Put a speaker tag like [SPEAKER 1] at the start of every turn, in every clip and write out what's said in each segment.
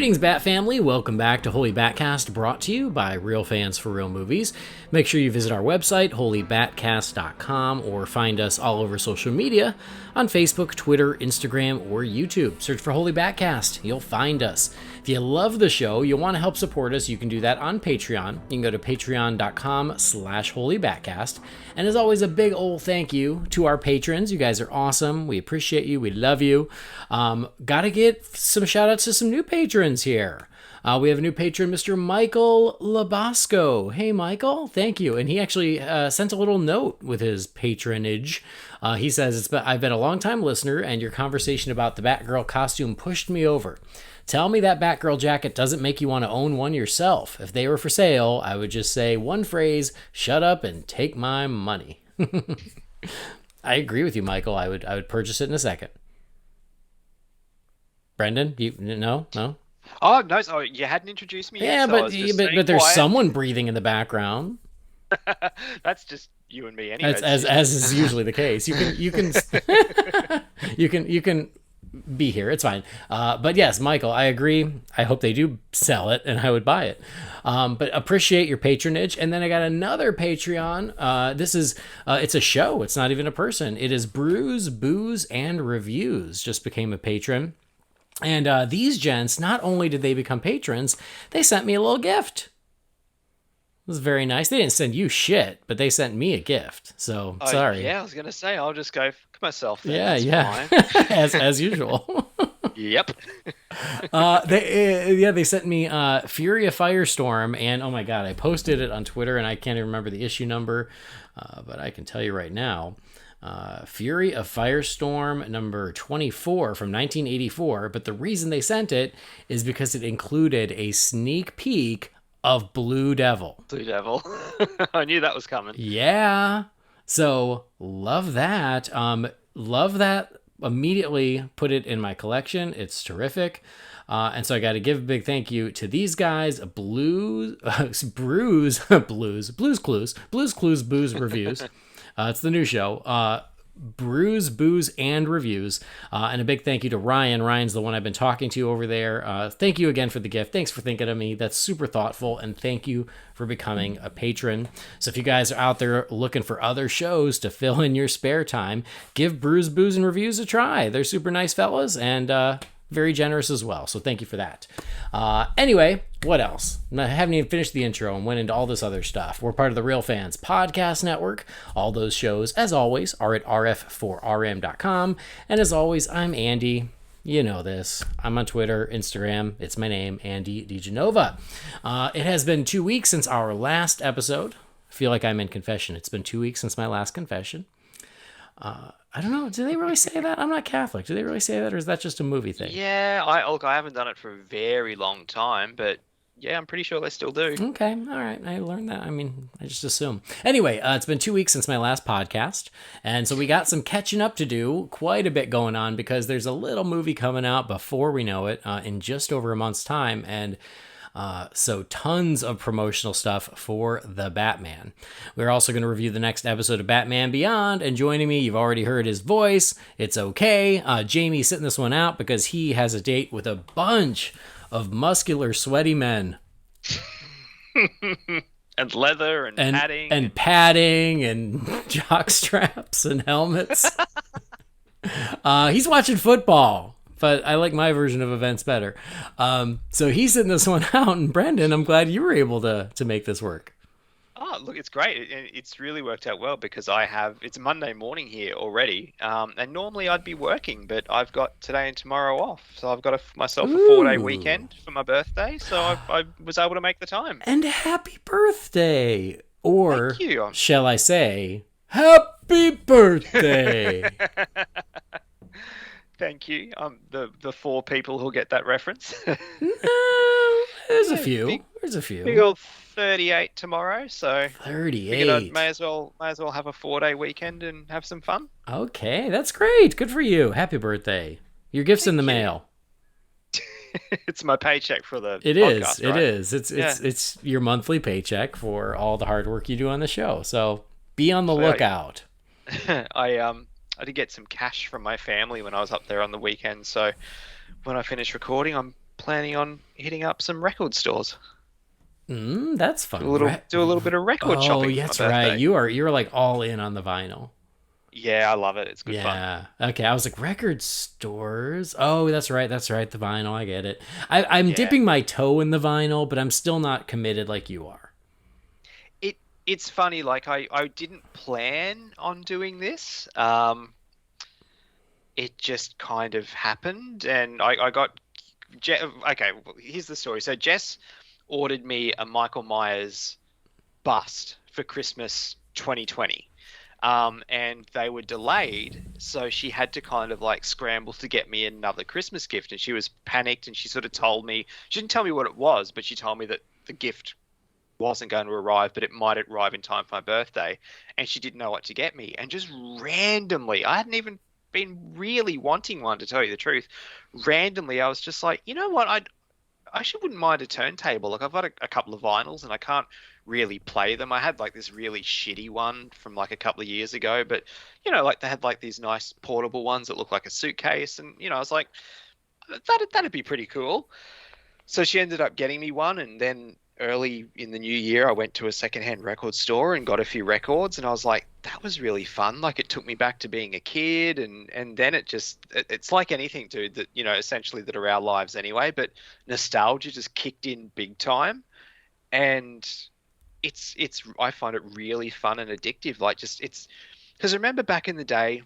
[SPEAKER 1] Greetings, Bat Family. Welcome back to Holy BatCast, brought to you by Real Fans for Real Movies. Make sure you visit our website, holybatcast.com, or find us all over social media on Facebook, Twitter, Instagram, or YouTube. Search for Holy BatCast. You'll find us. If you love the show, you want to help support us, you can do that on Patreon. You can go to patreon.com/holybatcast. And as always, a big old thank you to our patrons. You guys are awesome. We appreciate you. We love you. Gotta get some shout outs to some new patrons here. We have a new patron, Mr. Michael Labasco. Hey, Michael, thank you. And he actually sent a little note with his patronage. He says, I've been a long-time listener, and your conversation about the Batgirl costume pushed me over. Tell me that Batgirl jacket doesn't make you want to own one yourself. If they were for sale, I would just say one phrase, shut up and take my money. I agree with you, Michael. I would purchase it in a second. Brendan, no?
[SPEAKER 2] Oh, no, so you hadn't introduced me yet.
[SPEAKER 1] Yeah,
[SPEAKER 2] so
[SPEAKER 1] but there's someone breathing in the background.
[SPEAKER 2] That's just you and me anyway.
[SPEAKER 1] As is usually the case. You can you can be here. It's fine. But yes, Michael, I agree. I hope they do sell it, and I would buy it. But appreciate your patronage. And then I got another Patreon. This is it's a show. It's not even a person. It is Brews, Booze, and Reviews. Just became a patron. And these gents, not only did they become patrons, they sent me a little gift. It was very nice. They didn't send you shit, but they sent me a gift. So, sorry.
[SPEAKER 2] Yeah, I was going to say, I'll just go for myself then.
[SPEAKER 1] Yeah. as usual.
[SPEAKER 2] Yep.
[SPEAKER 1] They sent me Fury of Firestorm, and oh my god, I posted it on Twitter, and I can't even remember the issue number, but I can tell you right now. Fury of Firestorm number 24 from 1984, but the reason they sent it is because it included a sneak peek of Blue Devil.
[SPEAKER 2] Blue Devil. I knew that was coming.
[SPEAKER 1] Yeah. So, love that. Love that. Immediately put it in my collection. It's terrific. And so I got to give a big thank you to these guys, Blues Clues, Booze Reviews. It's the new show. Brews, Booze, and Reviews. And a big thank you to Ryan. Ryan's the one I've been talking to over there. Thank you again for the gift. Thanks for thinking of me. That's super thoughtful. And thank you for becoming a patron. So if you guys are out there looking for other shows to fill in your spare time, give Brews, Booze, and Reviews a try. They're super nice fellas and very generous as well. So thank you for that. Anyway, what else? I haven't even finished the intro and went into all this other stuff. We're part of the Real Fans Podcast Network. All those shows, as always, are at rf4rm.com. And as always, I'm Andy. You know this. I'm on Twitter, Instagram. It's my name, Andy DiGenova. It has been 2 weeks since our last episode. I feel like I'm in confession. It's been 2 weeks since my last confession. I don't know. Do they really say that? I'm not Catholic. Do they really say that, or is that just a movie thing?
[SPEAKER 2] Yeah, I haven't done it for a very long time, but yeah, I'm pretty sure they still do.
[SPEAKER 1] Okay, all right. I learned that. I mean, I just assume. Anyway, it's been 2 weeks since my last podcast, and so we got some catching up to do. Quite a bit going on because there's a little movie coming out before we know it in just over a month's time, and so tons of promotional stuff for the Batman. We're also going to review the next episode of Batman Beyond, and joining me, you've already heard his voice. It's okay. Jamie's sitting this one out because he has a date with a bunch of muscular, sweaty men.
[SPEAKER 2] And leather and padding.
[SPEAKER 1] And padding and jock straps and helmets. He's watching football. But I like my version of events better. So he's sitting this one out, and Brendan, I'm glad you were able to make this work.
[SPEAKER 2] Oh, look, it's great. It's really worked out well because it's Monday morning here already. And normally I'd be working, but I've got today and tomorrow off. So I've got myself a 4-day weekend for my birthday. So I was able to make the time.
[SPEAKER 1] And happy birthday. Or
[SPEAKER 2] thank you.
[SPEAKER 1] Shall I say, happy birthday.
[SPEAKER 2] Thank you. The 4 people who'll get that reference.
[SPEAKER 1] No, there's a few. There's a few.
[SPEAKER 2] We got 38 tomorrow, so
[SPEAKER 1] 38.
[SPEAKER 2] I may as well have a 4-day weekend and have some fun.
[SPEAKER 1] Okay, that's great. Good for you. Happy birthday. Your gift's in the mail.
[SPEAKER 2] It's my paycheck for the
[SPEAKER 1] It
[SPEAKER 2] podcast,
[SPEAKER 1] is.
[SPEAKER 2] right?
[SPEAKER 1] It is. It's your monthly paycheck for all the hard work you do on the show. So be on the lookout.
[SPEAKER 2] I did get some cash from my family when I was up there on the weekend, so when I finish recording, I'm planning on hitting up some record stores.
[SPEAKER 1] That's fun.
[SPEAKER 2] Do a little bit of record
[SPEAKER 1] Oh,
[SPEAKER 2] shopping for my
[SPEAKER 1] that's right.
[SPEAKER 2] birthday.
[SPEAKER 1] You're like all in on the vinyl.
[SPEAKER 2] Yeah, I love it. It's good fun.
[SPEAKER 1] Yeah. Okay. I was like, record stores. Oh, that's right. That's right. The vinyl. I get it. I'm
[SPEAKER 2] Yeah.
[SPEAKER 1] dipping my toe in the vinyl, but I'm still not committed like you are.
[SPEAKER 2] It's funny, like I didn't plan on doing this. It just kind of happened, and I got okay, well, here's the story. So Jess ordered me a Michael Myers bust for Christmas 2020. And they were delayed, so she had to kind of like scramble to get me another Christmas gift, and she was panicked, and she sort of told me, she didn't tell me what it was, but she told me that the gift wasn't going to arrive, but it might arrive in time for my birthday, and she didn't know what to get me. And just randomly, I hadn't even been really wanting one, to tell you the truth. Randomly, I was just like, you know what, I actually wouldn't mind a turntable. Like, I've got a couple of vinyls and I can't really play them. I had like this really shitty one from like a couple of years ago, but like they had like these nice portable ones that look like a suitcase, and I was like, that'd be pretty cool. So she ended up getting me one, and then early in the new year, I went to a secondhand record store and got a few records, and I was like, that was really fun. Like, it took me back to being a kid, and then it's like anything, dude, that essentially that are our lives anyway, but nostalgia just kicked in big time, and it's I find it really fun and addictive. Like, just it's because I remember back in the day,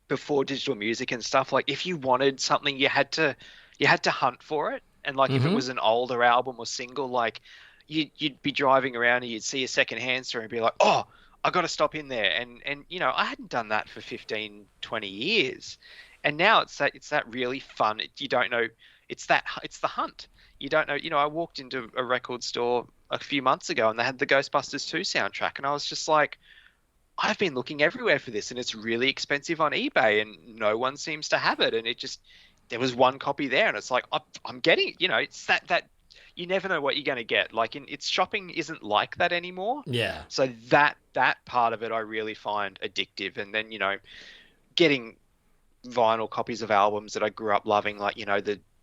[SPEAKER 2] before digital music and stuff, like if you wanted something, you had to hunt for it. And like if it was an older album or single, like you'd be driving around and you'd see a secondhand store and be like, oh, I got to stop in there. And I hadn't done that for 15, 20 years. And now it's that really fun. You don't know. It's the hunt. You don't know. I walked into a record store a few months ago and they had the Ghostbusters 2 soundtrack. And I was just like, I've been looking everywhere for this, and it's really expensive on eBay and no one seems to have it. And there was one copy there, and it's like, I'm getting, it's that you never know what you're going to get. Like, it's shopping isn't like that anymore.
[SPEAKER 1] Yeah.
[SPEAKER 2] So that part of it I really find addictive. And then, getting vinyl copies of albums that I grew up loving, like,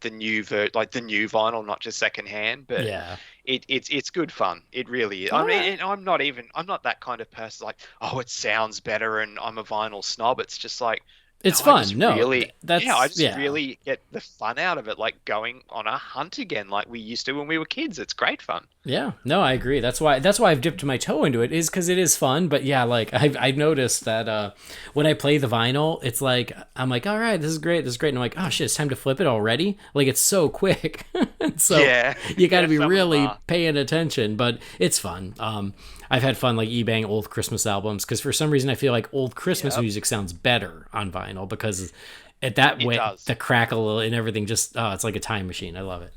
[SPEAKER 2] the new the new vinyl, not just secondhand, but
[SPEAKER 1] yeah,
[SPEAKER 2] it's good fun. It really is.
[SPEAKER 1] All
[SPEAKER 2] I mean,
[SPEAKER 1] right.
[SPEAKER 2] I'm not that kind of person like, oh, it sounds better and I'm a vinyl snob. It's just like,
[SPEAKER 1] it's
[SPEAKER 2] no,
[SPEAKER 1] fun.
[SPEAKER 2] I just really get the fun out of it, like going on a hunt again, like we used to when we were kids. It's great fun.
[SPEAKER 1] Yeah, no, I agree. That's why I've dipped my toe into it, is because it is fun. But yeah, like I've noticed that when I play the vinyl, it's like I'm like, all right, this is great, and I'm like, oh shit, it's time to flip it already. Like, it's so quick. So
[SPEAKER 2] yeah,
[SPEAKER 1] you got to be
[SPEAKER 2] some
[SPEAKER 1] really
[SPEAKER 2] are.
[SPEAKER 1] paying attention. But it's fun. I've had fun like eBaying old Christmas albums, because for some reason I feel like old Christmas music sounds better on vinyl, because at that way the crackle and everything just it's like a time machine. I love it.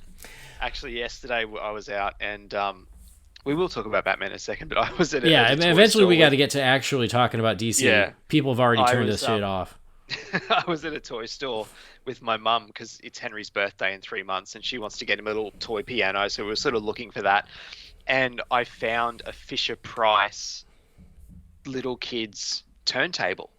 [SPEAKER 2] Actually, yesterday I was out, and we will talk about Batman in a second, but I was at a
[SPEAKER 1] eventually we got to get to actually talking about DC.
[SPEAKER 2] Yeah.
[SPEAKER 1] People have already turned this shit off.
[SPEAKER 2] I was at a toy store with my mum because it's Henry's birthday in 3 months, and she wants to get him a little toy piano, so we were sort of looking for that. And I found a Fisher-Price little kids turntable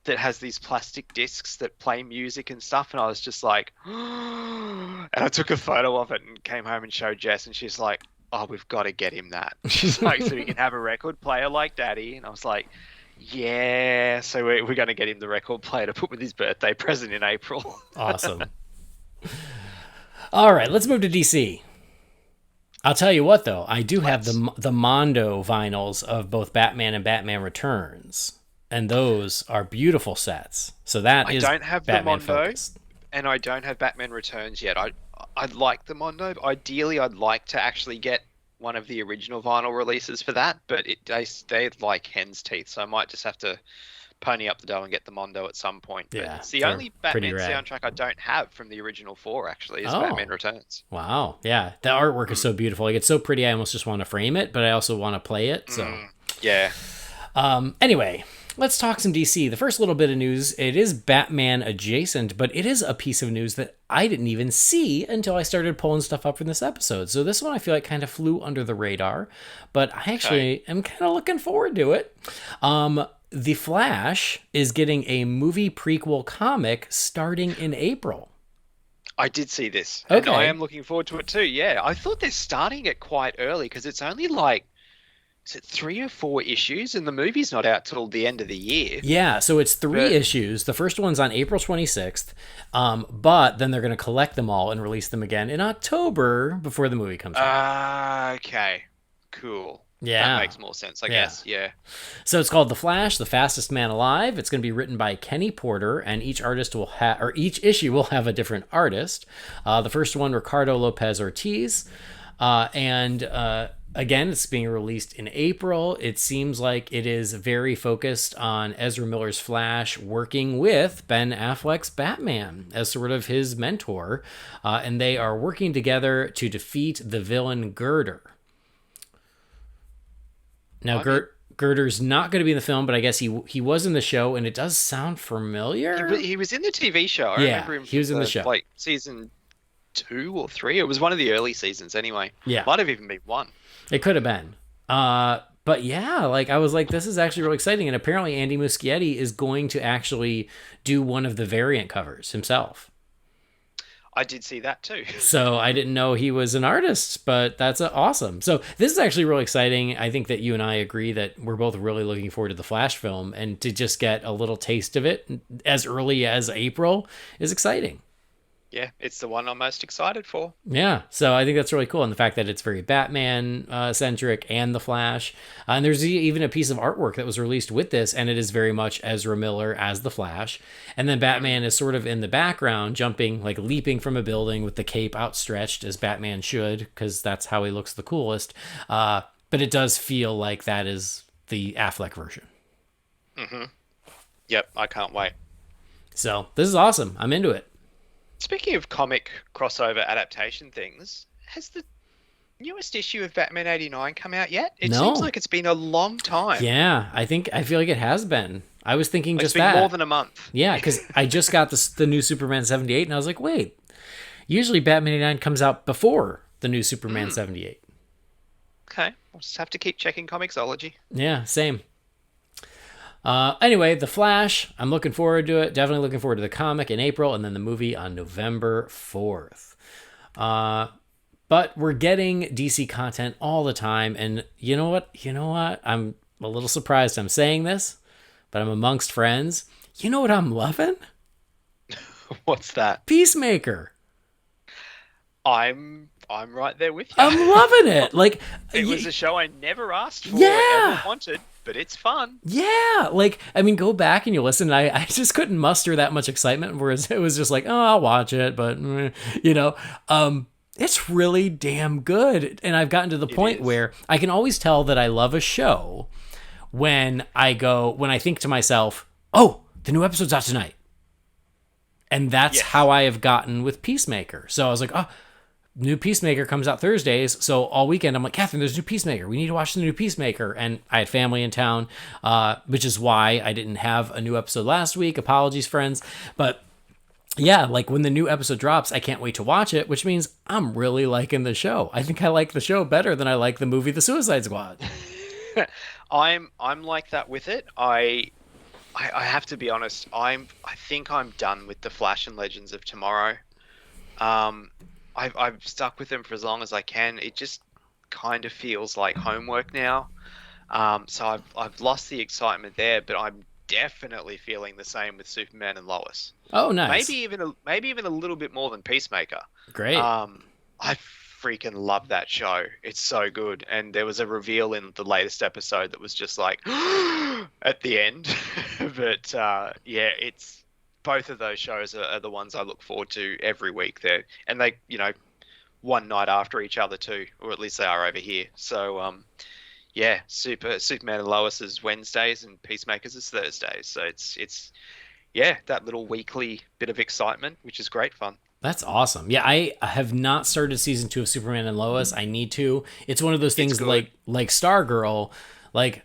[SPEAKER 2] that has these plastic discs that play music and stuff, and I was just like, and I took a photo of it and came home and showed Jess, and she's like, oh, we've got to get him that. She's like, so he can have a record player like Daddy. And I was like, yeah, so we're going to get him the record player to put with his birthday present in April.
[SPEAKER 1] Awesome. All right, let's move to DC. I'll tell you what, though, I do have the Mondo vinyls of both Batman and Batman Returns, and those are beautiful sets. So that is
[SPEAKER 2] don't have
[SPEAKER 1] Batman
[SPEAKER 2] the Mondo,
[SPEAKER 1] focused.
[SPEAKER 2] and I don't have Batman Returns yet. I'd like the Mondo. Ideally, I'd like to actually get one of the original vinyl releases for that, but they're like hen's teeth, so I might just have to pony up the dough and get the Mondo at some point. But it's the only Batman soundtrack I don't have from the original 4, actually, is Batman Returns.
[SPEAKER 1] Wow. Yeah, the artwork is so beautiful. Like, it's so pretty, I almost just want to frame it, but I also want to play it. So
[SPEAKER 2] yeah.
[SPEAKER 1] Anyway, let's talk some DC. The first little bit of news, it is Batman adjacent, but it is a piece of news that I didn't even see until I started pulling stuff up from this episode. So this one I feel like kind of flew under the radar, but I actually am kind of looking forward to it. The Flash is getting a movie prequel comic starting in April.
[SPEAKER 2] I did see this, and
[SPEAKER 1] Okay.
[SPEAKER 2] I am looking forward to it too. Yeah, I thought they're starting it quite early because it's only like, is it 3 or 4 issues, and the movie's not out till the end of the year.
[SPEAKER 1] Yeah, so it's three
[SPEAKER 2] But
[SPEAKER 1] issues. The first one's on April 26th, but then they're going to collect them all and release them again in October before the movie comes out.
[SPEAKER 2] okay, cool. That
[SPEAKER 1] Yeah.
[SPEAKER 2] makes more sense, I
[SPEAKER 1] Yeah.
[SPEAKER 2] guess. Yeah.
[SPEAKER 1] So it's called The Flash, the Fastest Man Alive. It's going to be written by Kenny Porter, and each artist will have, or each issue will have a different artist. The first one, Ricardo Lopez Ortiz, and again, it's being released in April. It seems like it is very focused on Ezra Miller's Flash working with Ben Affleck's Batman as sort of his mentor, and they are working together to defeat the villain Girder. Now, Girder's not going to be in the film, but I guess he was in the show, and it does sound familiar.
[SPEAKER 2] He was in the TV show. I
[SPEAKER 1] Yeah,
[SPEAKER 2] remember him
[SPEAKER 1] he was in the show.
[SPEAKER 2] like season 2 or 3. It was one of the early seasons anyway.
[SPEAKER 1] Yeah.
[SPEAKER 2] Might have even been one.
[SPEAKER 1] It could have been. But yeah, like I was like, this is actually really exciting, and apparently Andy Muschietti is going to actually do one of the variant covers himself.
[SPEAKER 2] I did see that too.
[SPEAKER 1] So I didn't know he was an artist, but that's awesome. So this is actually really exciting. I think that you and I agree that we're both really looking forward to the Flash film, and to just get a little taste of it as early as April is exciting.
[SPEAKER 2] Yeah, it's the one I'm most excited for.
[SPEAKER 1] Yeah, so I think that's really cool, and the fact that it's very Batman centric and the Flash, and there's even a piece of artwork that was released with this, and it is very much Ezra Miller as the Flash, and then Batman is sort of in the background, jumping, like leaping from a building with the cape outstretched as Batman should, because that's how he looks the coolest. But it does feel like that is the Affleck version.
[SPEAKER 2] Mm-hmm. Yep, I can't wait.
[SPEAKER 1] So this is awesome. I'm into it.
[SPEAKER 2] Speaking of comic crossover adaptation things, has the newest issue of Batman 89 come out yet? It
[SPEAKER 1] No.
[SPEAKER 2] seems like it's been a long time.
[SPEAKER 1] Yeah, I feel like it has been. I was thinking
[SPEAKER 2] Like
[SPEAKER 1] just
[SPEAKER 2] it's been
[SPEAKER 1] that.
[SPEAKER 2] more than a month.
[SPEAKER 1] Yeah, because I just got the new Superman 78, and I was like, wait, usually Batman 89 comes out before the new Superman 78.
[SPEAKER 2] Okay, we'll just have to keep checking Comixology.
[SPEAKER 1] Yeah, same. Anyway, The Flash, I'm looking forward to it. Definitely looking forward to the comic in April, and then the movie on November 4th. But we're getting DC content all the time, and you know what? I'm a little surprised I'm saying this, but I'm amongst friends. You know what I'm loving?
[SPEAKER 2] What's that?
[SPEAKER 1] Peacemaker.
[SPEAKER 2] I'm right there with you.
[SPEAKER 1] I'm loving it. Like
[SPEAKER 2] It was a show I never asked for,
[SPEAKER 1] Yeah.
[SPEAKER 2] ever wanted, but it's fun.
[SPEAKER 1] yeah, like I mean, go back and you listen. I just couldn't muster that much excitement. Whereas it was just like, oh, I'll watch it, but it's really damn good. And I've gotten to the point
[SPEAKER 2] is.
[SPEAKER 1] where I can always tell that I love a show when I think to myself, oh, the new episode's out tonight. And that's
[SPEAKER 2] Yes.
[SPEAKER 1] how I have gotten with Peacemaker. So I was like, oh, new Peacemaker comes out Thursdays. So all weekend, I'm like, Catherine, there's a new Peacemaker. We need to watch the new Peacemaker. And I had family in town, which is why I didn't have a new episode last week. Apologies, friends. But yeah, like when the new episode drops, I can't wait to watch it, which means I'm really liking the show. I think I like the show better than I like the movie The Suicide Squad.
[SPEAKER 2] I'm like that with it. I have to be honest. I think I'm done with the Flash and Legends of Tomorrow. I've stuck with them for as long as I can. It just kind of feels like homework now. So I've lost the excitement there, but I'm definitely feeling the same with Superman and Lois.
[SPEAKER 1] Oh, nice.
[SPEAKER 2] Maybe even a little bit more than Peacemaker.
[SPEAKER 1] Great.
[SPEAKER 2] I freaking love that show. It's so good. And there was a reveal in the latest episode that was just like at the end. But yeah, it's both of those shows are the ones I look forward to every week. They one night after each other too, or at least they are over here. So yeah, Superman and Lois is Wednesdays and Peacemakers is Thursdays. So it's yeah, that little weekly bit of excitement, which is great fun.
[SPEAKER 1] That's awesome. Yeah, I have not started season 2 of Superman and Lois. I need to. It's one of those things like Stargirl. Like,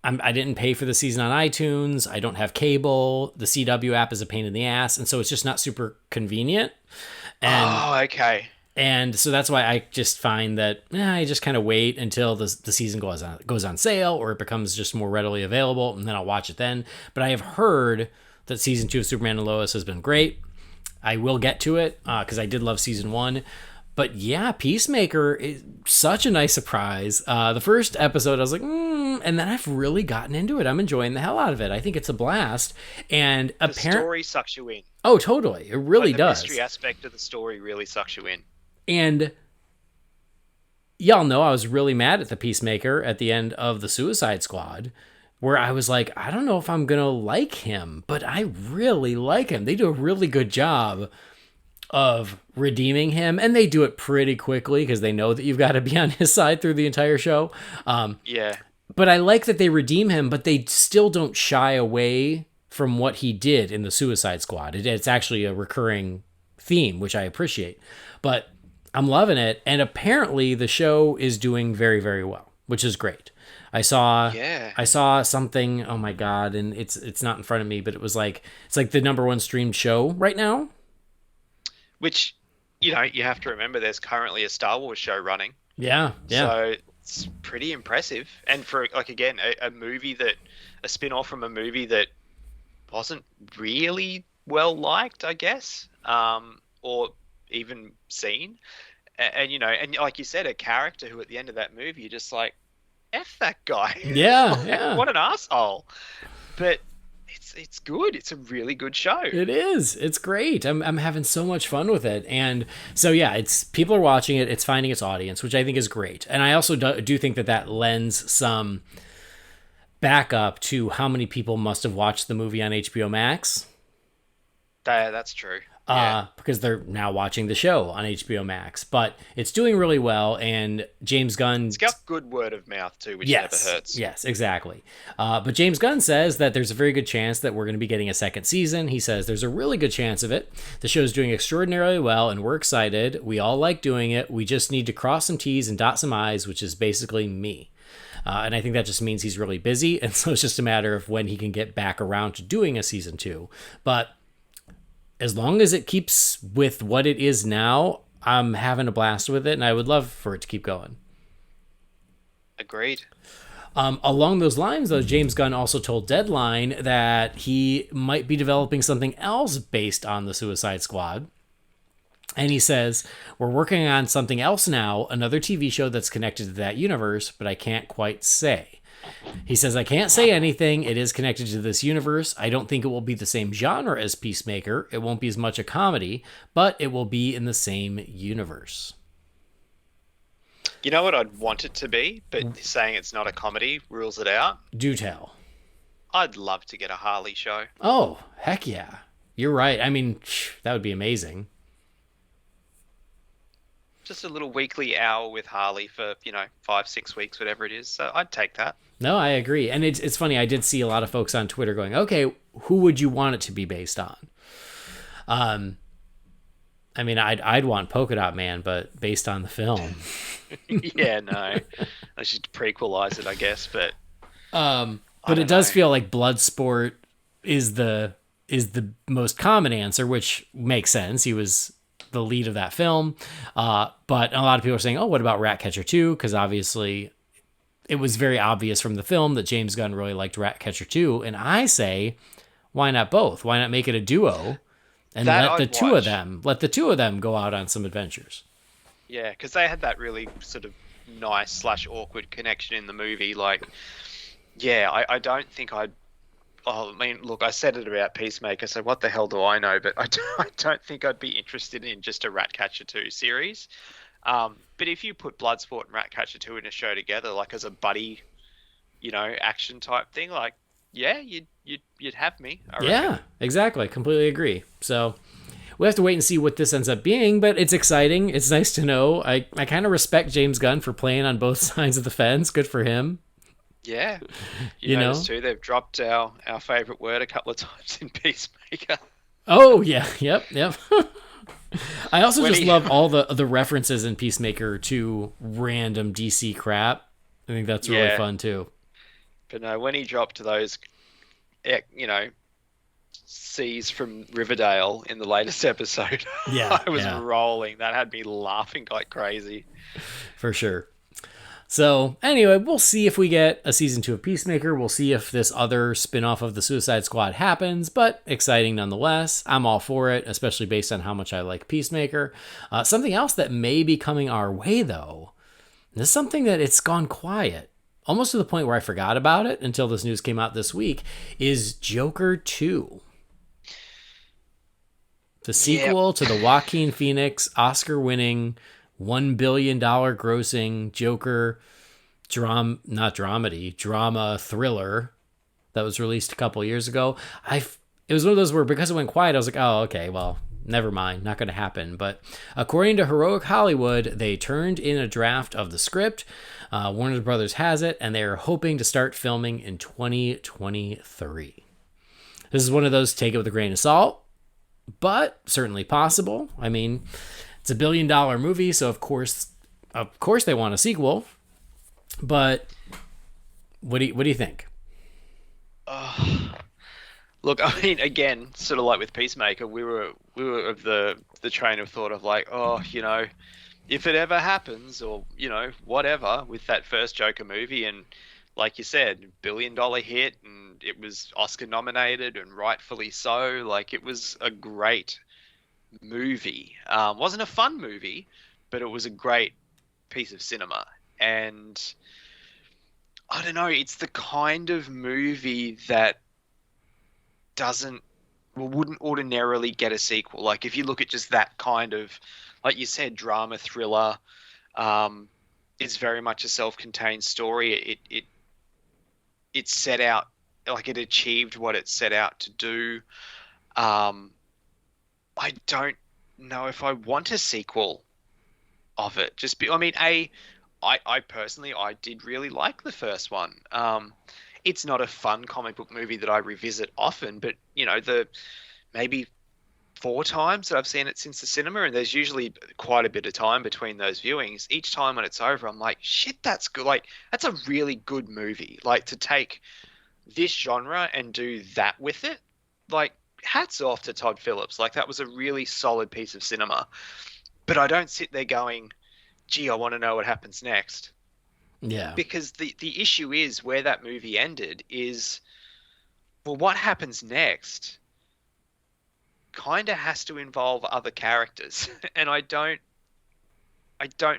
[SPEAKER 1] I didn't pay for the season on iTunes. I don't have cable. The CW app is a pain in the ass, and so it's just not super convenient. And,
[SPEAKER 2] Okay.
[SPEAKER 1] And so that's why I just find that I just kind of wait until the season goes on sale, or it becomes just more readily available, and then I'll watch it then. But I have heard that season 2 of Superman and Lois has been great. I will get to it because I did love season 1. But yeah, Peacemaker is such a nice surprise. The first episode, I was like, and then I've really gotten into it. I'm enjoying the hell out of it. I think it's a blast. And
[SPEAKER 2] the story sucks you in.
[SPEAKER 1] Oh, totally. It really does.
[SPEAKER 2] The mystery aspect of the story really sucks you in.
[SPEAKER 1] And y'all know I was really mad at the Peacemaker at the end of the Suicide Squad, where I was like, I don't know if I'm going to like him, but I really like him. They do a really good job of redeeming him, and they do it pretty quickly because they know that you've got to be on his side through the entire show.
[SPEAKER 2] Yeah.
[SPEAKER 1] But I like that they redeem him, but they still don't shy away from what he did in the Suicide Squad. It's actually a recurring theme, which I appreciate. But I'm loving it, and apparently the show is doing very, very well, which is great. I saw something, oh my God, and it's not in front of me, but it's like the #1 streamed show right now.
[SPEAKER 2] Which, you have to remember there's currently a Star Wars show running.
[SPEAKER 1] Yeah.
[SPEAKER 2] So it's pretty impressive. And for, again, a spin-off from a movie that wasn't really well liked, I guess, or even seen. And like you said, a character who at the end of that movie, you're just like, F that guy.
[SPEAKER 1] Yeah.
[SPEAKER 2] What an asshole. But it's good. It's a really good show.
[SPEAKER 1] It is. It's great. I'm having so much fun with it. And so, yeah, people are watching it. It's finding its audience, which I think is great. And I also do think that lends some backup to how many people must have watched the movie on HBO Max.
[SPEAKER 2] That's true. Yeah.
[SPEAKER 1] Because they're now watching the show on HBO Max. But it's doing really well, and James Gunn...
[SPEAKER 2] It's got good word of mouth, too, which never hurts. Yes,
[SPEAKER 1] exactly. But James Gunn says that there's a very good chance that we're going to be getting a second season. He says there's a really good chance of it. The show's doing extraordinarily well, and we're excited. We all like doing it. We just need to cross some T's and dot some I's, which is basically me. And I think that just means he's really busy, and so it's just a matter of when he can get back around to doing a season 2. But as long as it keeps with what it is now, I'm having a blast with it, and I would love for it to keep going.
[SPEAKER 2] Agreed.
[SPEAKER 1] Along those lines, though, James Gunn also told Deadline that he might be developing something else based on the Suicide Squad. And he says, we're working on something else now, another TV show that's connected to that universe, but I can't quite say. He says, I can't say anything. It is connected to this universe. I don't think it will be the same genre as Peacemaker. It won't be as much a comedy, but it will be in the same universe.
[SPEAKER 2] You know what I'd want it to be, but saying it's not a comedy rules it out?
[SPEAKER 1] Do tell.
[SPEAKER 2] I'd love to get a Harley show.
[SPEAKER 1] Oh, heck yeah. You're right. I mean, that would be amazing.
[SPEAKER 2] Just a little weekly hour with Harley for, 5-6 weeks, whatever it is. So I'd take that.
[SPEAKER 1] No, I agree. And it's funny. I did see a lot of folks on Twitter going, okay, who would you want it to be based on? I mean, I'd want Polka Dot Man, but based on the film.
[SPEAKER 2] Yeah, no. I should prequelize it, I guess, but
[SPEAKER 1] it does feel like Bloodsport is the most common answer, which makes sense. He was the lead of that film. But a lot of people are saying, oh, what about Ratcatcher 2? Because obviously it was very obvious from the film that James Gunn really liked Ratcatcher 2. And I say, why not both? Why not make it a duo and let the two of them go out on some adventures?
[SPEAKER 2] Yeah, because they had that really sort of nice / awkward connection in the movie. Like, yeah, I don't think I'd... Oh, I mean, look, I said it about Peacemaker, so what the hell do I know? But I don't think I'd be interested in just a Ratcatcher 2 series. But if you put Bloodsport and Ratcatcher 2 in a show together, like as a buddy, action type thing, like, yeah, you'd have me. I reckon.
[SPEAKER 1] Yeah, exactly. Completely agree. So we have to wait and see what this ends up being, but it's exciting. It's nice to know. I kind of respect James Gunn for playing on both sides of the fence. Good for him.
[SPEAKER 2] Yeah. You notice too, they've dropped our favourite word a couple of times in Peacemaker.
[SPEAKER 1] Oh, yeah. Yep. I also love all the references in Peacemaker to random DC crap. I think that's really fun too.
[SPEAKER 2] But no, when he dropped those, C's from Riverdale in the latest episode, I was rolling. That had me laughing like crazy.
[SPEAKER 1] For sure. So anyway, we'll see if we get a season 2 of Peacemaker. We'll see if this other spin-off of the Suicide Squad happens, but exciting nonetheless. I'm all for it, especially based on how much I like Peacemaker. Something else that may be coming our way, though, this is something that it's gone quiet, almost to the point where I forgot about it until this news came out this week, is Joker 2. The sequel to the Joaquin Phoenix Oscar-winning $1 billion grossing Joker drama thriller that was released a couple years ago. It was one of those where, because it went quiet, I was like, oh, okay, well, never mind, not going to happen. But according to Heroic Hollywood, they turned in a draft of the script. Warner Brothers has it, and they are hoping to start filming in 2023. This is one of those take it with a grain of salt, but certainly possible. I mean, it's a $1 billion movie, so of course they want a sequel. But what do you think?
[SPEAKER 2] Look, I mean, again, sort of like with Peacemaker, we were of the train of thought of like, oh, if it ever happens, or whatever, with that first Joker movie, and like you said, $1 billion hit, and it was Oscar nominated, and rightfully so. Like, it was a great movie. Wasn't a fun movie, but it was a great piece of cinema. And I don't know, it's the kind of movie that wouldn't ordinarily get a sequel. Like, if you look at just that kind of, like you said, drama thriller, it's very much a self-contained story. It set out, like, it achieved what it set out to do. I don't know if I want a sequel of it. I personally, I did really like the first one. It's not a fun comic book movie that I revisit often, but the maybe 4 times that I've seen it since the cinema, and there's usually quite a bit of time between those viewings. Each time when it's over, I'm like, shit, that's good. Like, that's a really good movie. Like, to take this genre and do that with it, like, hats off to Todd Phillips. Like, that was a really solid piece of cinema. But I don't sit there going, gee, I want to know what happens next.
[SPEAKER 1] Yeah.
[SPEAKER 2] Because the issue is, where that movie ended is, well, what happens next kind of has to involve other characters. And I don't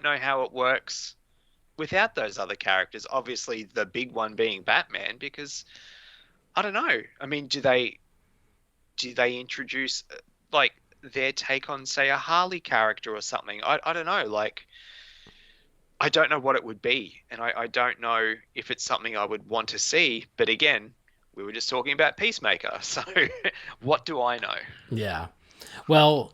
[SPEAKER 2] know how it works without those other characters. Obviously, the big one being Batman, because I don't know. I mean, do they introduce like their take on, say, a Harley character or something? I don't know. Like, I don't know what it would be, and I don't know if it's something I would want to see. But again, we were just talking about Peacemaker, so what do I know?
[SPEAKER 1] Yeah. Well,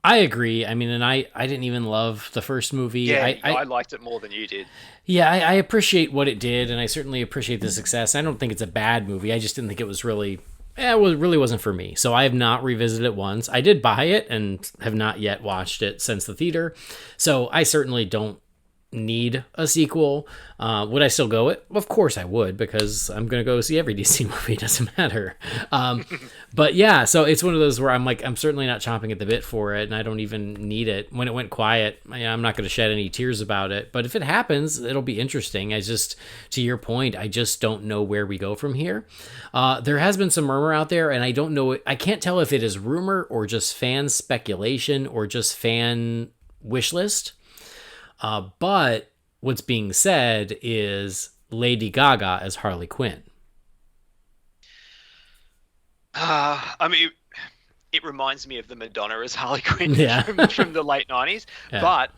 [SPEAKER 1] I agree. I mean, and I didn't even love the first movie.
[SPEAKER 2] Yeah, I liked it more than you did.
[SPEAKER 1] Yeah, I appreciate what it did, and I certainly appreciate the success. I don't think it's a bad movie. I just didn't think it was really... it really wasn't for me. So I have not revisited it once. I did buy it and have not yet watched it since the theater. So I certainly don't need a sequel. Would I still go it? Of course I would, because I'm going to go see every DC movie. It doesn't matter. But yeah, so it's one of those where I'm like, I'm certainly not chomping at the bit for it, and I don't even need it. When it went quiet, I'm not going to shed any tears about it. But if it happens, it'll be interesting. To your point, I just don't know where we go from here. There has been some murmur out there, and I don't know. I can't tell if it is rumor or just fan speculation or just fan wish list. But what's being said is Lady Gaga as Harley Quinn.
[SPEAKER 2] I mean, it reminds me of the Madonna as Harley Quinn
[SPEAKER 1] Yeah.
[SPEAKER 2] from the late 90s.
[SPEAKER 1] Yeah.
[SPEAKER 2] But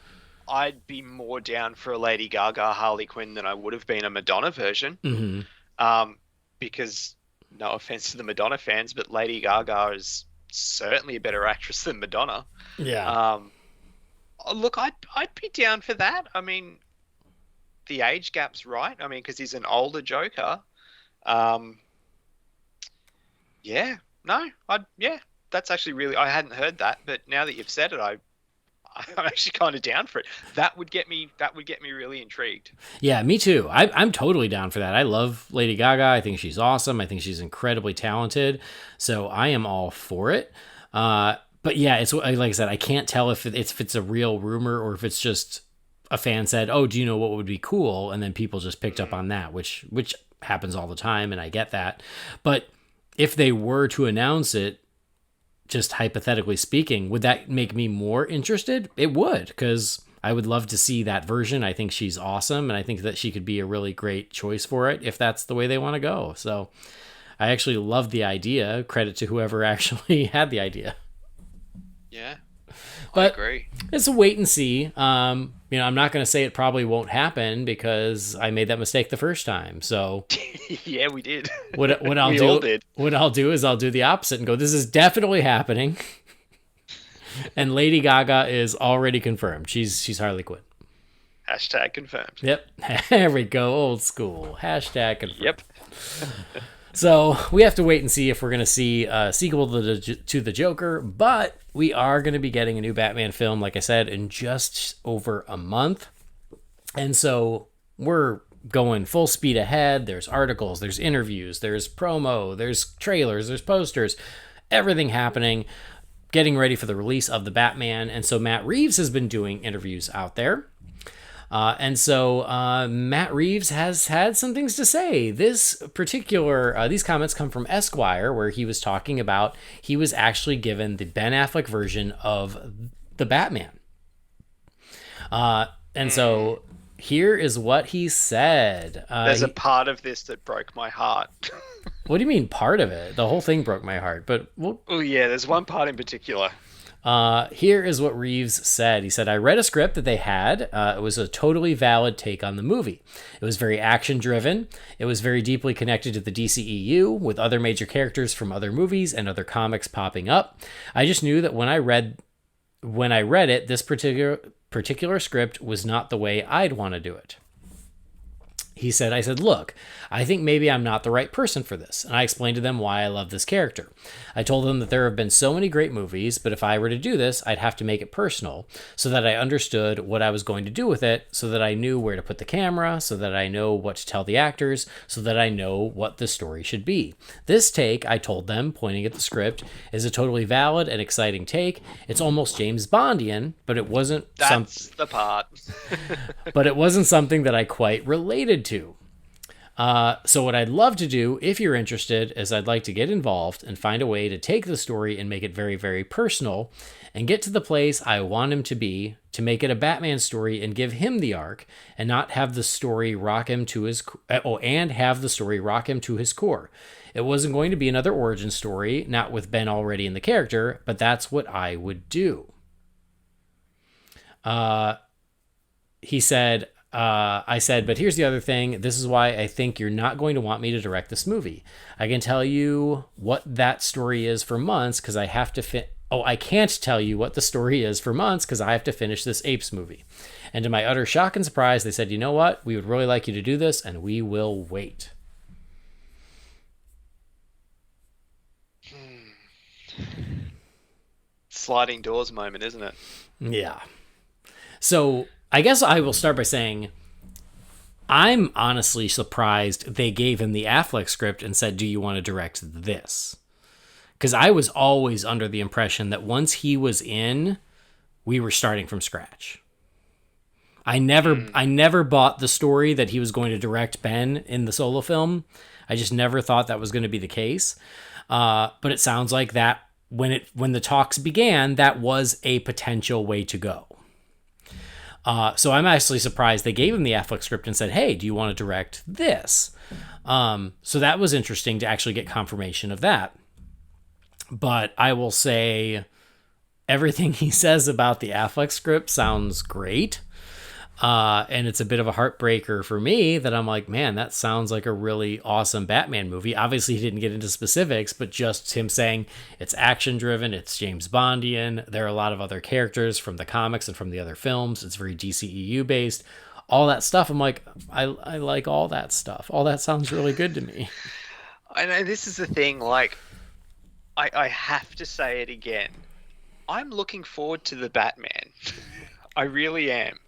[SPEAKER 2] I'd be more down for a Lady Gaga Harley Quinn than I would have been a Madonna version.
[SPEAKER 1] Mm-hmm.
[SPEAKER 2] Because, no offense to the Madonna fans, but Lady Gaga is certainly a better actress than Madonna.
[SPEAKER 1] Yeah.
[SPEAKER 2] Look, I'd be down for that. I mean, the age gap's right. I mean, because he's an older Joker. That's actually really, I hadn't heard that, but now that you've said it, I'm actually kind of down for it. That would get me really intrigued.
[SPEAKER 1] Yeah, me too. I'm totally down for that. I love Lady Gaga. I think she's awesome. I think she's incredibly talented. So I am all for it. But yeah, it's like I said, I can't tell if it's a real rumor or if it's just a fan said, "Oh, do you know what would be cool?" And then people just picked up on that, which happens all the time, and I get that. But if they were to announce it, just hypothetically speaking, would that make me more interested? It would, because I would love to see that version. I think she's awesome, and I think that she could be a really great choice for it if that's the way they want to go. So I actually love the idea. Credit to whoever actually had the idea.
[SPEAKER 2] Yeah,
[SPEAKER 1] But
[SPEAKER 2] I agree.
[SPEAKER 1] it's a wait and see. I'm not going to say it probably won't happen because I made that mistake the first time. So
[SPEAKER 2] Yeah, we did.
[SPEAKER 1] what I'll
[SPEAKER 2] We
[SPEAKER 1] do
[SPEAKER 2] all did.
[SPEAKER 1] what I'll do is I'll do the opposite and go, this is definitely happening. And Lady Gaga is already confirmed. She's Harley Quinn.
[SPEAKER 2] Hashtag confirmed.
[SPEAKER 1] Yep. There we go. Old school. Hashtag confirmed.
[SPEAKER 2] Yep.
[SPEAKER 1] So we have to wait and see if we're going to see a sequel to the Joker, but we are going to be getting a new Batman film, like I said, in just over a month. And so we're going full speed ahead. There's articles, there's interviews, there's promo, there's trailers, there's posters, everything happening, getting ready for the release of the Batman. And so Matt Reeves has been doing interviews out there. And so Matt Reeves has had some things to say. These comments come from Esquire, where he was talking about he was actually given the Ben Affleck version of the Batman. And so here is what he said.
[SPEAKER 2] There's a part of this that broke my heart.
[SPEAKER 1] What do you mean part of it? The whole thing broke my heart. But
[SPEAKER 2] Oh yeah, there's one part in particular.
[SPEAKER 1] Here is what Reeves said. He said, I read a script that they had. It was a totally valid take on the movie. It was very action-driven. It was very deeply connected to the DCEU, with other major characters from other movies and other comics popping up. I just knew that when I read it, this particular script was not the way I'd want to do it. He said, I said, look, I think maybe I'm not the right person for this. And I explained to them why I love this character. I told them that there have been so many great movies, but if I were to do this, I'd have to make it personal so that I understood what I was going to do with it, so that I knew where to put the camera, so that I know what to tell the actors, so that I know what the story should be. This take, I told them, pointing at the script, is a totally valid and exciting take. It's almost James Bondian, but it wasn't
[SPEAKER 2] the part.
[SPEAKER 1] but it wasn't something that I quite related to. So what I'd love to do, if you're interested, is I'd like to get involved and find a way to take the story and make it very, very personal and get to the place I want him to be, to make it a Batman story and give him the arc and not have the story rock him to his core. It wasn't going to be another origin story, not with Ben already in the character, but that's what I would do. He said, I said, but here's the other thing. This is why I think you're not going to want me to direct this movie. I can tell you what that story is for months because I have to I can't tell you what the story is for months because I have to finish this Apes movie. And to my utter shock and surprise, they said, you know what? We would really like you to do this and we will wait.
[SPEAKER 2] Sliding doors moment, isn't it?
[SPEAKER 1] Yeah. So I guess I will start by saying I'm honestly surprised they gave him the Affleck script and said, do you want to direct this? Because I was always under the impression that once he was in, we were starting from scratch. I never bought the story that he was going to direct Ben in the solo film. I just never thought that was going to be the case. But it sounds like that when the talks began, that was a potential way to go. So I'm actually surprised they gave him the Affleck script and said, hey, do you want to direct this? So that was interesting to actually get confirmation of that. But I will say everything he says about the Affleck script sounds great. And it's a bit of a heartbreaker for me that I'm like, man, that sounds like a really awesome Batman movie. Obviously, he didn't get into specifics, but just him saying it's action driven, it's James Bondian. There are a lot of other characters from the comics and from the other films. It's very DCEU based. All that stuff. I'm like, I like all that stuff. All that sounds really good to me.
[SPEAKER 2] I know this is the thing. Like, I have to say it again. I'm looking forward to the Batman. I really am.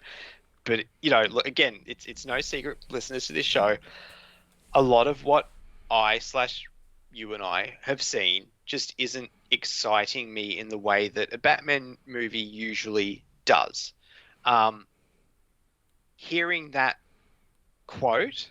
[SPEAKER 2] But, you know, again, it's no secret, listeners to this show, a lot of what you and I have seen just isn't exciting me in the way that a Batman movie usually does. hearing that quote,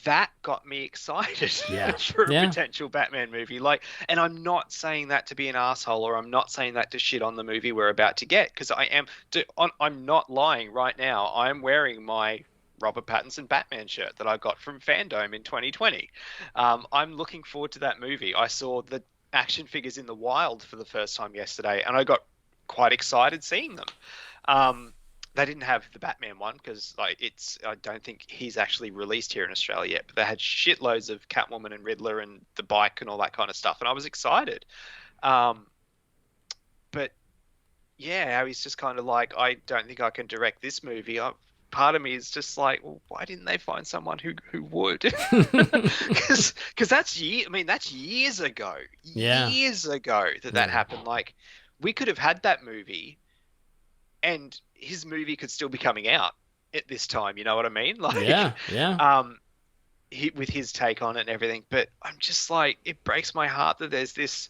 [SPEAKER 2] that got me excited
[SPEAKER 1] Yeah.
[SPEAKER 2] for a
[SPEAKER 1] Yeah.
[SPEAKER 2] potential Batman movie. Like, and I'm not saying that to be an asshole, or I'm not saying that to shit on the movie we're about to get, because I'm not lying right now. I'm wearing my Robert Pattinson Batman shirt that I got from Fandom in 2020. I'm looking forward to that movie. I saw the action figures in the wild for the first time yesterday, and I got quite excited seeing them. They didn't have the Batman one because I don't think he's actually released here in Australia yet, but they had shitloads of Catwoman and Riddler and the bike and all that kind of stuff, and I was excited. Um, but yeah, how he's just kind of like, I don't think I can direct this movie. Part of me is just like, well, why didn't they find someone who would? Because that's years ago,
[SPEAKER 1] Yeah.
[SPEAKER 2] that happened. Like, we could have had that movie, and his movie could still be coming out at this time. You know what I mean? Like,
[SPEAKER 1] Yeah. Yeah.
[SPEAKER 2] with his take on it and everything. But I'm just like, it breaks my heart that there's this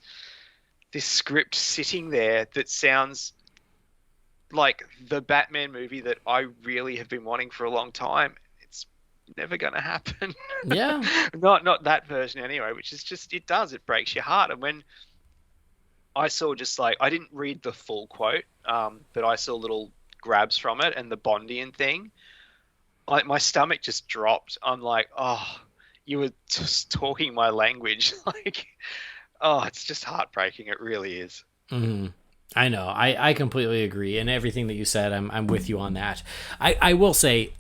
[SPEAKER 2] script sitting there that sounds like the Batman movie that I really have been wanting for a long time. It's never going to happen.
[SPEAKER 1] Yeah.
[SPEAKER 2] Not that version anyway, which is just, it breaks your heart. And when I saw, just like, I didn't read the full quote, but I saw little grabs from it and the Bondian thing, like, my stomach just dropped. I'm like, oh, you were just talking my language. Like, oh, it's just heartbreaking. It really is.
[SPEAKER 1] Mm-hmm. I know. I completely agree. And everything that you said, I'm with you on that. I will say,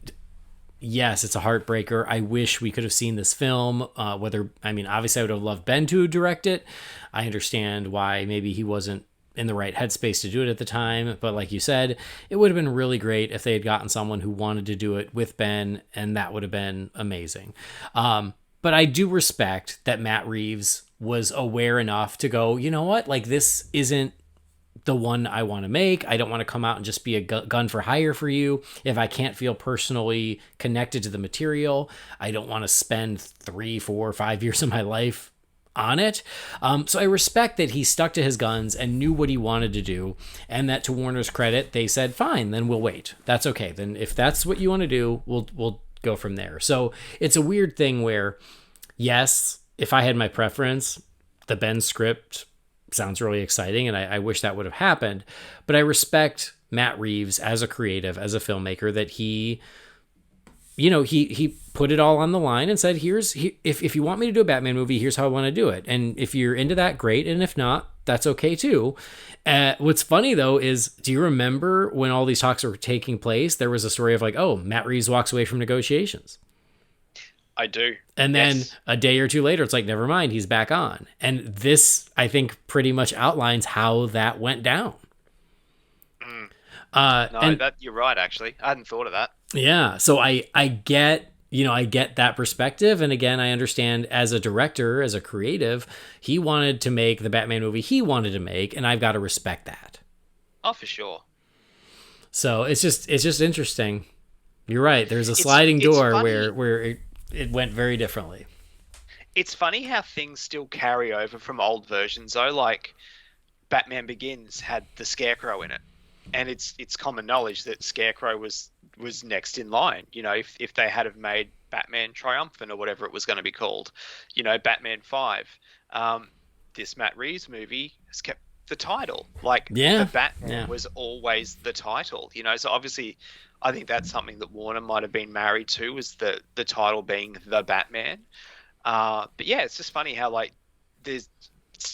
[SPEAKER 1] yes, it's a heartbreaker. I wish we could have seen this film. Obviously I would have loved Ben to direct it. I understand why maybe he wasn't in the right headspace to do it at the time. But like you said, it would have been really great if they had gotten someone who wanted to do it with Ben, and that would have been amazing. But I do respect that Matt Reeves was aware enough to go, you know what, like, this isn't the one I want to make. I don't want to come out and just be a gun for hire for you if I can't feel personally connected to the material. I don't want to spend 3, 4, 5 years of my life on it. So I respect that he stuck to his guns and knew what he wanted to do, and that, to Warner's credit, they said, fine, then we'll wait. That's okay. Then if that's what you want to do, we'll go from there. So it's a weird thing where, yes, if I had my preference, the Ben script sounds really exciting, and I wish that would have happened. But I respect Matt Reeves as a creative, as a filmmaker, that he put it all on the line and said, if you want me to do a Batman movie, here's how I want to do it. And if you're into that, great. And if not, that's okay too. What's funny though is, do you remember when all these talks were taking place, there was a story of like, oh, Matt Reeves walks away from negotiations.
[SPEAKER 2] I do.
[SPEAKER 1] And then
[SPEAKER 2] Yes.
[SPEAKER 1] a day or two later, it's like, never mind, he's back on. And this, I think, pretty much outlines how that went down.
[SPEAKER 2] You're right, actually. I hadn't thought of that.
[SPEAKER 1] Yeah, so I get, I get that perspective, and again, I understand, as a director, as a creative, he wanted to make the Batman movie he wanted to make, and I've got to respect that.
[SPEAKER 2] Oh, for sure.
[SPEAKER 1] So it's just interesting. You're right. There's a sliding door where it went very differently.
[SPEAKER 2] It's funny how things still carry over from old versions, though. Like, Batman Begins had the Scarecrow in it, and it's common knowledge that Scarecrow was next in line. If they had have made Batman Triumphant, or whatever it was going to be called, Batman 5, this Matt Reeves movie has kept the title. Like, the Batman was always the title. So obviously, I think that's something that Warner might have been married to, was the title being the Batman. But yeah, it's just funny how, like, there's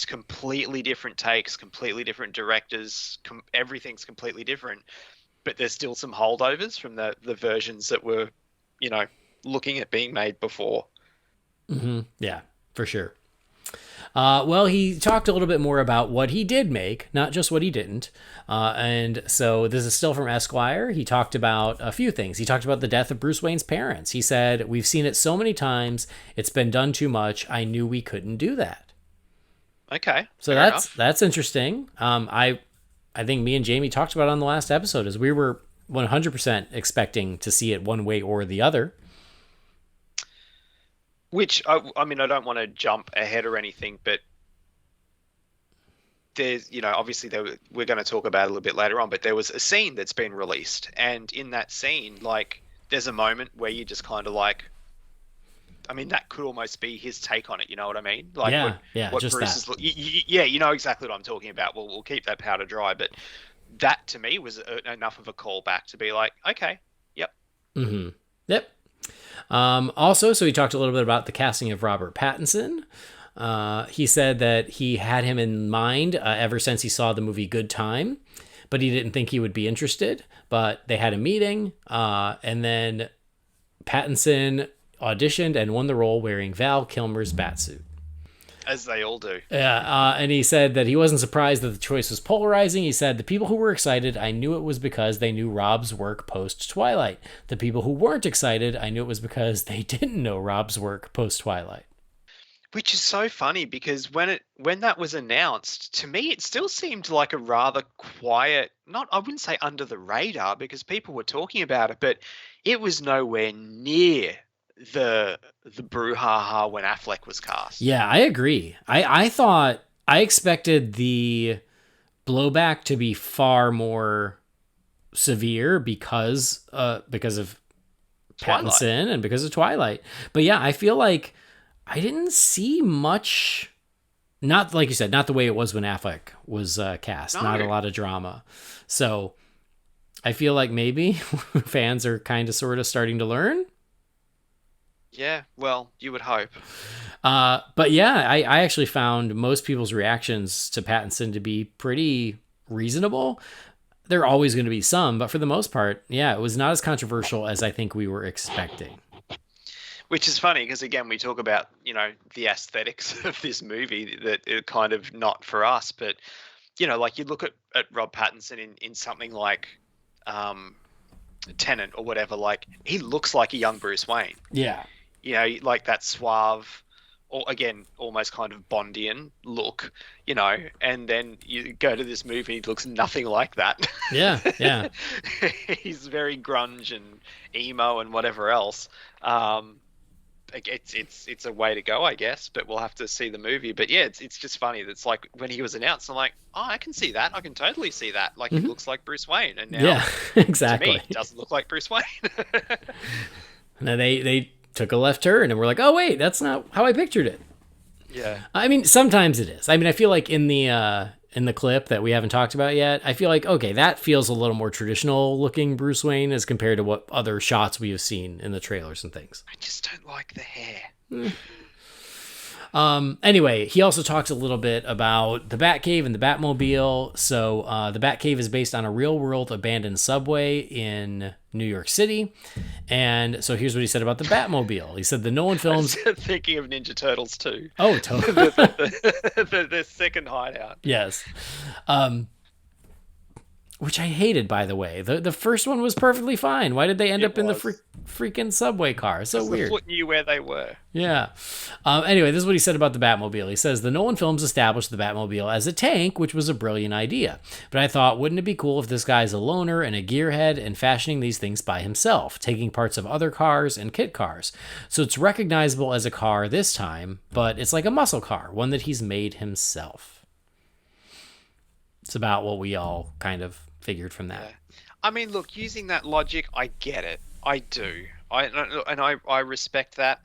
[SPEAKER 2] completely different takes, completely different directors, everything's completely different, but there's still some holdovers from the versions that were, looking at being made before.
[SPEAKER 1] Mm-hmm. Yeah, for sure. Well, he talked a little bit more about what he did make, not just what he didn't. And so this is still from Esquire. He talked about a few things. He talked about the death of Bruce Wayne's parents. He said, "We've seen it so many times. It's been done too much. I knew we couldn't do that."
[SPEAKER 2] Okay.
[SPEAKER 1] So that's interesting. I think me and Jamie talked about it on the last episode, as we were 100% expecting to see it one way or the other.
[SPEAKER 2] Which, I don't want to jump ahead or anything, but there's, obviously we're going to talk about it a little bit later on, but there was a scene that's been released, and in that scene, like, there's a moment where you just kind of like, I mean, that could almost be his take on it. You know what I mean? Like, what
[SPEAKER 1] just
[SPEAKER 2] Bruce
[SPEAKER 1] that.
[SPEAKER 2] yeah, you know exactly what I'm talking about. We'll keep that powder dry, but that to me was enough of a callback to be like, okay, yep.
[SPEAKER 1] Mm-hmm. Yep. Also, so he talked a little bit about the casting of Robert Pattinson. He said that he had him in mind ever since he saw the movie Good Time, but he didn't think he would be interested. But they had a meeting, and then Pattinson auditioned and won the role wearing Val Kilmer's batsuit.
[SPEAKER 2] As they all do.
[SPEAKER 1] Yeah, and he said that he wasn't surprised that the choice was polarizing. He said, the people who were excited, I knew it was because they knew Rob's work post-Twilight. The people who weren't excited, I knew it was because they didn't know Rob's work post-Twilight.
[SPEAKER 2] Which is so funny because when that was announced, to me it still seemed like a rather quiet, I wouldn't say under the radar because people were talking about it, but it was nowhere near the brouhaha when Affleck was cast.
[SPEAKER 1] Yeah, I agree. I expected the blowback to be far more severe because of Pattinson and because of Twilight. But yeah, I feel like I didn't see much. Not like you said, not the way it was when Affleck was cast. No. Not a lot of drama. So I feel like maybe fans are kind of sort of starting to learn.
[SPEAKER 2] Yeah, well, you would hope.
[SPEAKER 1] But yeah, I actually found most people's reactions to Pattinson to be pretty reasonable. There are always going to be some, but for the most part, yeah, it was not as controversial as I think we were expecting.
[SPEAKER 2] Which is funny because, again, we talk about, the aesthetics of this movie that are kind of not for us. But, like you look at Rob Pattinson in something like Tenet or whatever, like he looks like a young Bruce Wayne.
[SPEAKER 1] Yeah.
[SPEAKER 2] Like that suave, or again, almost kind of Bondian look, and then you go to this movie, he looks nothing like that.
[SPEAKER 1] Yeah, yeah.
[SPEAKER 2] He's very grunge and emo and whatever else. It's a way to go, I guess, but we'll have to see the movie. But yeah, it's just funny. It's like when he was announced, I'm like, oh, I can see that. I can totally see that. Like, He looks like Bruce Wayne, and now,
[SPEAKER 1] yeah, exactly,
[SPEAKER 2] to me, it doesn't look like Bruce Wayne.
[SPEAKER 1] Now they took a left turn, and we're like, oh wait, that's not how I pictured it.
[SPEAKER 2] Yeah.
[SPEAKER 1] I mean, sometimes it is. I mean, I feel like in the clip that we haven't talked about yet, I feel like, okay, that feels a little more traditional looking Bruce Wayne as compared to what other shots we have seen in the trailers and things.
[SPEAKER 2] I just don't like the hair.
[SPEAKER 1] Anyway, he also talks a little bit about the Batcave and the Batmobile. So the Batcave is based on a real-world abandoned subway in New York City. And so here's what he said about the Batmobile. He said the Nolan films...
[SPEAKER 2] I was thinking of Ninja Turtles too.
[SPEAKER 1] Oh, totally.
[SPEAKER 2] the second hideout.
[SPEAKER 1] Yes. Which I hated, by the way. The first one was perfectly fine. Why did they end up in the freaking subway car? So weird.
[SPEAKER 2] The foot knew where they were.
[SPEAKER 1] Yeah. Anyway, this is what he said about the Batmobile. He says, the Nolan films established the Batmobile as a tank, which was a brilliant idea. But I thought, wouldn't it be cool if this guy's a loner and a gearhead and fashioning these things by himself, taking parts of other cars and kit cars. So it's recognizable as a car this time, but it's like a muscle car, one that he's made himself. It's about what we all kind of figured from that.
[SPEAKER 2] Yeah. I mean, look, using that logic, I get it. I do. I respect that.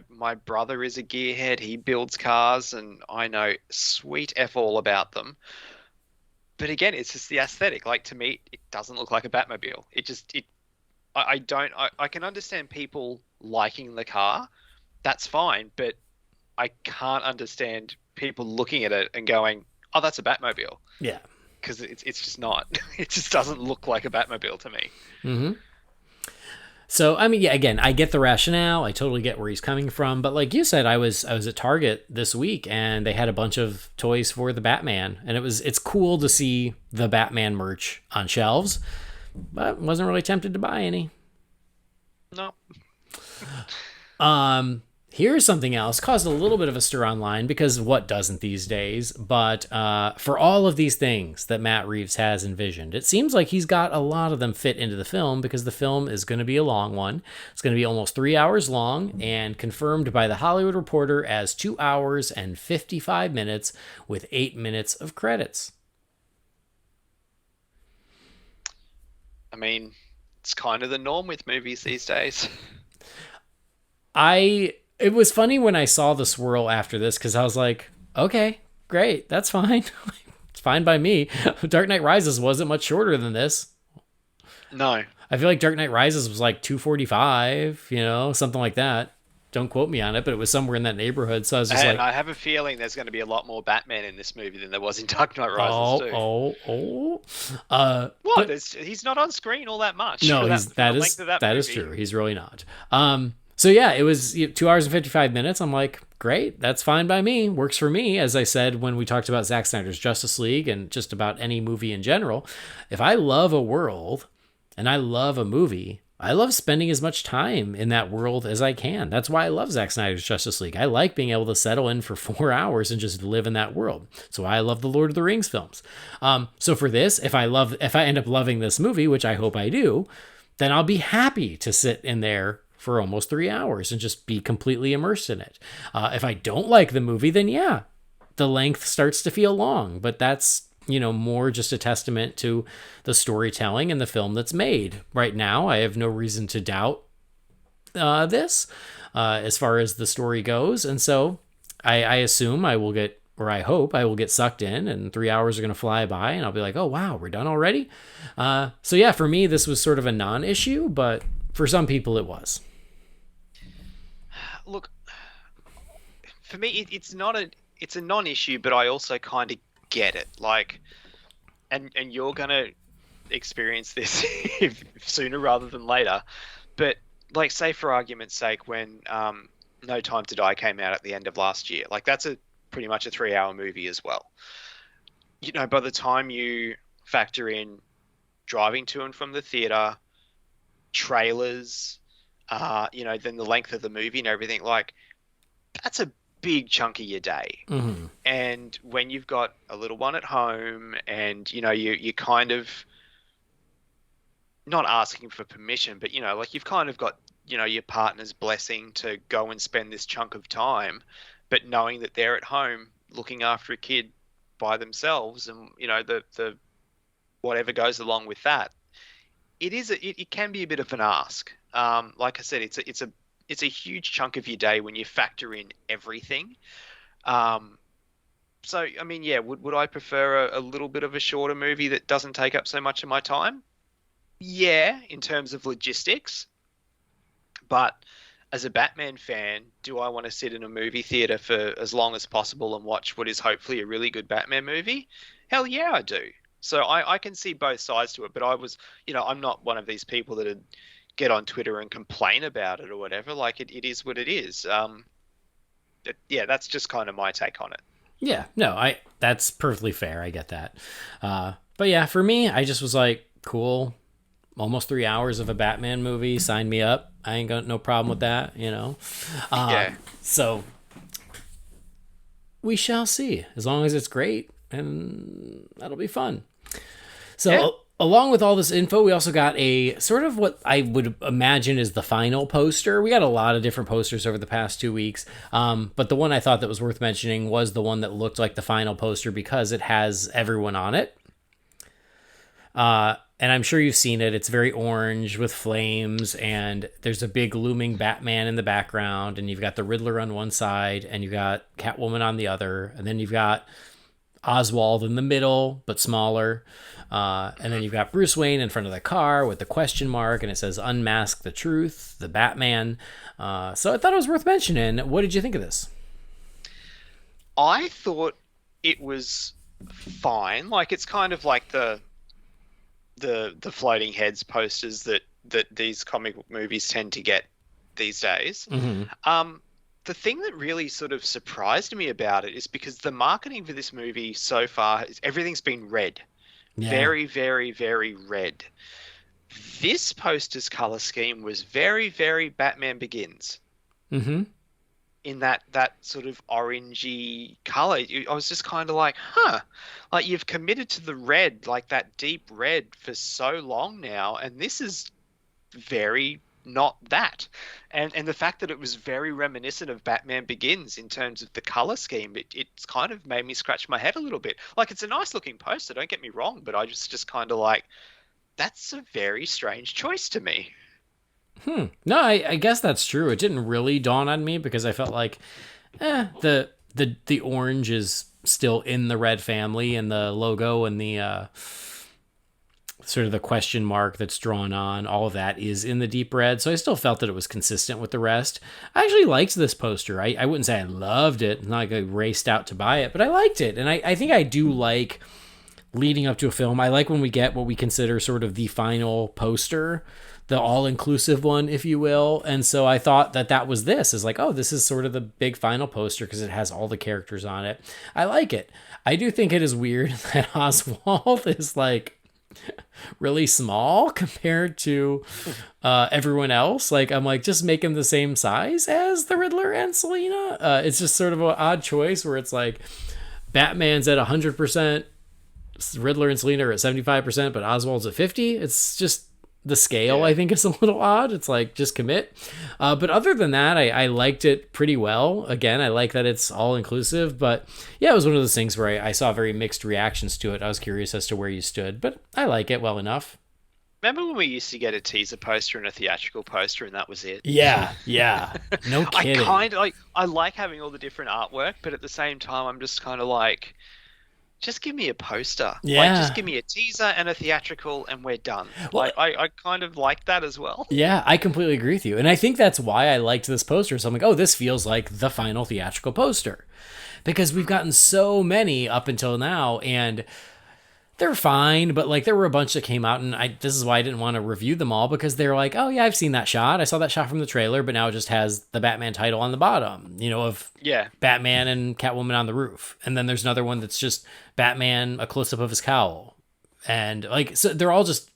[SPEAKER 2] My brother is a gearhead. He builds cars, and I know sweet F all about them. But again, it's just the aesthetic. Like, to me, it doesn't look like a Batmobile. I can understand people liking the car. That's fine. But I can't understand people looking at it and going, oh, that's a Batmobile.
[SPEAKER 1] Yeah.
[SPEAKER 2] Because it's just not. It just doesn't look like a Batmobile to me.
[SPEAKER 1] Mm-hmm. So, I mean, yeah, again, I get the rationale. I totally get where he's coming from. But like you said, I was at Target this week, and they had a bunch of toys for the Batman. And it's cool to see the Batman merch on shelves, but wasn't really tempted to buy any.
[SPEAKER 2] No.
[SPEAKER 1] Here's something else, caused a little bit of a stir online because what doesn't these days? But for all of these things that Matt Reeves has envisioned, it seems like he's got a lot of them fit into the film because the film is going to be a long one. It's going to be almost 3 hours long and confirmed by the Hollywood Reporter as 2 hours and 55 minutes with 8 minutes of credits.
[SPEAKER 2] I mean, it's kind of the norm with movies these days.
[SPEAKER 1] It was funny when I saw the swirl after this because I was like, okay, great, that's fine. It's fine by me. Dark Knight Rises wasn't much shorter than this.
[SPEAKER 2] No.
[SPEAKER 1] I feel like Dark Knight Rises was like 245, something like that. Don't quote me on it, but it was somewhere in that neighborhood. So I was just
[SPEAKER 2] I have a feeling there's going to be a lot more Batman in this movie than there was in Dark Knight Rises too. What? He's not on screen all that much.
[SPEAKER 1] No, that is true. He's really not. So yeah, it was 2 hours and 55 minutes. I'm like, great, that's fine by me. Works for me. As I said when we talked about Zack Snyder's Justice League and just about any movie in general, if I love a world and I love a movie, I love spending as much time in that world as I can. That's why I love Zack Snyder's Justice League. I like being able to settle in for 4 hours and just live in that world. So I love the Lord of the Rings films. So for this, if I end up loving this movie, which I hope I do, then I'll be happy to sit in there for almost 3 hours and just be completely immersed in it. If I don't like the movie, then yeah, the length starts to feel long, but that's, more just a testament to the storytelling and the film that's made. Right now, I have no reason to doubt this as far as the story goes. And so I assume I will get, or I hope I will get sucked in and 3 hours are going to fly by and I'll be like, oh, wow, we're done already. So yeah, for me, this was sort of a non-issue, but for some people it was.
[SPEAKER 2] Look, for me, it's a non-issue, but I also kind of get it. Like, and you're gonna experience this sooner rather than later. But like, say for argument's sake, when No Time to Die came out at the end of last year, like that's pretty much a 3-hour movie as well. By the time you factor in driving to and from the theater, trailers, then the length of the movie and everything, like that's a big chunk of your day.
[SPEAKER 1] Mm-hmm.
[SPEAKER 2] And when you've got a little one at home and, you kind of not asking for permission, but, like you've kind of got, your partner's blessing to go and spend this chunk of time, but knowing that they're at home looking after a kid by themselves and, the whatever goes along with that. It can be a bit of an ask. Like I said, it's a huge chunk of your day when you factor in everything. So I mean, yeah, would I prefer a little bit of a shorter movie that doesn't take up so much of my time? Yeah, in terms of logistics. But as a Batman fan, do I want to sit in a movie theater for as long as possible and watch what is hopefully a really good Batman movie? Hell yeah, I do. So I can see both sides to it, but I'm not one of these people that would get on Twitter and complain about it or whatever. Like it is what it is. Yeah, that's just kind of my take on it.
[SPEAKER 1] Yeah, no, that's perfectly fair. I get that. But yeah, for me, I just was like, cool. Almost 3 hours of a Batman movie. Sign me up. I ain't got no problem with that,
[SPEAKER 2] Yeah.
[SPEAKER 1] So we shall see. As long as it's great, and that'll be fun. So
[SPEAKER 2] yeah.
[SPEAKER 1] Along with all this info, we also got a sort of what I would imagine is the final poster. We got a lot of different posters over the past 2 weeks, but the one I thought that was worth mentioning was the one that looked like the final poster because it has everyone on it. And I'm sure you've seen it. It's very orange with flames, and there's a big looming Batman in the background, and you've got the Riddler on one side, and you've got Catwoman on the other, and then you've got Oswald in the middle, but smaller. And then you've got Bruce Wayne in front of the car with the question mark, and it says "Unmask the Truth," the Batman. So I thought it was worth mentioning. What did you think of this?
[SPEAKER 2] I thought it was fine. Like, it's kind of like the floating heads posters that these comic book movies tend to get these days.
[SPEAKER 1] Mm-hmm.
[SPEAKER 2] The thing that really sort of surprised me about it is because the marketing for this movie so far, everything's been red. Yeah. Very, very, very red. This poster's color scheme was very, very Batman Begins.
[SPEAKER 1] Mm-hmm.
[SPEAKER 2] in that sort of orangey color. I was just kind of like, huh, like you've committed to the red, like that deep red for so long now, and this is very not that. And the fact that it was very reminiscent of Batman Begins in terms of the color scheme, it's kind of made me scratch my head a little bit. Like, it's a nice looking poster, don't get me wrong, but I just kind of like, that's a very strange choice to me.
[SPEAKER 1] No, I guess that's true. It didn't really dawn on me because I felt like, the orange is still in the red family, and the logo and the sort of the question mark that's drawn on, all of that is in the deep red. So I still felt that it was consistent with the rest. I actually liked this poster. I wouldn't say I loved it. Not like I raced out to buy it, but I liked it. And I think I do like leading up to a film. I like when we get what we consider sort of the final poster, the all-inclusive one, if you will. And so I thought that was this, is like, oh, this is sort of the big final poster because it has all the characters on it. I like it. I do think it is weird that Oswald is like really small compared to everyone else. Like, I'm like, just make him the same size as the Riddler and Selina. It's just sort of an odd choice where it's like Batman's at 100%, Riddler and Selina are at 75%, but Oswald's at 50. It's just the scale, I think, is a little odd. It's like, just commit. But other than that, I liked it pretty well. Again, I like that it's all inclusive, but yeah, it was one of those things where I saw very mixed reactions to it. I was curious as to where you stood, but I like it well enough.
[SPEAKER 2] Remember when we used to get a teaser poster and a theatrical poster, and that was it?
[SPEAKER 1] Yeah. No kidding.
[SPEAKER 2] I like having all the different artwork, but at the same time, I'm just kind of like, just give me a poster.
[SPEAKER 1] Yeah.
[SPEAKER 2] Like, just give me a teaser and a theatrical, and we're done.
[SPEAKER 1] Well,
[SPEAKER 2] I kind of like that as well.
[SPEAKER 1] Yeah, I completely agree with you. And I think that's why I liked this poster. So I'm like, oh, this feels like the final theatrical poster. Because we've gotten so many up until now, and they're fine, but like there were a bunch that came out, and this is why I didn't want to review them all, because they're like, oh yeah, I've seen that shot. I saw that shot from the trailer, but now it just has the Batman title on the bottom, of Batman and Catwoman on the roof. And then there's another one that's just Batman, a close-up of his cowl. And like, so they're all just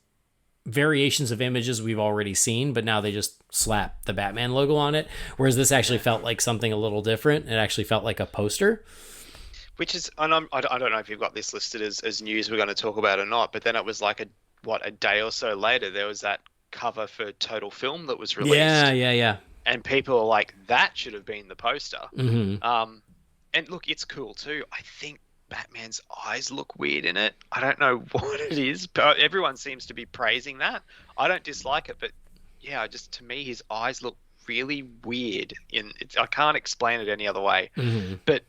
[SPEAKER 1] variations of images we've already seen, but now they just slap the Batman logo on it. Whereas this actually felt like something a little different. It actually felt like a poster.
[SPEAKER 2] Which is, and I don't know if you've got this listed as news we're going to talk about or not, but then it was like a day or so later, there was that cover for Total Film that was released.
[SPEAKER 1] Yeah.
[SPEAKER 2] And people are like, that should have been the poster.
[SPEAKER 1] Mm-hmm.
[SPEAKER 2] And look, it's cool too. I think Batman's eyes look weird in it. I don't know what it is, but everyone seems to be praising that. I don't dislike it, but yeah, to me, his eyes look really weird. I can't explain it any other way.
[SPEAKER 1] Mm-hmm.
[SPEAKER 2] But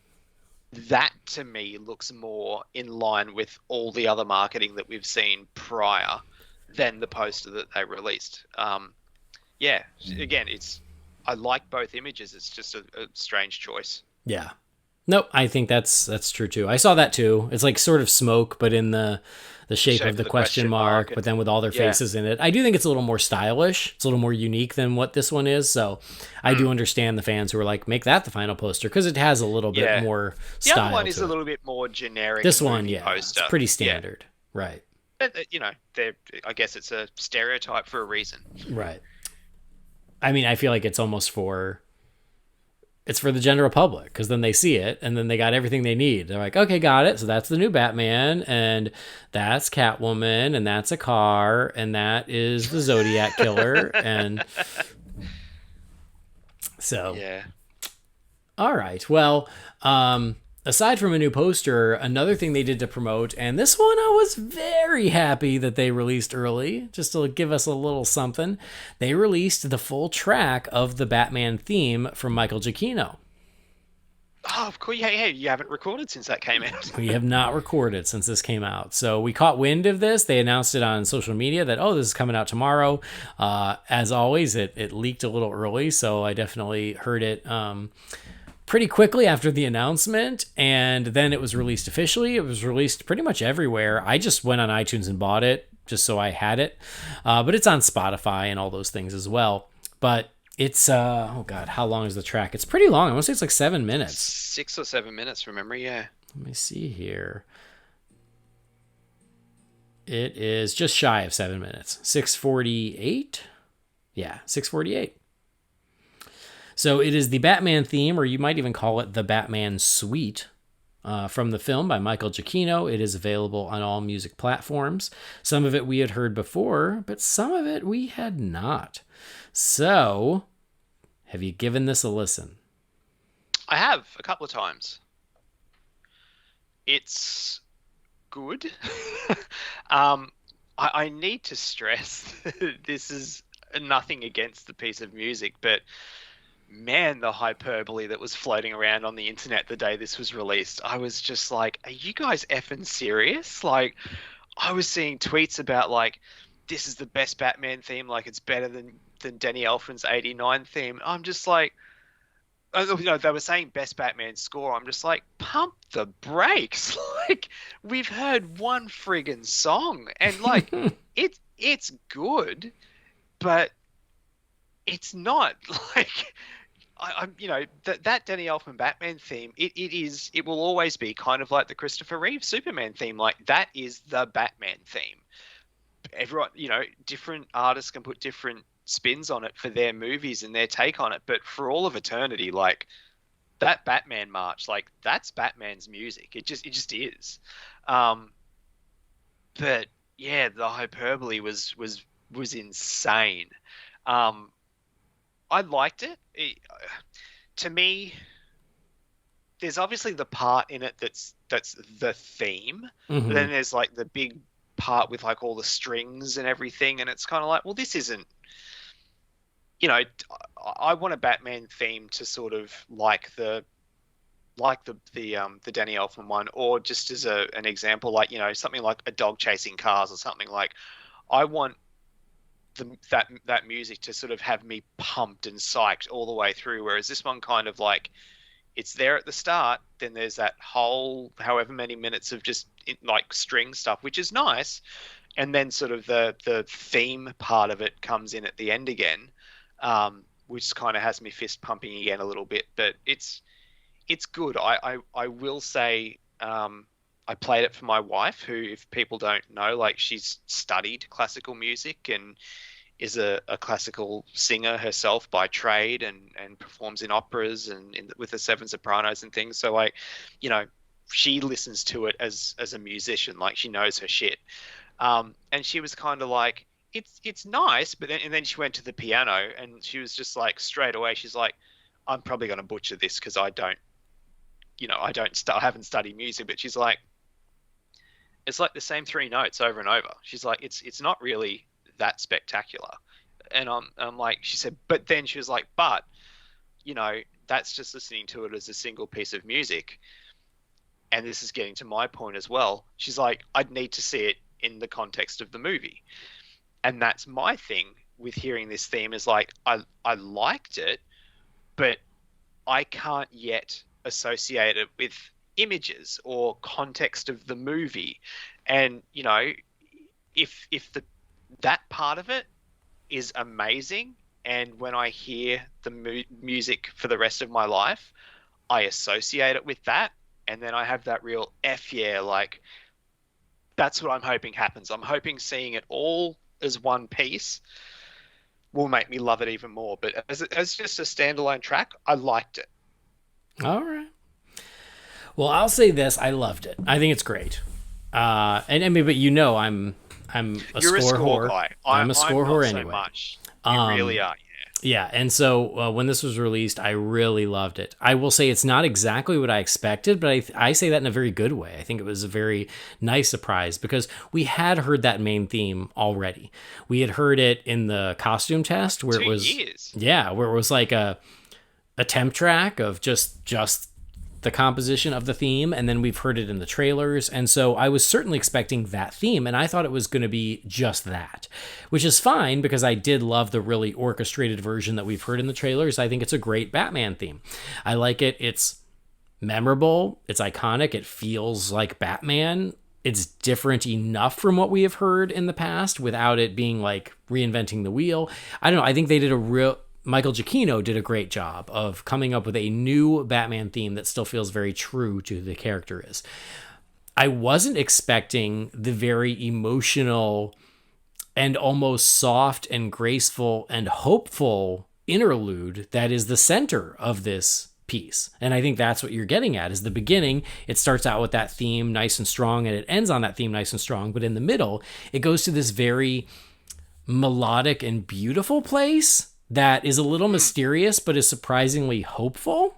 [SPEAKER 2] that to me looks more in line with all the other marketing that we've seen prior than the poster that they released. Again, I like both images. It's just a strange choice.
[SPEAKER 1] Yeah. Nope, I think that's true too. I saw that too. It's like sort of smoke, but in the shape of the question mark, but then with all their faces in it. I do think it's a little more stylish. It's a little more unique than what this one is. So I do understand the fans who are like, make that the final poster, because it has a little bit more style.
[SPEAKER 2] The other one is a little bit more generic.
[SPEAKER 1] This one,
[SPEAKER 2] poster.
[SPEAKER 1] It's pretty standard. Yeah. Right.
[SPEAKER 2] I guess it's a stereotype for a reason.
[SPEAKER 1] Right. I mean, I feel like it's almost it's for the general public, because then they see it and then they got everything they need. They're like, okay, got it. So that's the new Batman, and that's Catwoman, and that's a car, and that is the Zodiac Killer. And so,
[SPEAKER 2] yeah.
[SPEAKER 1] All right. Well, aside from a new poster, another thing they did to promote, and this one I was very happy that they released early, just to give us a little something. They released the full track of the Batman theme from Michael Giacchino.
[SPEAKER 2] Oh, of course. Yeah, you haven't recorded since that came out.
[SPEAKER 1] We have not recorded since this came out. So we caught wind of this. They announced it on social media that, this is coming out tomorrow. As always, it leaked a little early, so I definitely heard it pretty quickly after the announcement, and then it was released officially. It was released pretty much everywhere. I just went on iTunes and bought it just so I had it, but it's on Spotify and all those things as well. But it's oh god, how long is the track? It's pretty long. I want to say it's like 7 minutes.
[SPEAKER 2] 6 or 7 minutes from memory. Yeah,
[SPEAKER 1] let me see here. It is just shy of 7 minutes. 6:48. Yeah, 6:48. So it is the Batman theme, or you might even call it the Batman suite, from the film by Michael Giacchino. It is available on all music platforms. Some of it we had heard before, but some of it we had not. So, have you given this a listen?
[SPEAKER 2] I have a couple of times. It's good. I need to stress this is nothing against the piece of music, but man, the hyperbole that was floating around on the internet the day this was released, I was just like, are you guys effing serious? Like, I was seeing tweets about like, this is the best Batman theme, like it's better than Danny Elfman's '89 theme. I'm just like, they were saying best Batman score. I'm just like, pump the brakes. Like, we've heard one friggin' song, and like, it's good, but it's not like. I'm, that Danny Elfman Batman theme. It will always be kind of like the Christopher Reeve Superman theme. Like, that is the Batman theme. Everyone, different artists can put different spins on it for their movies and their take on it, but for all of eternity, like, that Batman march, like, that's Batman's music. It just is. But yeah, the hyperbole was insane. I liked it. To me, there's obviously the part in it that's the theme.
[SPEAKER 1] Mm-hmm.
[SPEAKER 2] But then there's like the big part with like all the strings and everything, and it's kind of like, well, this isn't. I want a Batman theme to sort of like the Danny Elfman one, or just as an example, like something like a dog chasing cars or something. Like, I want that music to sort of have me pumped and psyched all the way through, whereas this one kind of like, it's there at the start, then there's that whole however many minutes of just like string stuff, which is nice, and then sort of the theme part of it comes in at the end again, which kind of has me fist pumping again a little bit. But it's good. I will say, I played it for my wife, who, if people don't know, like, she's studied classical music and is a classical singer herself by trade, and performs in operas and with the Seven Sopranos and things. So, like, she listens to it as a musician, like, she knows her shit. And she was kind of like, it's nice, but then she went to the piano, and she was just like, straight away, she's like, I'm probably going to butcher this because I haven't studied music, but she's like, it's like the same three notes over and over. She's like, it's not really that spectacular. And I'm like, she said, but then she was like, but, that's just listening to it as a single piece of music. And this is getting to my point as well. She's like, I'd need to see it in the context of the movie. And that's my thing with hearing this theme, is like, I liked it, but I can't yet associate it with images or context of the movie. And if that part of it is amazing, and when I hear the music for the rest of my life, I associate it with that, and then I have that real F yeah, like, that's what I'm hoping happens. I'm hoping seeing it all as one piece will make me love it even more. But as just a standalone track, I liked it.
[SPEAKER 1] All right. Well, I'll say this: I loved it. I think it's great. And I mean, but I'm a
[SPEAKER 2] You're
[SPEAKER 1] score
[SPEAKER 2] a
[SPEAKER 1] whore.
[SPEAKER 2] guy.
[SPEAKER 1] I'm a score whore
[SPEAKER 2] so
[SPEAKER 1] anyway.
[SPEAKER 2] Much. You really are.
[SPEAKER 1] Yeah, and so when this was released, I really loved it. I will say it's not exactly what I expected, but I say that in a very good way. I think it was a very nice surprise, because we had heard that main theme already. We had heard it in the costume test, where
[SPEAKER 2] 2
[SPEAKER 1] it was
[SPEAKER 2] years.
[SPEAKER 1] Yeah, where it was like a temp track of just the composition of the theme, and then we've heard it in the trailers, and so I was certainly expecting that theme, and I thought it was going to be just that, which is fine, because I did love the really orchestrated version that we've heard in the trailers. I think it's a great Batman theme. I like it. It's memorable. It's iconic. It feels like Batman. It's different enough from what we have heard in the past without it being like reinventing the wheel. I don't know. I think they did Michael Giacchino did a great job of coming up with a new Batman theme that still feels very true to who the character is. I wasn't expecting the very emotional and almost soft and graceful and hopeful interlude that is the center of this piece. And I think that's what you're getting at is the beginning. It starts out with that theme nice and strong and it ends on that theme nice and strong. But in the middle, it goes to this very melodic and beautiful place that is a little mysterious, but is surprisingly hopeful.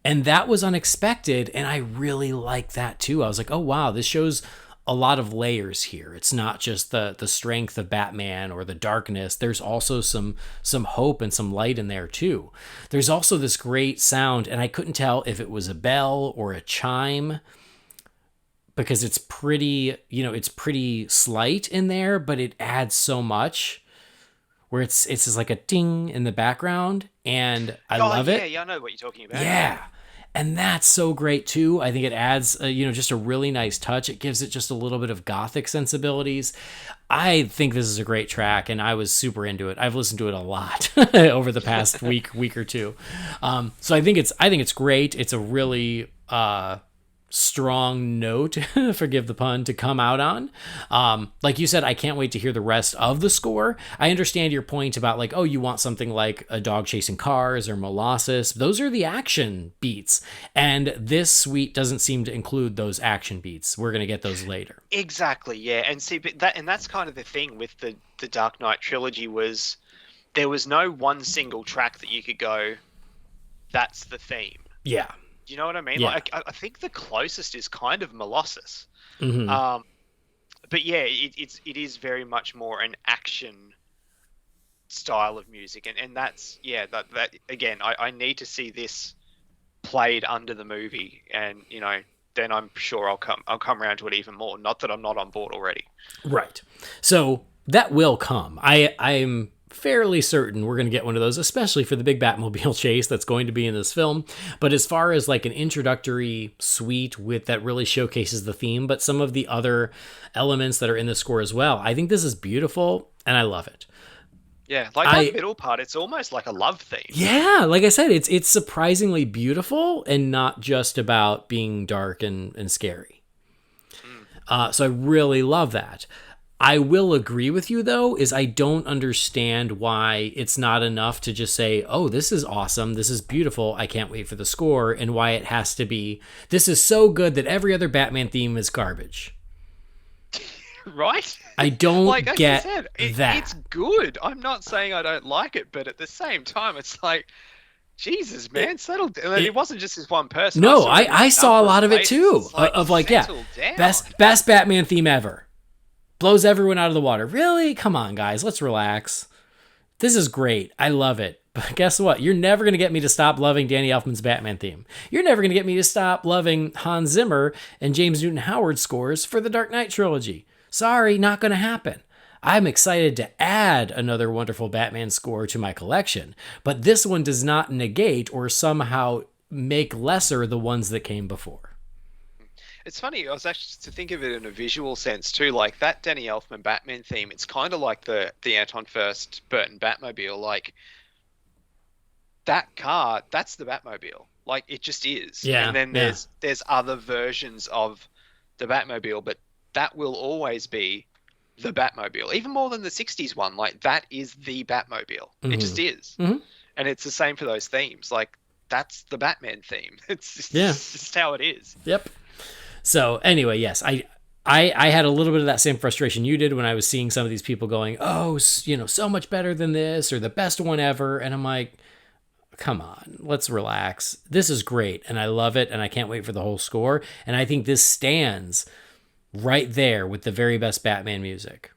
[SPEAKER 1] And that was unexpected. And I really like that too. I was like, oh, wow, this shows a lot of layers here. It's not just the strength of Batman or the darkness. There's also some hope and some light in there too. There's also this great sound, and I couldn't tell if it was a bell or a chime because it's pretty slight in there, but it adds so much where it's just like a ding in the background, and I love it.
[SPEAKER 2] Yeah, I know what you're talking about.
[SPEAKER 1] Yeah. And that's so great too. I think it adds, just a really nice touch. It gives it just a little bit of gothic sensibilities. I think this is a great track, and I was super into it. I've listened to it a lot over the past week or two. So I think it's great. It's a really strong note, forgive the pun, to come out on. Like you said, I can't wait to hear the rest of the score. I understand your point about like, oh, you want something like a dog chasing cars or Molossus. Those are the action beats. And this suite doesn't seem to include those action beats. We're going to get those later.
[SPEAKER 2] Exactly, yeah. And see, but that's kind of the thing with the Dark Knight trilogy was there was no one single track that you could go, that's the theme.
[SPEAKER 1] Yeah.
[SPEAKER 2] Do you know what I mean?
[SPEAKER 1] Yeah.
[SPEAKER 2] Like, I think the closest is kind of Molossus.
[SPEAKER 1] Mm-hmm.
[SPEAKER 2] But yeah, it is very much more an action style of music, and that's that again. I need to see this played under the movie, and then I'm sure I'll come around to it even more. Not that I'm not on board already.
[SPEAKER 1] Right. So that will come. I'm fairly certain we're going to get one of those, especially for the big Batmobile chase that's going to be in this film. But as far as like an introductory suite with that really showcases the theme, but some of the other elements that are in the score as well, I think this is beautiful and I love it.
[SPEAKER 2] Yeah, like that middle part, it's almost like a love theme.
[SPEAKER 1] Yeah, like I said, it's surprisingly beautiful and not just about being dark and scary. So I really love that. I will agree with you, though, is I don't understand why it's not enough to just say, oh, this is awesome, this is beautiful, I can't wait for the score, and why it has to be, this is so good that every other Batman theme is garbage.
[SPEAKER 2] Right?
[SPEAKER 1] I don't get that.
[SPEAKER 2] It's good. I'm not saying I don't like it, but at the same time, it's like, Jesus, man, settle down. It wasn't just this one person.
[SPEAKER 1] No, I saw a lot of it, too,
[SPEAKER 2] down.
[SPEAKER 1] Best Batman theme ever. Blows everyone out of the water. Really? Come on, guys. Let's relax. This is great. I love it. But guess what? You're never going to get me to stop loving Danny Elfman's Batman theme. You're never going to get me to stop loving Hans Zimmer and James Newton Howard scores for the Dark Knight trilogy. Sorry, not going to happen. I'm excited to add another wonderful Batman score to my collection, but this one does not negate or somehow make lesser the ones that came before.
[SPEAKER 2] It's funny, I was actually to think of it in a visual sense too, like that Danny Elfman Batman theme, it's kind of like the Anton Furst Burton Batmobile, like that car, that's the Batmobile. Like it just is.
[SPEAKER 1] Yeah.
[SPEAKER 2] And then there's other versions of the Batmobile, but that will always be the Batmobile. Even more than the 60s one, like that is the Batmobile. Mm-hmm. It just is. Mm-hmm. And it's the same for those themes. Like that's the Batman theme. It's just how it is.
[SPEAKER 1] Yep. So anyway, yes, I had a little bit of that same frustration you did when I was seeing some of these people going, oh, so much better than this or the best one ever. And I'm like, come on, let's relax. This is great. And I love it. And I can't wait for the whole score. And I think this stands right there with the very best Batman music.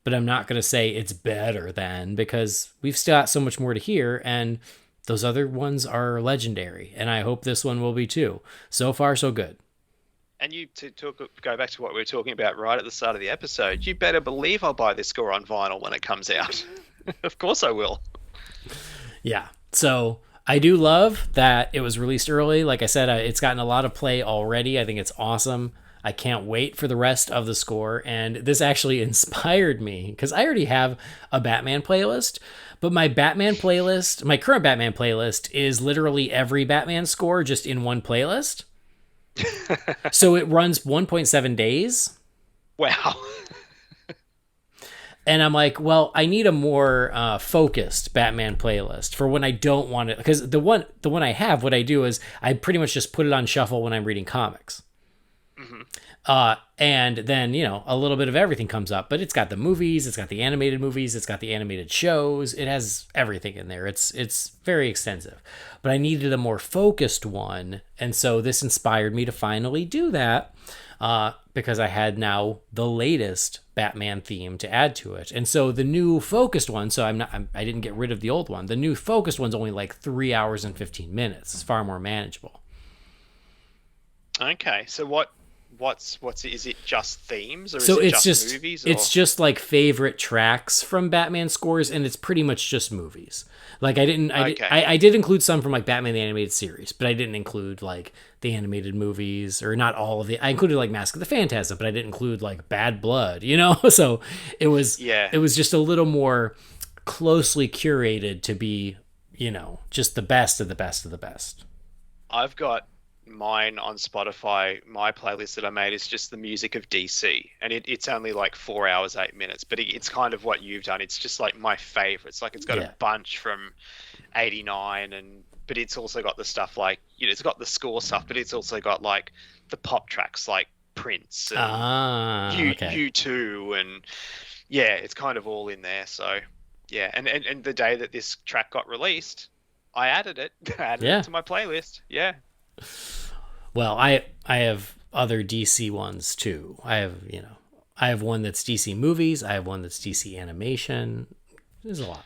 [SPEAKER 1] But I'm not going to say it's better than, because we've still got so much more to hear. And those other ones are legendary. And I hope this one will be too. So far, so good.
[SPEAKER 2] And you go back to what we were talking about right at the start of the episode, you better believe I'll buy this score on vinyl when it comes out. Of course I will.
[SPEAKER 1] Yeah. So I do love that it was released early. Like I said, it's gotten a lot of play already. I think it's awesome. I can't wait for the rest of the score. And this actually inspired me because I already have a Batman playlist, but my current Batman playlist is literally every Batman score just in one playlist. So it runs 1.7 days.
[SPEAKER 2] Wow.
[SPEAKER 1] And I'm like, well, I need a more focused Batman playlist for when I don't want it. Because the one I have, what I do is I pretty much just put it on shuffle when I'm reading comics.
[SPEAKER 2] Mm-hmm.
[SPEAKER 1] And then, a little bit of everything comes up. But it's got the movies, it's got the animated movies, it's got the animated shows. It has everything in there. It's very extensive. But I needed a more focused one. And so this inspired me to finally do that. Because I had now the latest Batman theme to add to it. And so the new focused one, so I didn't get rid of the old one. The new focused one's only like 3 hours and 15 minutes. It's far more manageable.
[SPEAKER 2] Okay, so what's is it just themes or
[SPEAKER 1] So
[SPEAKER 2] is it
[SPEAKER 1] it's
[SPEAKER 2] just movies? Or?
[SPEAKER 1] It's just like favorite tracks from Batman scores, and it's pretty much just movies. Like I did include some from like Batman the Animated Series, but I didn't include like the animated movies, or not all of it. I included like Mask of the Phantasm, but I didn't include like Bad Blood, So it was just a little more closely curated to be, just the best of the best of the best.
[SPEAKER 2] I've got mine on Spotify. My playlist that I made is just the music of DC, and it's only like 4 hours 8 minutes, but it's kind of what you've done. It's just like my favorites. Like it's got a bunch from '89, but it's also got the stuff like it's got the score stuff, but it's also got like the pop tracks like Prince and U2, and it's kind of all in there. So and the day that this track got released, I added it to my playlist. Yeah.
[SPEAKER 1] Well, I have other DC ones too. I have one that's DC movies. I have one that's DC animation. There's a lot.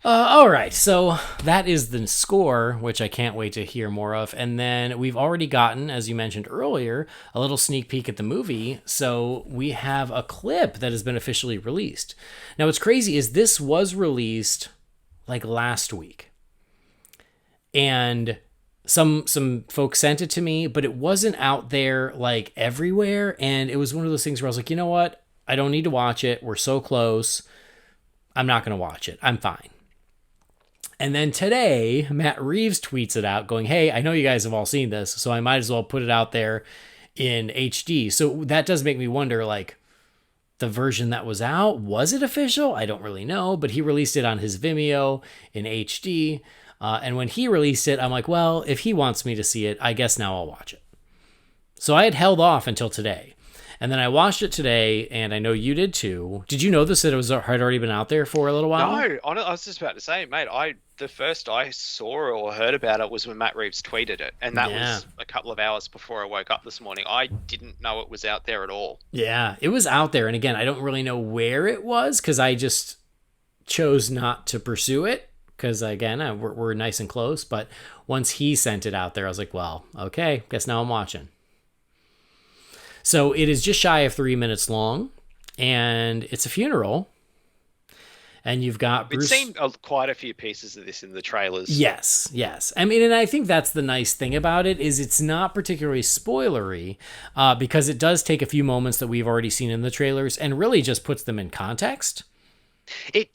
[SPEAKER 1] All right, so that is the score, which I can't wait to hear more of. And then we've already gotten, as you mentioned earlier, a little sneak peek at the movie. So we have a clip that has been officially released. Now, what's crazy is this was released like last week. And some folks sent it to me, but it wasn't out there like everywhere. And it was one of those things where I was like, you know what? I don't need to watch it. We're so close. I'm not going to watch it. I'm fine. And then today, Matt Reeves tweets it out going, hey, I know you guys have all seen this, so I might as well put it out there in HD. So that does make me wonder, like, the version that was out, was it official? I don't really know, but he released it on his Vimeo in HD. And when he released it, I'm like, well, if he wants me to see it, I guess now I'll watch it. So I had held off until today. And then I watched it today, and I know you did too. Did you know this, that it had already been out there for a little while?
[SPEAKER 2] No, I was just about to say, mate, the first I saw or heard about it was when Matt Reeves tweeted it. And that was a couple of hours before I woke up this morning. I didn't know it was out there at all.
[SPEAKER 1] Yeah, it was out there. And again, I don't really know where it was because I just chose not to pursue it. Because again, we're nice and close. But once he sent it out there, I was like, well, okay, guess now I'm watching. So it is just shy of 3 minutes long, and it's a funeral. And you've got Bruce.
[SPEAKER 2] We've seen quite a few pieces of this in the trailers.
[SPEAKER 1] Yes. I mean, and I think that's the nice thing about it is it's not particularly spoilery because it does take a few moments that we've already seen in the trailers and really just puts them in context.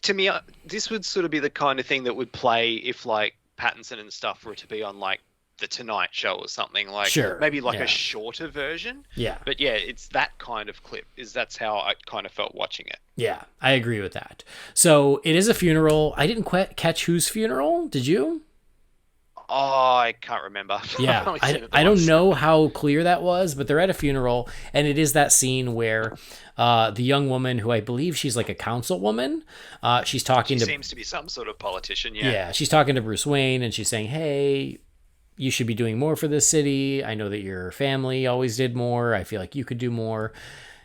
[SPEAKER 2] To me, this would sort of be the kind of thing that would play if like Pattinson and stuff were to be on like the Tonight Show or something, like maybe like a shorter version.
[SPEAKER 1] Yeah.
[SPEAKER 2] But yeah, it's that kind of clip. That's how I kind of felt watching it.
[SPEAKER 1] Yeah, I agree with that. So it is a funeral. I didn't quite catch whose funeral. Did you?
[SPEAKER 2] Oh, I can't remember.
[SPEAKER 1] Yeah, I don't know how clear that was, but they're at a funeral, and it is that scene where the young woman, who I believe she's like a councilwoman, she's talking to...
[SPEAKER 2] She seems to be some sort of politician, yeah.
[SPEAKER 1] Yeah, she's talking to Bruce Wayne, and she's saying, hey, you should be doing more for this city. I know that your family always did more. I feel like you could do more.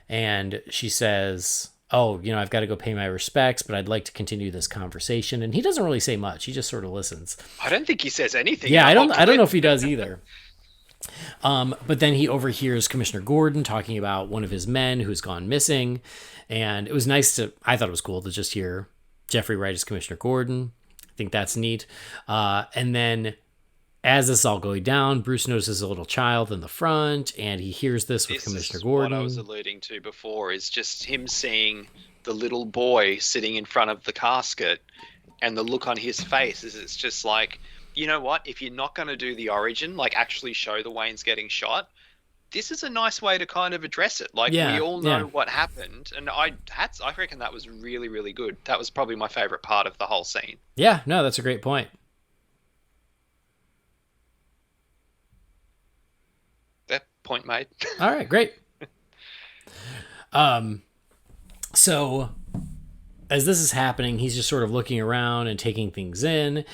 [SPEAKER 1] And she says, oh, I've got to go pay my respects, but I'd like to continue this conversation. And he doesn't really say much. He just sort of listens.
[SPEAKER 2] I don't think he says anything.
[SPEAKER 1] Yeah, I don't know if he does either. But then he overhears Commissioner Gordon talking about one of his men who's gone missing. And it was I thought it was cool to just hear Jeffrey Wright as Commissioner Gordon. I think that's neat. And then as this is all going down, Bruce notices a little child in the front, and he hears this with Commissioner Gordon.
[SPEAKER 2] What I was alluding to before is just him seeing the little boy sitting in front of the casket, and the look on his face is it's just like, you know what? If you're not going to do the origin, like actually show the Waynes getting shot, this is a nice way to kind of address it. Like, we
[SPEAKER 1] Yeah,
[SPEAKER 2] all know
[SPEAKER 1] yeah.
[SPEAKER 2] what happened, and I reckon that was really, really good. That was probably my favorite part of the whole scene.
[SPEAKER 1] Yeah, no, that's a great point.
[SPEAKER 2] That point made.
[SPEAKER 1] All right, great. So as this is happening, he's just sort of looking around and taking things in.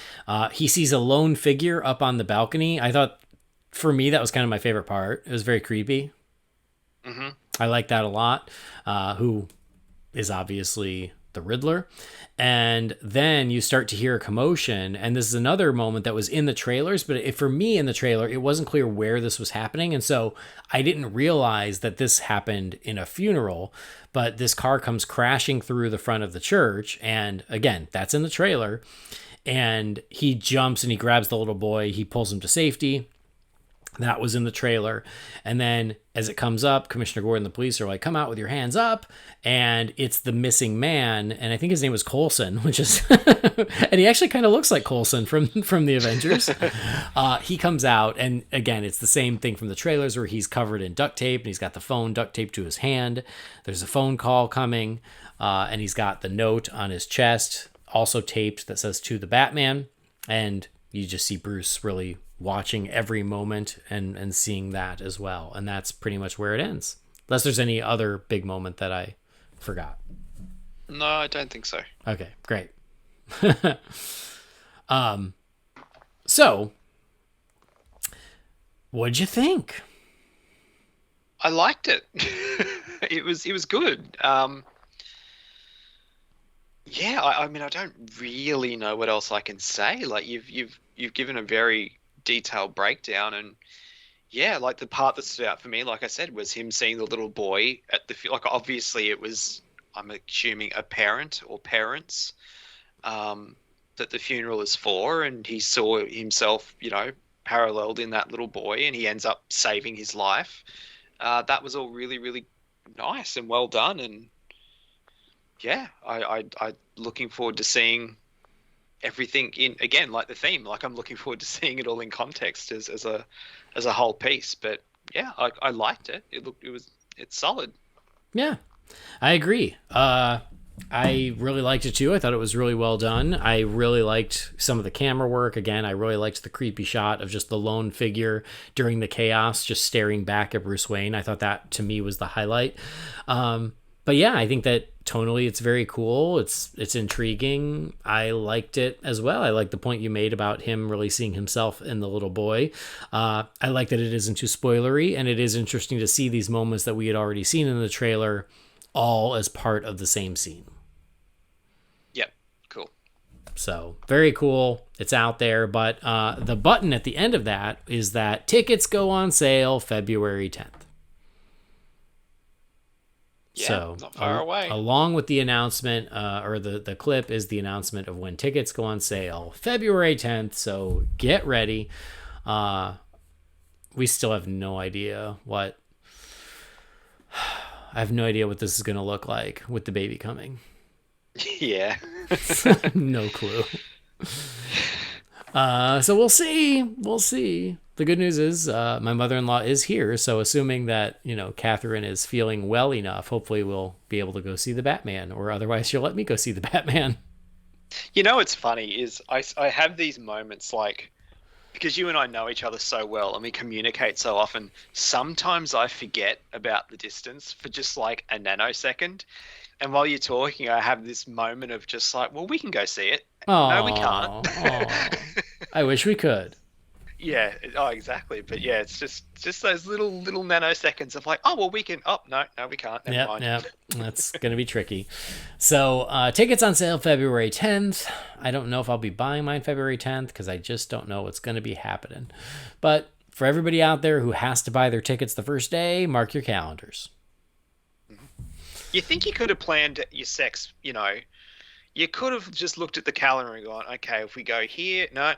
[SPEAKER 1] He sees a lone figure up on the balcony. I thought, for me, that was kind of my favorite part. It was very creepy.
[SPEAKER 2] Mm-hmm.
[SPEAKER 1] I like that a lot. Who is obviously the Riddler. And then you start to hear a commotion. And this is another moment that was in the trailers, but for me in the trailer, it wasn't clear where this was happening. And so I didn't realize that this happened in a funeral, but this car comes crashing through the front of the church. And again, that's in the trailer. And he jumps and he grabs the little boy. He pulls him to safety. That was in the trailer. And then as it comes up, Commissioner Gordon and the police are like, come out with your hands up. And it's the missing man. And I think his name was Coulson, which is, and he actually kind of looks like Coulson from the Avengers. He comes out. And again, it's the same thing from the trailers where he's covered in duct tape and he's got the phone duct taped to his hand. There's a phone call coming. And he's got the note on his chest, also taped, that says to the Batman. And you just see Bruce really watching every moment and seeing that as well. And that's pretty much where it ends. Unless there's any other big moment that I forgot.
[SPEAKER 2] No, I don't think so.
[SPEAKER 1] Okay, great. So what'd you think?
[SPEAKER 2] I liked it. It was good. Yeah, I mean, I don't really know what else I can say. Like, you've given a very detailed breakdown, and yeah, like the part that stood out for me, like I said, was him seeing the little boy at the like. Obviously, it was, I'm assuming, a parent or parents that the funeral is for, and he saw himself, paralleled in that little boy, and he ends up saving his life. That was all really, really nice and well done, and yeah, I looking forward to seeing everything in, again, like the theme. Like, I'm looking forward to seeing it all in context as a whole piece. But yeah, I liked it. It's solid.
[SPEAKER 1] Yeah, I agree. I really liked it too. I thought it was really well done. I really liked some of the camera work. Again, I really liked the creepy shot of just the lone figure during the chaos, just staring back at Bruce Wayne. I thought that, to me, was the highlight. But yeah, I think that tonally it's very cool. It's intriguing. I liked it as well. I like the point you made about him really seeing himself in the little boy. I like that it isn't too spoilery, and it is interesting to see these moments that we had already seen in the trailer all as part of the same scene.
[SPEAKER 2] Yep, cool.
[SPEAKER 1] So very cool. It's out there, but the button at the end of that is that tickets go on sale February 10th.
[SPEAKER 2] Yeah,
[SPEAKER 1] so
[SPEAKER 2] not far away.
[SPEAKER 1] Along with the announcement, or the clip, is the announcement of when tickets go on sale, February 10th. So get ready. We still have no idea what. I have no idea what this is going to look like with the baby coming.
[SPEAKER 2] Yeah.
[SPEAKER 1] No clue. So we'll see. We'll see. The good news is my mother-in-law is here, so assuming that, Catherine is feeling well enough, hopefully we'll be able to go see the Batman, or otherwise she'll let me go see the Batman.
[SPEAKER 2] What's funny is I have these moments, like, because you and I know each other so well and we communicate so often, sometimes I forget about the distance for just like a nanosecond. And while you're talking, I have this moment of just like, well, we can go see it. No, we can't.
[SPEAKER 1] I wish we could.
[SPEAKER 2] Yeah. Oh, exactly. But yeah, it's just those little nanoseconds of like, oh, well, we can. Oh, no, we can't. Never mind.
[SPEAKER 1] Yeah. That's going to be tricky. So tickets on sale February 10th. I don't know if I'll be buying mine February 10th because I just don't know what's going to be happening. But for everybody out there who has to buy their tickets the first day, mark your calendars.
[SPEAKER 2] You think you could have planned your sex, you could have just looked at the calendar and gone, okay, if we go here, no.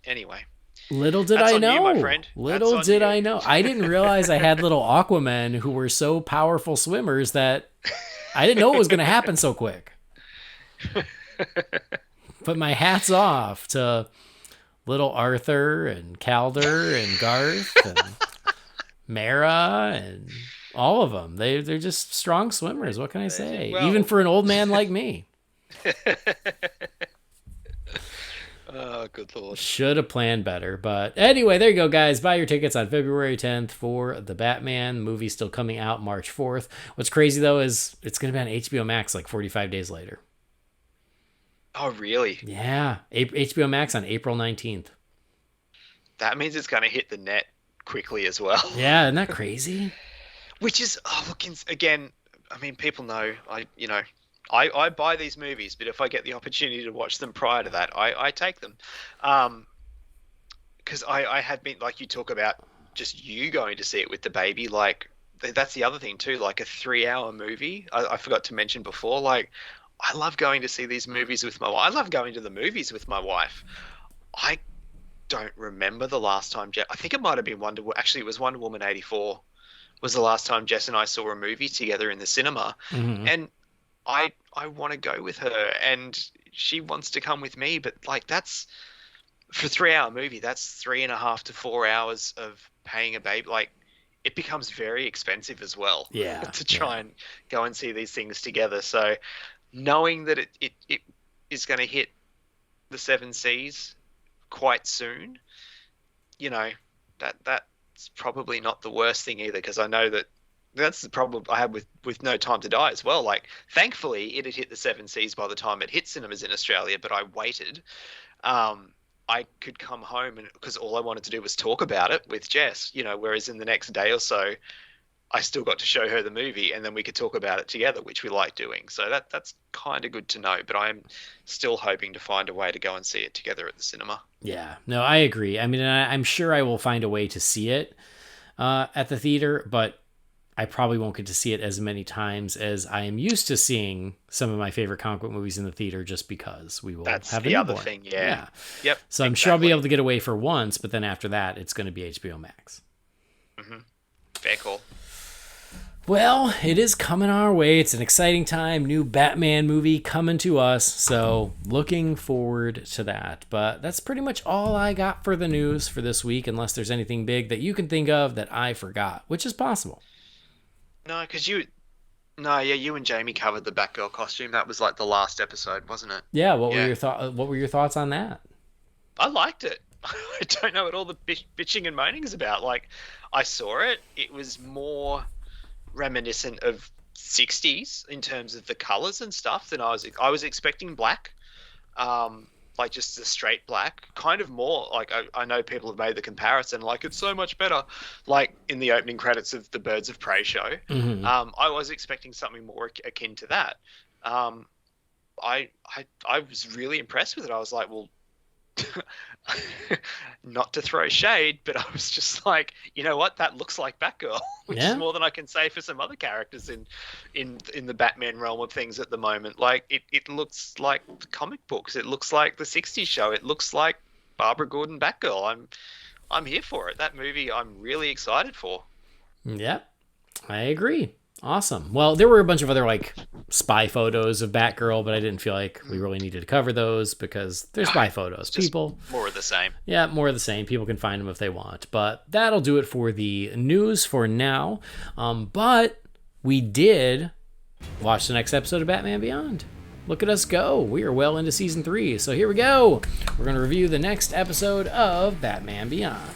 [SPEAKER 2] Anyway.
[SPEAKER 1] Little did
[SPEAKER 2] That's
[SPEAKER 1] I
[SPEAKER 2] on
[SPEAKER 1] know.
[SPEAKER 2] you, my friend.
[SPEAKER 1] Little did I know. I didn't realize I had little Aquamen who were so powerful swimmers that I didn't know it was going to happen so quick. But my hat's off to little Arthur and Calder and Garth and Mara and all of them. They're just strong swimmers. What can I say?
[SPEAKER 2] Well,
[SPEAKER 1] even for an old man like me.
[SPEAKER 2] Oh, good Lord.
[SPEAKER 1] Should have planned better. But anyway, there you go, guys. Buy your tickets on February 10th for the Batman movie, still coming out March 4th. What's crazy, though, is it's going to be on HBO Max like 45 days later.
[SPEAKER 2] Oh, really?
[SPEAKER 1] Yeah. HBO Max on April 19th.
[SPEAKER 2] That means it's going to hit the net quickly as well.
[SPEAKER 1] Yeah, isn't that crazy?
[SPEAKER 2] Which is, again, I mean, people know, I buy these movies, but if I get the opportunity to watch them prior to that, I take them. Because I had been, like you talk about just you going to see it with the baby, like, that's the other thing too, like a 3-hour movie. I forgot to mention before, like, I love going to see these movies with my wife. I love going to the movies with my wife. I don't remember the last time, I think it might have been it was Wonder Woman 84 was the last time Jess and I saw a movie together in the cinema.
[SPEAKER 1] Mm-hmm.
[SPEAKER 2] And I want to go with her and she wants to come with me, but like that's for a 3-hour movie, that's 3.5 to 4 hours of paying a baby. Like it becomes very expensive as well.
[SPEAKER 1] Yeah.
[SPEAKER 2] To try and go and see these things together. So knowing that it is going to hit the 7 Seas quite soon, that's probably not the worst thing either, because I know that's the problem I had with No Time to Die as well. Like, thankfully, it had hit the 7 Seas by the time it hit cinemas in Australia, but I waited. I could come home because all I wanted to do was talk about it with Jess, whereas in the next day or so, I still got to show her the movie and then we could talk about it together, which we like doing. So that's kind of good to know, but I'm still hoping to find a way to go and see it together at the cinema.
[SPEAKER 1] Yeah, no, I agree. I mean, I'm sure I will find a way to see it at the theater, but I probably won't get to see it as many times as I am used to seeing some of my favorite comic book movies in the theater, just because we will have
[SPEAKER 2] the other thing. Yeah. Yep.
[SPEAKER 1] So I'm sure I'll be able to get away for once, but then after that, it's going to be HBO Max.
[SPEAKER 2] Mm-hmm. Fair call.
[SPEAKER 1] Well, it is coming our way. It's an exciting time. New Batman movie coming to us. So looking forward to that. But that's pretty much all I got for the news for this week, unless there's anything big that you can think of that I forgot, which is possible.
[SPEAKER 2] No, because you and Jamie covered the Batgirl costume. That was like the last episode, wasn't it?
[SPEAKER 1] Yeah. What were your thoughts on that?
[SPEAKER 2] I liked it. I don't know what all the bitching and moaning is about. Like, I saw it. It was more reminiscent of 60s in terms of the colors and stuff than I was expecting black, like just a straight black, kind of more like I know people have made the comparison, like it's so much better, like in the opening credits of the Birds of Prey show.
[SPEAKER 1] Mm-hmm.
[SPEAKER 2] I was expecting something more akin to that. I was really impressed with it. I was like, well, not to throw shade, but I was just like, you know what, that looks like Batgirl, which is more than I can say for some other characters in the Batman realm of things at the moment. Like it looks like the comic books, it looks like the 60s show, it looks like Barbara Gordon Batgirl. I'm here for it. That movie I'm really excited for.
[SPEAKER 1] Yep, I agree. Awesome. Well, there were a bunch of other like spy photos of Batgirl, but I didn't feel like we really needed to cover those because they're spy photos. People,
[SPEAKER 2] more of the same.
[SPEAKER 1] Yeah, more of the same. People can find them if they want. But that'll do it for the news for now. But we did watch the next episode of Batman Beyond. Look at us go. We are well into season 3. So here we go. We're going to review the next episode of Batman Beyond.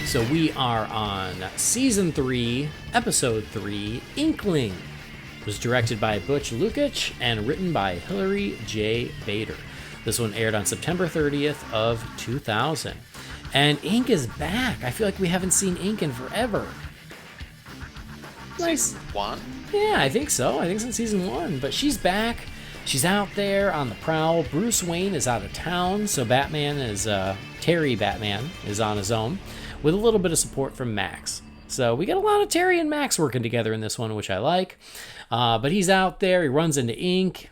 [SPEAKER 1] So we are on Season 3, Episode 3, Inkling. It was directed by Butch Lukic and written by Hilary J. Bader. This one aired on September 30th of 2000. And Ink is back. I feel like we haven't seen Ink in forever. Nice.
[SPEAKER 2] Season 1?
[SPEAKER 1] Yeah, I think so. I think it's in Season 1. But she's back. She's out there on the prowl. Bruce Wayne is out of town, so Terry Batman is on his own, with a little bit of support from Max. So we get a lot of Terry and Max working together in this one, which I like. But he's out there. He runs into Ink.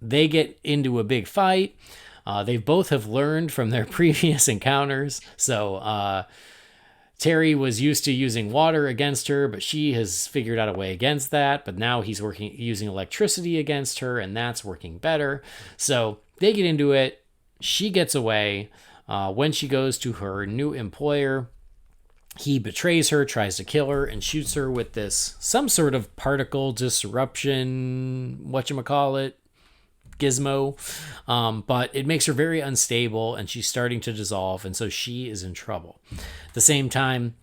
[SPEAKER 1] They get into a big fight. They both have learned from their previous encounters. So Terry was used to using water against her, but she has figured out a way against that. But now he's using electricity against her, and that's working better. So they get into it. She gets away. When she goes to her new employer, he betrays her, tries to kill her, and shoots her with some sort of particle disruption, whatchamacallit, gizmo. But it makes her very unstable, and she's starting to dissolve, and so she is in trouble. At the same time,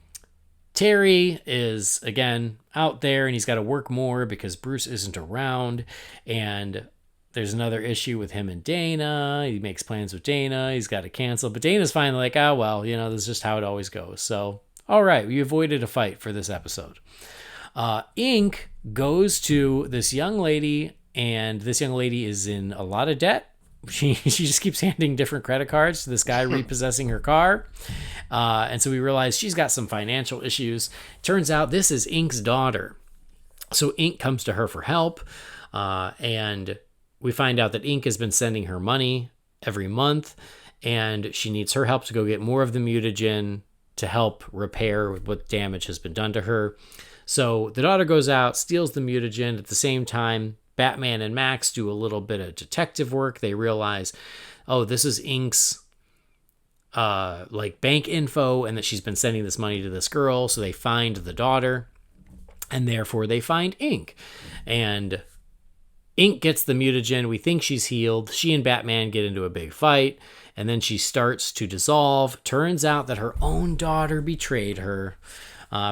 [SPEAKER 1] Terry is, again, out there, and he's got to work more because Bruce isn't around, and there's another issue with him and Dana. He makes plans with Dana. He's got to cancel, but Dana's finally like, oh, well, this is just how it always goes. So, all right, we avoided a fight for this episode. Ink goes to this young lady, and this young lady is in a lot of debt. She just keeps handing different credit cards to this guy repossessing her car. And so we realize she's got some financial issues. Turns out this is Ink's daughter. So Ink comes to her for help. And we find out that Ink has been sending her money every month. And she needs her help to go get more of the mutagen to help repair what damage has been done to her. So the daughter goes out, steals the mutagen. At the same time, Batman and Max do a little bit of detective work. They realize, oh, this is Ink's bank info, and that she's been sending this money to this girl. So they find the daughter, and therefore they find Ink. And Ink gets the mutagen. We think she's healed. She and Batman get into a big fight, and then she starts to dissolve. Turns out that her own daughter betrayed her.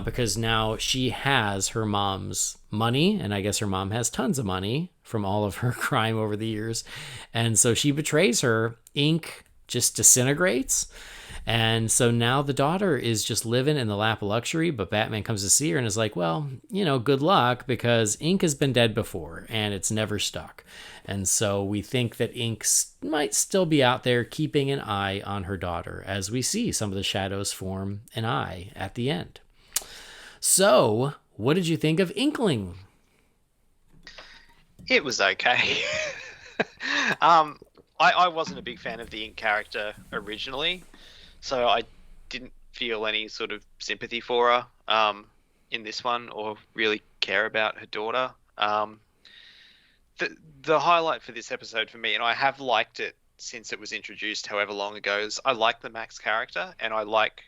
[SPEAKER 1] Because now she has her mom's money, and I guess her mom has tons of money from all of her crime over the years. And so she betrays her. Ink just disintegrates. And so now the daughter is just living in the lap of luxury, but Batman comes to see her and is like, well, good luck, because Ink has been dead before and it's never stuck. And so we think that Ink might still be out there keeping an eye on her daughter, as we see some of the shadows form an eye at the end. So, what did you think of Inqueling?
[SPEAKER 2] It was okay. I wasn't a big fan of the Ink character originally, so I didn't feel any sort of sympathy for her in this one, or really care about her daughter. The highlight for this episode for me, and I have liked it since it was introduced however long ago, is I like the Max character, and I like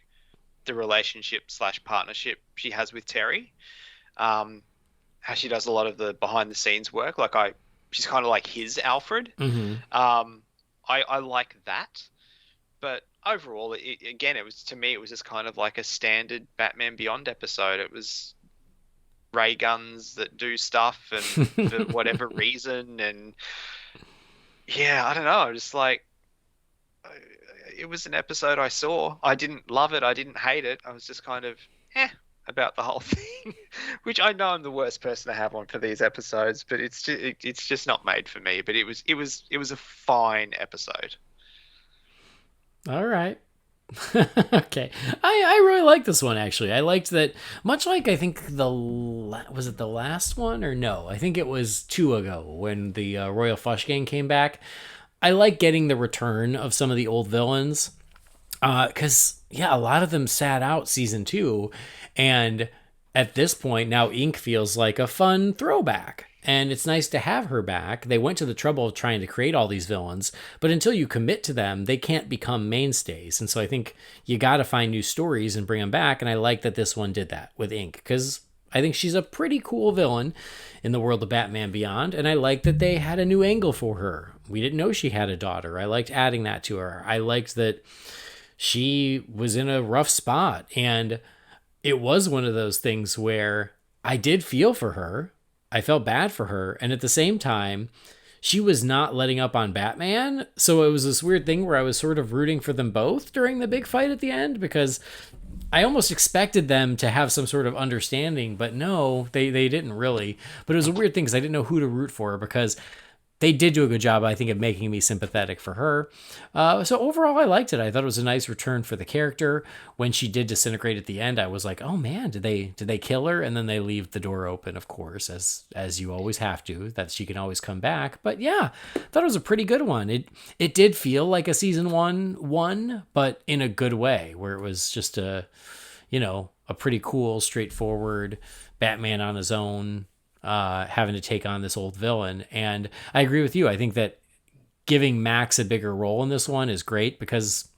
[SPEAKER 2] the relationship / partnership she has with Terry. How she does a lot of the behind the scenes work. She's kind of like his Alfred.
[SPEAKER 1] Mm-hmm.
[SPEAKER 2] I like that, but overall, it was just kind of like a standard Batman Beyond episode. It was ray guns that do stuff, and for whatever reason, and yeah, I don't know, just like, it was an episode I saw. I didn't love it. I didn't hate it. I was just kind of about the whole thing, which I know I'm the worst person to have on for these episodes, but it's just not made for me. But it was a fine episode.
[SPEAKER 1] All right. Okay. I really like this one, actually. I liked that, much like I think was it the last one or no? I think it was 2 ago when the Royal Flush Gang came back. I like getting the return of some of the old villains, because, a lot of them sat out season 2, and at this point, now Ink feels like a fun throwback, and it's nice to have her back. They went to the trouble of trying to create all these villains, but until you commit to them, they can't become mainstays, and so I think you got to find new stories and bring them back, and I like that this one did that with Ink, because I think she's a pretty cool villain in the world of Batman Beyond, and I like that they had a new angle for her. We didn't know she had a daughter. I liked adding that to her. I liked that she was in a rough spot, and it was one of those things where I did feel for her. I felt bad for her, and at the same time, she was not letting up on Batman, so it was this weird thing where I was sort of rooting for them both during the big fight at the end, because I almost expected them to have some sort of understanding, but no, they didn't really. But it was a weird thing because I didn't know who to root for, because they did do a good job, I think, of making me sympathetic for her. So overall, I liked it. I thought it was a nice return for the character. When she did disintegrate at the end, I was like, oh man, did they kill her? And then they leave the door open, of course, as you always have to, that she can always come back. But yeah, I thought it was a pretty good one. It did feel like a season one, but in a good way, where it was just a pretty cool, straightforward Batman on his own, having to take on this old villain. And I agree with you. I think that giving Max a bigger role in this one is great because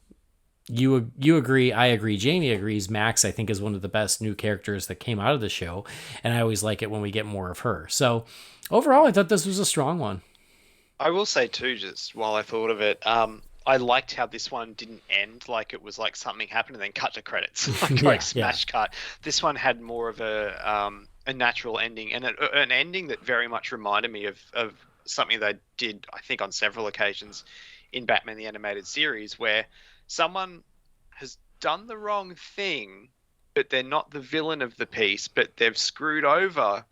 [SPEAKER 1] you agree, I agree, Jamie agrees. Max, I think, is one of the best new characters that came out of the show, and I always like it when we get more of her. So overall, I thought this was a strong one.
[SPEAKER 2] I will say too, just while I thought of it, I liked how this one didn't end like it was like something happened and then cut to credits, like smash cut. This one had more of a natural ending, and an ending that very much reminded me of something they did, I think, on several occasions in Batman the Animated Series, where someone has done the wrong thing, but they're not the villain of the piece, but they've screwed over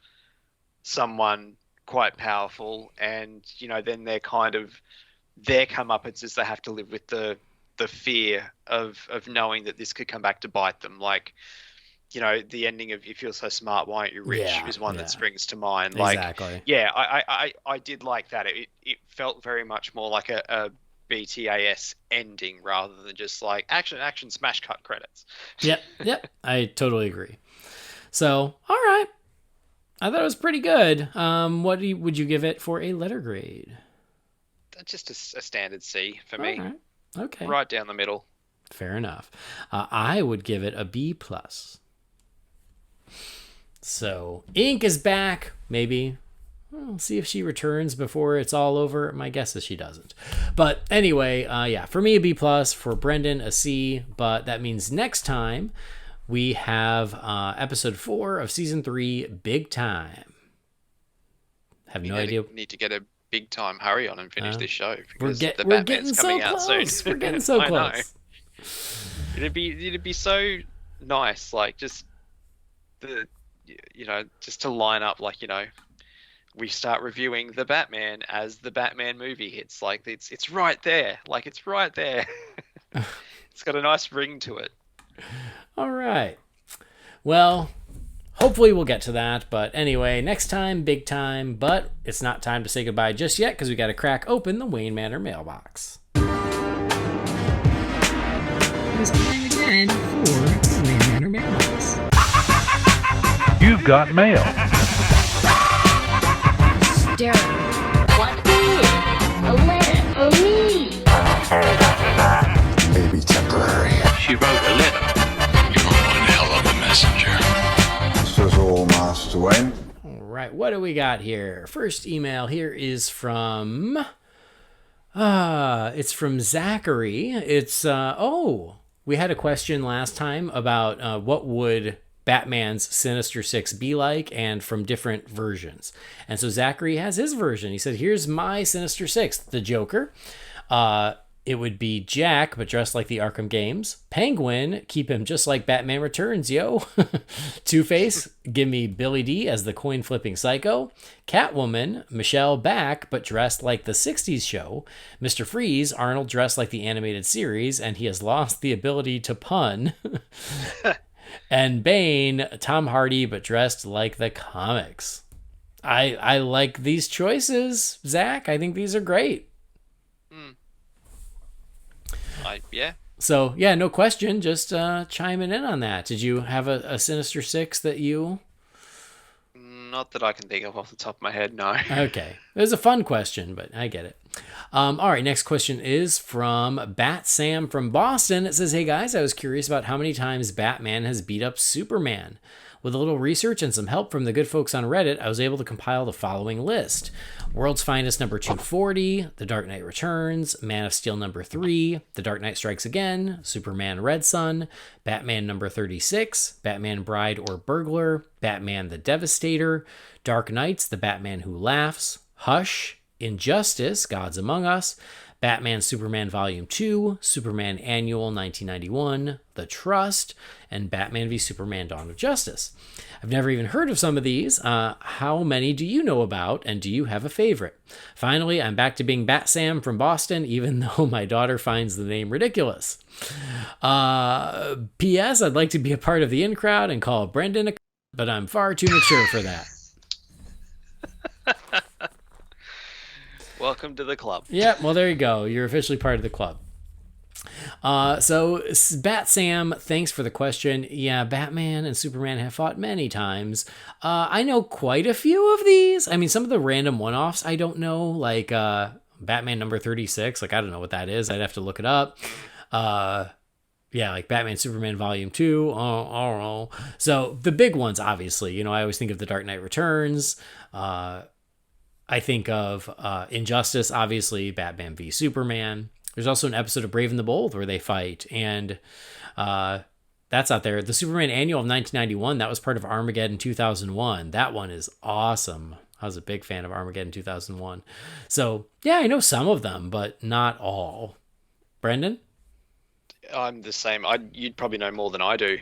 [SPEAKER 2] someone quite powerful, and then they're kind of their comeuppance is they have to live with the fear of knowing that this could come back to bite them. Like, the ending of "If You're So Smart, Why Aren't You Rich" is one that springs to mind.
[SPEAKER 1] Exactly.
[SPEAKER 2] Like, yeah, I did like that. It felt very much more like a BTAS ending rather than just like action, smash cut credits.
[SPEAKER 1] Yep, I totally agree. So, all right. I thought it was pretty good. What would you give it for a letter grade?
[SPEAKER 2] Just a standard C for me.
[SPEAKER 1] All right. Okay.
[SPEAKER 2] Right down the middle.
[SPEAKER 1] Fair enough. I would give it a B+. So, Ink is back. Maybe. We'll see if she returns before it's all over. My guess is she doesn't. But anyway, for me, a B+. For Brendan, a C. But that means next time we have episode 4 of season 3, Big Time. Have no idea.
[SPEAKER 2] Need to get a big time hurry on and finish this show because the
[SPEAKER 1] we're
[SPEAKER 2] Batman's
[SPEAKER 1] getting
[SPEAKER 2] coming
[SPEAKER 1] so
[SPEAKER 2] out
[SPEAKER 1] close.
[SPEAKER 2] soon.
[SPEAKER 1] We're getting so close.
[SPEAKER 2] It'd be so nice, like just just to line up, like we start reviewing the Batman as the Batman movie hits. Like it's right there. Like it's right there. It's got a nice ring to it.
[SPEAKER 1] All right. Well, hopefully we'll get to that. But anyway, next time, Big Time. But it's not time to say goodbye just yet because we got to crack open the Wayne Manor mailbox. It's time again for the Wayne Manor mailbox.
[SPEAKER 3] You've got mail.
[SPEAKER 4] Darren, what is a letter for me?
[SPEAKER 5] Maybe temporary.
[SPEAKER 3] She wrote a letter.
[SPEAKER 5] You're one hell of a messenger. This is all Master Wayne.
[SPEAKER 1] All right, what do we got here? First email here is from it's from Zachary. It's we had a question last time about what would Batman's Sinister Six be like, and from different versions. And so Zachary has his version. He said, here's my Sinister Six. The Joker. It would be Jack, but dressed like the Arkham games. Penguin, keep him just like Batman Returns, yo. Two-Face, give me Billy D as the coin-flipping psycho. Catwoman, Michelle back, but dressed like the 60s show. Mr. Freeze, Arnold dressed like the animated series, and he has lost the ability to pun. And Bane, Tom Hardy, but dressed like the comics. I like these choices, Zach. I think these are great.
[SPEAKER 2] Yeah.
[SPEAKER 1] So, yeah, no question. Just chiming in on that. Did you have a Sinister Six that you...
[SPEAKER 2] Not that I can think of off the top of my head, no.
[SPEAKER 1] Okay. It was a fun question, but I get it. All right, next question is from Bat Sam from Boston. It says, hey guys, I was curious about how many times Batman has beat up Superman. With a little research and some help from the good folks on Reddit, I was able to compile the following list. World's Finest number 240, The Dark Knight Returns, Man of Steel number 3, The Dark Knight Strikes Again, Superman Red Sun, Batman number 36, Batman Bride or Burglar, Batman the Devastator, Dark Knights, The Batman Who Laughs, Hush, Injustice, Gods Among Us, Batman Superman Volume 2, Superman Annual 1991, The Trust, and Batman v Superman Dawn of Justice. I've never even heard of some of these. How many do you know about, and do you have a favorite? Finally, I'm back to being Bat Sam from Boston, even though my daughter finds the name ridiculous. P.S. I'd like to be a part of the in crowd and call Brendan a but I'm far too mature for that.
[SPEAKER 2] Welcome to the club.
[SPEAKER 1] Yeah, well, there you go. You're officially part of the club. So Bat Sam, thanks for the question. Yeah, Batman and Superman have fought many times. I know quite a few of these. I mean, some of the random one-offs I don't know, like Batman number 36. Like, I don't know what that is. I'd have to look it up. Yeah, like Batman Superman Volume 2. I don't know. So the big ones, obviously, you know, I always think of The Dark Knight Returns. I think of Injustice, obviously, Batman v Superman. There's also an episode of Brave and the Bold where they fight, and that's out there. The Superman Annual of 1991, that was part of Armageddon 2001. That one is awesome. I was a big fan of Armageddon 2001. So, yeah, I know some of them, but not all. Brendan?
[SPEAKER 2] I'm the same. You'd probably know more than I do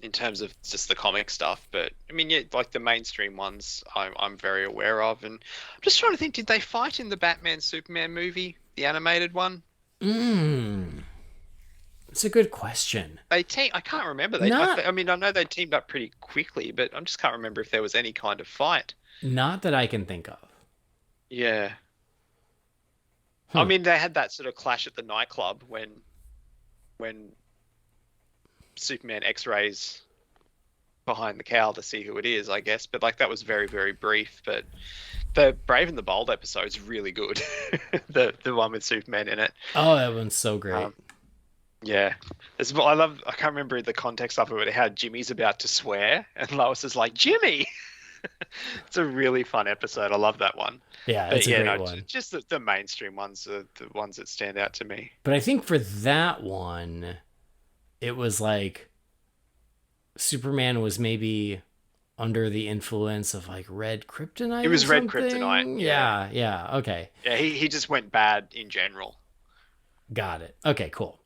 [SPEAKER 2] in terms of just the comic stuff. But, I mean, yeah, like the mainstream ones I'm very aware of. And I'm just trying to think, did they fight in the Batman-Superman movie? The animated one?
[SPEAKER 1] It's a good question.
[SPEAKER 2] I can't remember. I mean, I know they teamed up pretty quickly, but I just can't remember if there was any kind of fight.
[SPEAKER 1] Not that I can think of.
[SPEAKER 2] Yeah. I mean, they had that sort of clash at the nightclub when Superman X-rays behind the cowl to see who it is, I guess. But like that was very, very brief. But the Brave and the Bold episode is really good. the one with Superman in it.
[SPEAKER 1] Oh, that one's so great.
[SPEAKER 2] Yeah. I can't remember the context of it, but how Jimmy's about to swear and Lois is like, Jimmy! It's a really fun episode. I love that one.
[SPEAKER 1] Yeah, it's a great one.
[SPEAKER 2] Just the mainstream ones are the ones that stand out to me.
[SPEAKER 1] But I think for that one, it was like Superman was maybe under the influence of like red kryptonite.
[SPEAKER 2] It was red kryptonite.
[SPEAKER 1] Yeah. Okay.
[SPEAKER 2] Yeah, he just went bad in general.
[SPEAKER 1] Got it. Okay, cool.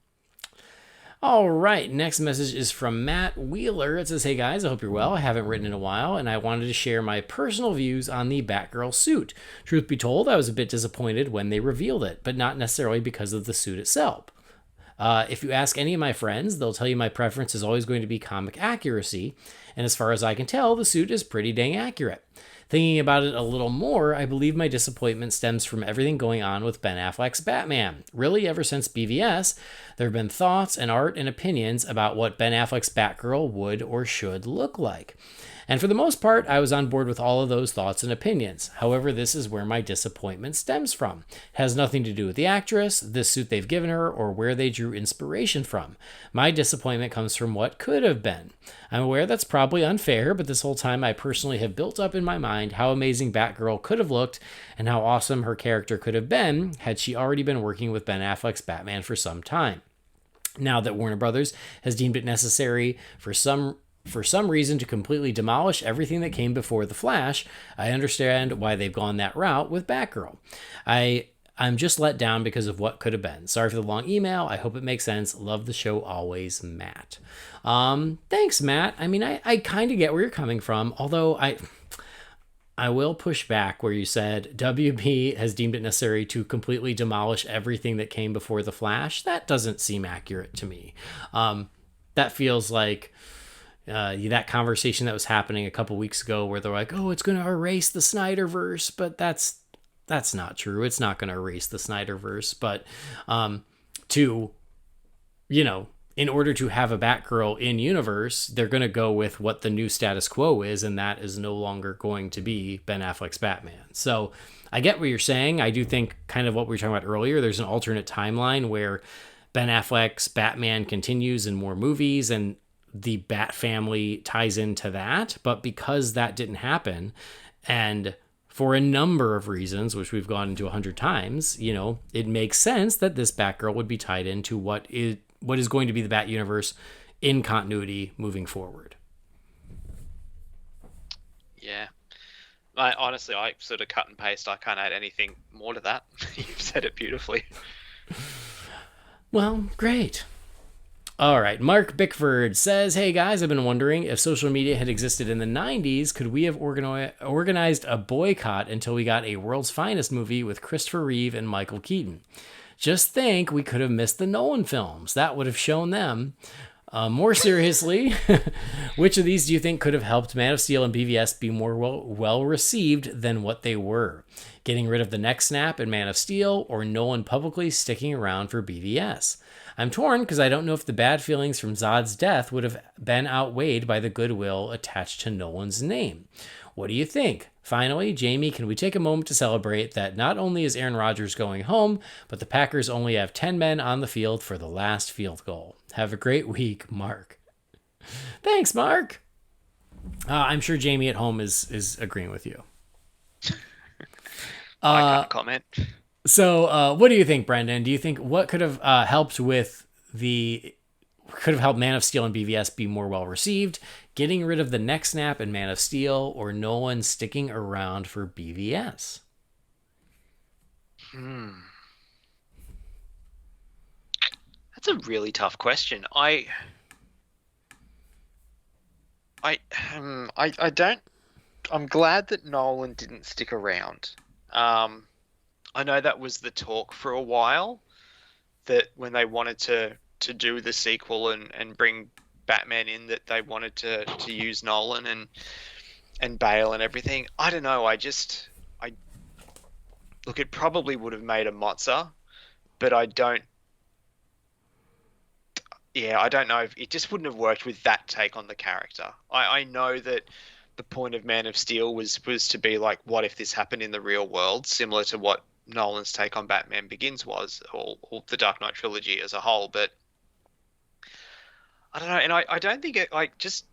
[SPEAKER 1] All right, next message is from Matt Wheeler. It says, hey guys, I hope you're well. I haven't written in a while, and I wanted to share my personal views on the Batgirl suit. Truth be told, I was a bit disappointed when they revealed it, but not necessarily because of the suit itself. If you ask any of my friends, they'll tell you my preference is always going to be comic accuracy, and as far as I can tell, the suit is pretty dang accurate. Thinking about it a little more, I believe my disappointment stems from everything going on with Ben Affleck's Batman. Really, ever since BVS, there have been thoughts and art and opinions about what Ben Affleck's Batgirl would or should look like. And for the most part, I was on board with all of those thoughts and opinions. However, this is where my disappointment stems from. It has nothing to do with the actress, the suit they've given her, or where they drew inspiration from. My disappointment comes from what could have been. I'm aware that's probably unfair, but this whole time I personally have built up in my mind how amazing Batgirl could have looked and how awesome her character could have been had she already been working with Ben Affleck's Batman for some time. Now that Warner Brothers has deemed it necessary for some reason to completely demolish everything that came before The Flash, I understand why they've gone that route with Batgirl. I'm just let down because of what could have been. Sorry for the long email. I hope it makes sense. Love the show always, Matt. Thanks, Matt. I mean, I kind of get where you're coming from, although I will push back where you said WB has deemed it necessary to completely demolish everything that came before The Flash. That doesn't seem accurate to me. That feels like that conversation that was happening a couple weeks ago where they're like, oh, it's going to erase the Snyderverse, but that's not true. It's not going to erase the Snyderverse, but in order to have a Batgirl in universe, they're going to go with what the new status quo is, and that is no longer going to be Ben Affleck's Batman. So I get what you're saying. I do think kind of what we were talking about earlier, there's an alternate timeline where Ben Affleck's Batman continues in more movies and the Bat family ties into that. But because that didn't happen, and for a number of reasons, which we've gone into 100 times, it makes sense that this Batgirl would be tied into what is going to be the Bat universe in continuity moving forward.
[SPEAKER 2] Yeah. I sort of cut and paste. I can't add anything more to that. You've said it beautifully.
[SPEAKER 1] Well, great. All right. Mark Bickford says, hey guys, I've been wondering if social media had existed in the 90s, could we have organized a boycott until we got a World's Finest movie with Christopher Reeve and Michael Keaton? Just think we could have missed the Nolan films. That would have shown them More seriously, which of these do you think could have helped Man of Steel and BVS be more well received than what they were? Getting rid of the neck snap in Man of Steel, or Nolan publicly sticking around for BVS? I'm torn because I don't know if the bad feelings from Zod's death would have been outweighed by the goodwill attached to Nolan's name. What do you think? Finally, Jamie, can we take a moment to celebrate that not only is Aaron Rodgers going home, but the Packers only have 10 men on the field for the last field goal? Have a great week, Mark. Thanks, Mark. I'm sure Jamie at home is agreeing with you.
[SPEAKER 2] I can't comment.
[SPEAKER 1] So what do you think, Brendan? Do you think what could have helped Man of Steel and BVS be more well received? Getting rid of the neck snap in Man of Steel, or Nolan sticking around for BVS?
[SPEAKER 2] That's a really tough question. I don't. I'm glad that Nolan didn't stick around. I know that was the talk for a while, that when they wanted to do the sequel and bring Batman in, that they wanted to use Nolan and Bale and everything. I don't know. I look, it probably would have made a mozza, but I don't know if it just wouldn't have worked with that take on the character. I know that the point of Man of Steel was to be like, what if this happened in the real world, similar to what Nolan's take on Batman Begins was, or the Dark Knight trilogy as a whole. But I don't know, and I don't think it, like, just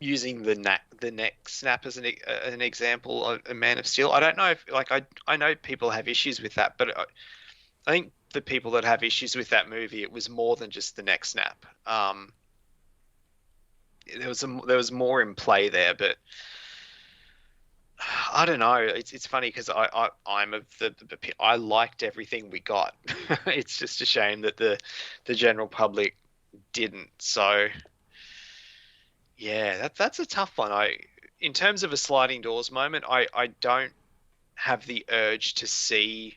[SPEAKER 2] using the neck snap as an example of a Man of Steel. I don't know if, like, I know people have issues with that, but I think the people that have issues with that movie, it was more than just the neck snap. There was more in play there, but I don't know. It's funny because I'm of I liked everything we got. It's just a shame that the general public didn't. So yeah, that's a tough one. In terms of a sliding doors moment, I don't have the urge to see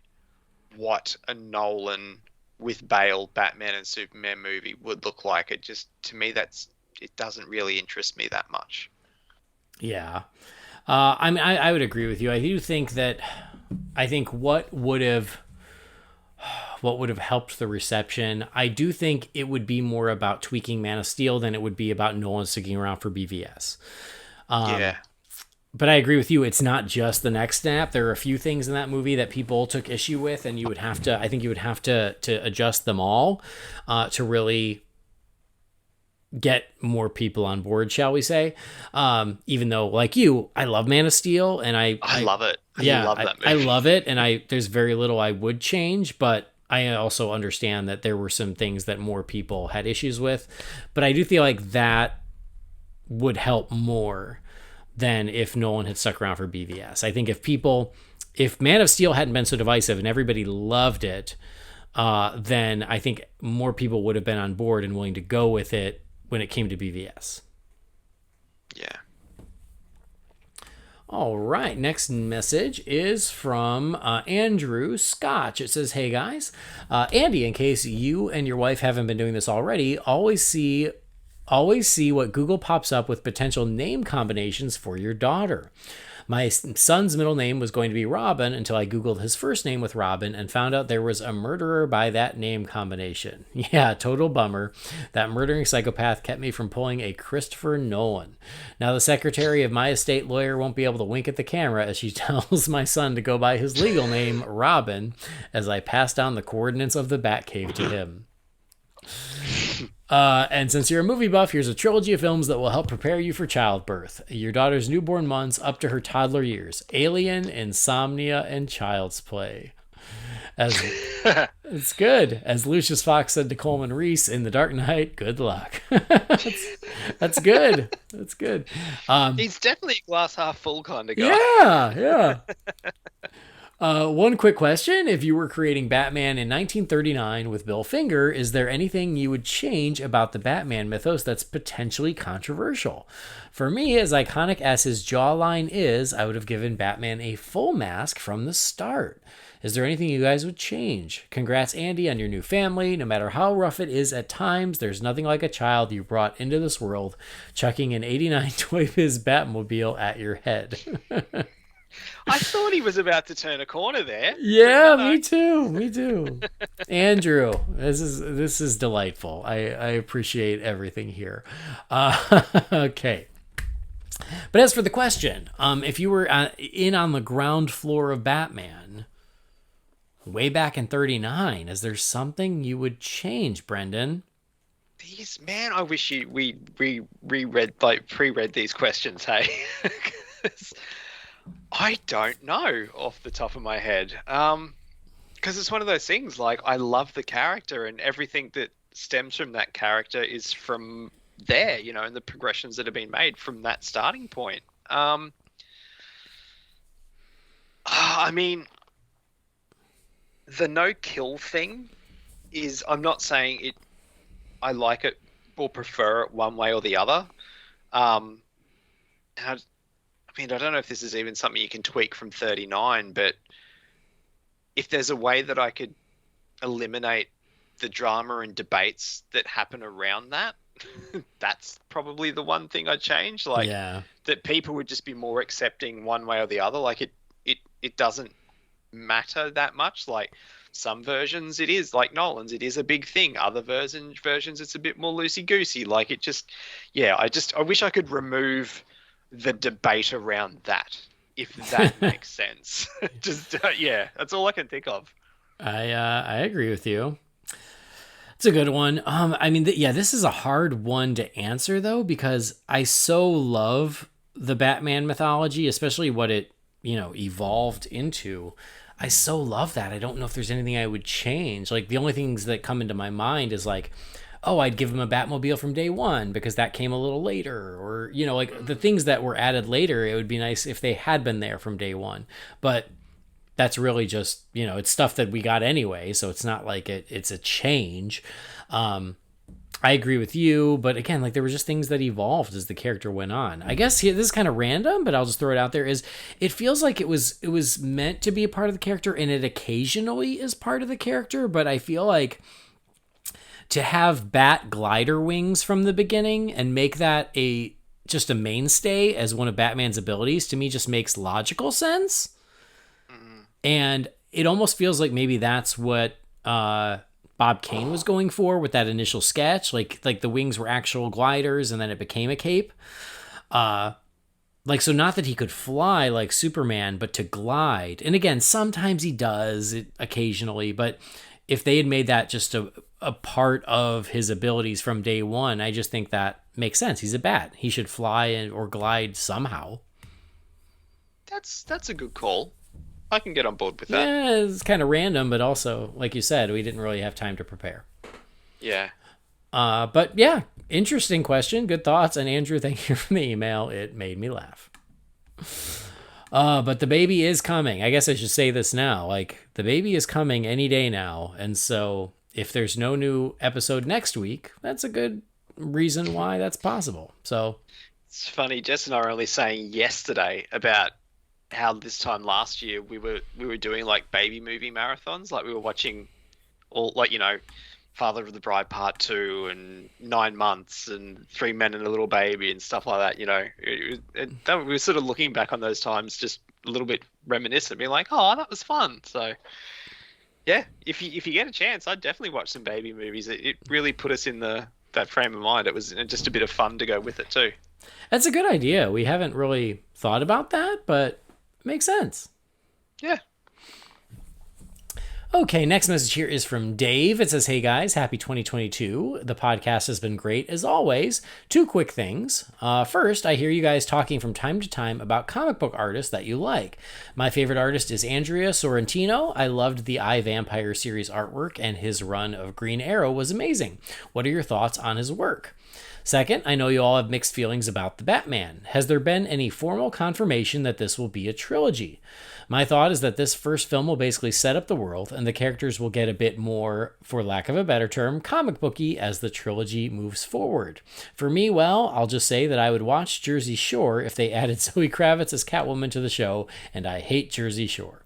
[SPEAKER 2] what a Nolan with Bale Batman and Superman movie would look like. It just, to me, it doesn't really interest me that much.
[SPEAKER 1] Yeah. I mean, I would agree with you. I do think that, what would have helped the reception, I do think it would be more about tweaking Man of Steel than it would be about Nolan sticking around for BVS.
[SPEAKER 2] Yeah.
[SPEAKER 1] But I agree with you. It's not just the neck snap. There are a few things in that movie that people took issue with, and you would have to adjust them all to really get more people on board, shall we say. Even though, like you, I love Man of Steel, and I
[SPEAKER 2] love it.
[SPEAKER 1] I love
[SPEAKER 2] that movie.
[SPEAKER 1] I love it, and there's very little I would change, but I also understand that there were some things that more people had issues with. But I do feel like that would help more than if Nolan had stuck around for BVS. I think if Man of Steel hadn't been so divisive and everybody loved it, then I think more people would have been on board and willing to go with it when it came to BVS.
[SPEAKER 2] Yeah.
[SPEAKER 1] All right. Next message is from Andrew Scotch. It says, "Hey guys, Andy, in case you and your wife haven't been doing this already, always see what Google pops up with potential name combinations for your daughter. My son's middle name was going to be Robin until I Googled his first name with Robin and found out there was a murderer by that name combination. Yeah, total bummer. That murdering psychopath kept me from pulling a Christopher Nolan. Now the secretary of my estate lawyer won't be able to wink at the camera as she tells my son to go by his legal name, Robin, as I pass down the coordinates of the Batcave to him. And since you're a movie buff, here's a trilogy of films that will help prepare you for childbirth. Your daughter's newborn months up to her toddler years. Alien, Insomnia, and Child's Play. It's good. As Lucius Fox said to Coleman Reese in The Dark Knight, good luck. That's good. That's good.
[SPEAKER 2] He's definitely a glass half full kind of guy.
[SPEAKER 1] Yeah. One quick question. If you were creating Batman in 1939 with Bill Finger, is there anything you would change about the Batman mythos that's potentially controversial? For me, as iconic as his jawline is, I would have given Batman a full mask from the start. Is there anything you guys would change? Congrats, Andy, on your new family. No matter how rough it is at times, there's nothing like a child you brought into this world chucking an 89 Toy Biz Batmobile at your head.
[SPEAKER 2] I thought he was about to turn a corner there.
[SPEAKER 1] Yeah, me too. Me too. Andrew, this is delightful. I appreciate everything here. Okay. But as for the question, if you were in on the ground floor of Batman way back in 39, is there something you would change, Brendan?
[SPEAKER 2] Man, I wish we pre-read these questions, hey? 'Cause I don't know off the top of my head. Because it's one of those things, like, I love the character and everything that stems from that character is from there, and the progressions that have been made from that starting point. I mean, the no-kill thing is, I'm not saying I like it or prefer it one way or the other. And I don't know if this is even something you can tweak from 39, but if there's a way that I could eliminate the drama and debates that happen around that, that's probably the one thing I'd change. Like, that people would just be more accepting one way or the other. Like, it doesn't matter that much. Like, some versions it is, like Nolan's, it is a big thing. Other versions it's a bit more loosey-goosey. Like, it just, I wish I could remove the debate around that, if that makes sense. Just that's all I can think of.
[SPEAKER 1] I agree with you. It's a good one. This is a hard one to answer though, because I so love the Batman mythology, especially what it evolved into. I so love that. I don't know if there's anything I would change. Like, the only things that come into my mind is like, oh, I'd give him a Batmobile from day one because that came a little later, or, like the things that were added later, it would be nice if they had been there from day one. But that's really just, it's stuff that we got anyway. So it's not like it's a change. I agree with you, but again, like, there were just things that evolved as the character went on. I guess this is kind of random, but I'll just throw it out there, is it feels like it was meant to be a part of the character, and it occasionally is part of the character, but I feel like to have bat glider wings from the beginning and make that just a mainstay as one of Batman's abilities, to me just makes logical sense. And it almost feels like maybe that's what Bob Kane was going for with that initial sketch. Like the wings were actual gliders and then it became a cape. So not that he could fly like Superman, but to glide. And again, sometimes he does it occasionally, but if they had made that just a part of his abilities from day one, I just think that makes sense. He's a bat. He should fly or glide somehow.
[SPEAKER 2] That's a good call. I can get on board with that.
[SPEAKER 1] Yeah, it's kind of random, but also, like you said, we didn't really have time to prepare.
[SPEAKER 2] Yeah.
[SPEAKER 1] But yeah, interesting question. Good thoughts. And Andrew, thank you for the email. It made me laugh. But the baby is coming. I guess I should say this now. Like, the baby is coming any day now. And so if there's no new episode next week, that's a good reason why that's possible. So
[SPEAKER 2] it's funny. Jess and I were only saying yesterday about how this time last year we were doing like baby movie marathons. Like, we were watching all, like, Father of the Bride Part 2 and 9 Months and 3 Men and a Little Baby and stuff like that. We were sort of looking back on those times, just a little bit reminiscent, being like, oh, that was fun. So yeah, if you get a chance, I'd definitely watch some baby movies. It really put us in that frame of mind. It was just a bit of fun to go with it too.
[SPEAKER 1] That's a good idea. We haven't really thought about that, but it makes sense.
[SPEAKER 2] Yeah.
[SPEAKER 1] Okay, next message here is from Dave. It says, hey guys, happy 2022. The podcast has been great as always. 2 quick things. First, I hear you guys talking from time to time about comic book artists that you like. My favorite artist is Andrea Sorrentino. I loved the I, Vampire series artwork, and his run of Green Arrow was amazing. What are your thoughts on his work? Second, I know you all have mixed feelings about the Batman. Has there been any formal confirmation that this will be a trilogy? My thought is that this first film will basically set up the world, and the characters will get a bit more, for lack of a better term, comic booky as the trilogy moves forward. For me, well, I'll just say that I would watch Jersey Shore if they added Zoe Kravitz as Catwoman to the show, and I hate Jersey Shore.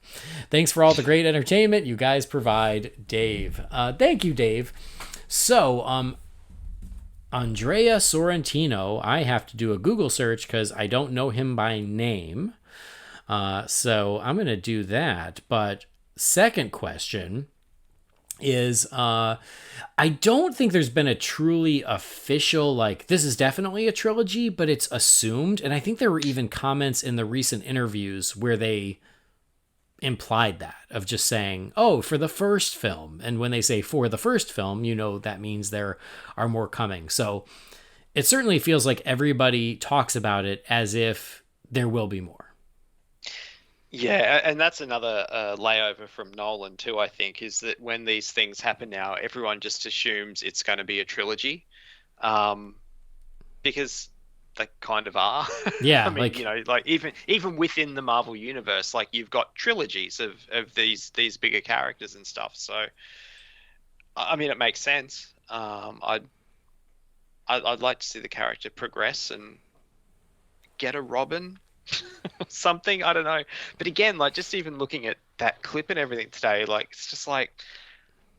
[SPEAKER 1] Thanks for all the great entertainment you guys provide, Dave. Thank you, Dave. So, Andrea Sorrentino, I have to do a Google search because I don't know him by name. So I'm going to do that. But second question is, I don't think there's been a truly official, like, this is definitely a trilogy, but it's assumed. And I think there were even comments in the recent interviews where they implied that, of just saying, oh, for the first film. And when they say for the first film, you know, that means there are more coming. So it certainly feels like everybody talks about it as if there will be more.
[SPEAKER 2] Yeah, and that's another layover from Nolan too, I think, is that when these things happen now, everyone just assumes it's going to be a trilogy, because they kind of are.
[SPEAKER 1] Yeah,
[SPEAKER 2] I mean, you know, like even within the Marvel universe, like you've got trilogies of these bigger characters and stuff. So, I mean, it makes sense. I'd like to see the character progress and get a Robin. Something, I don't know, but again, like, just even looking at that clip and everything today, like, it's just like,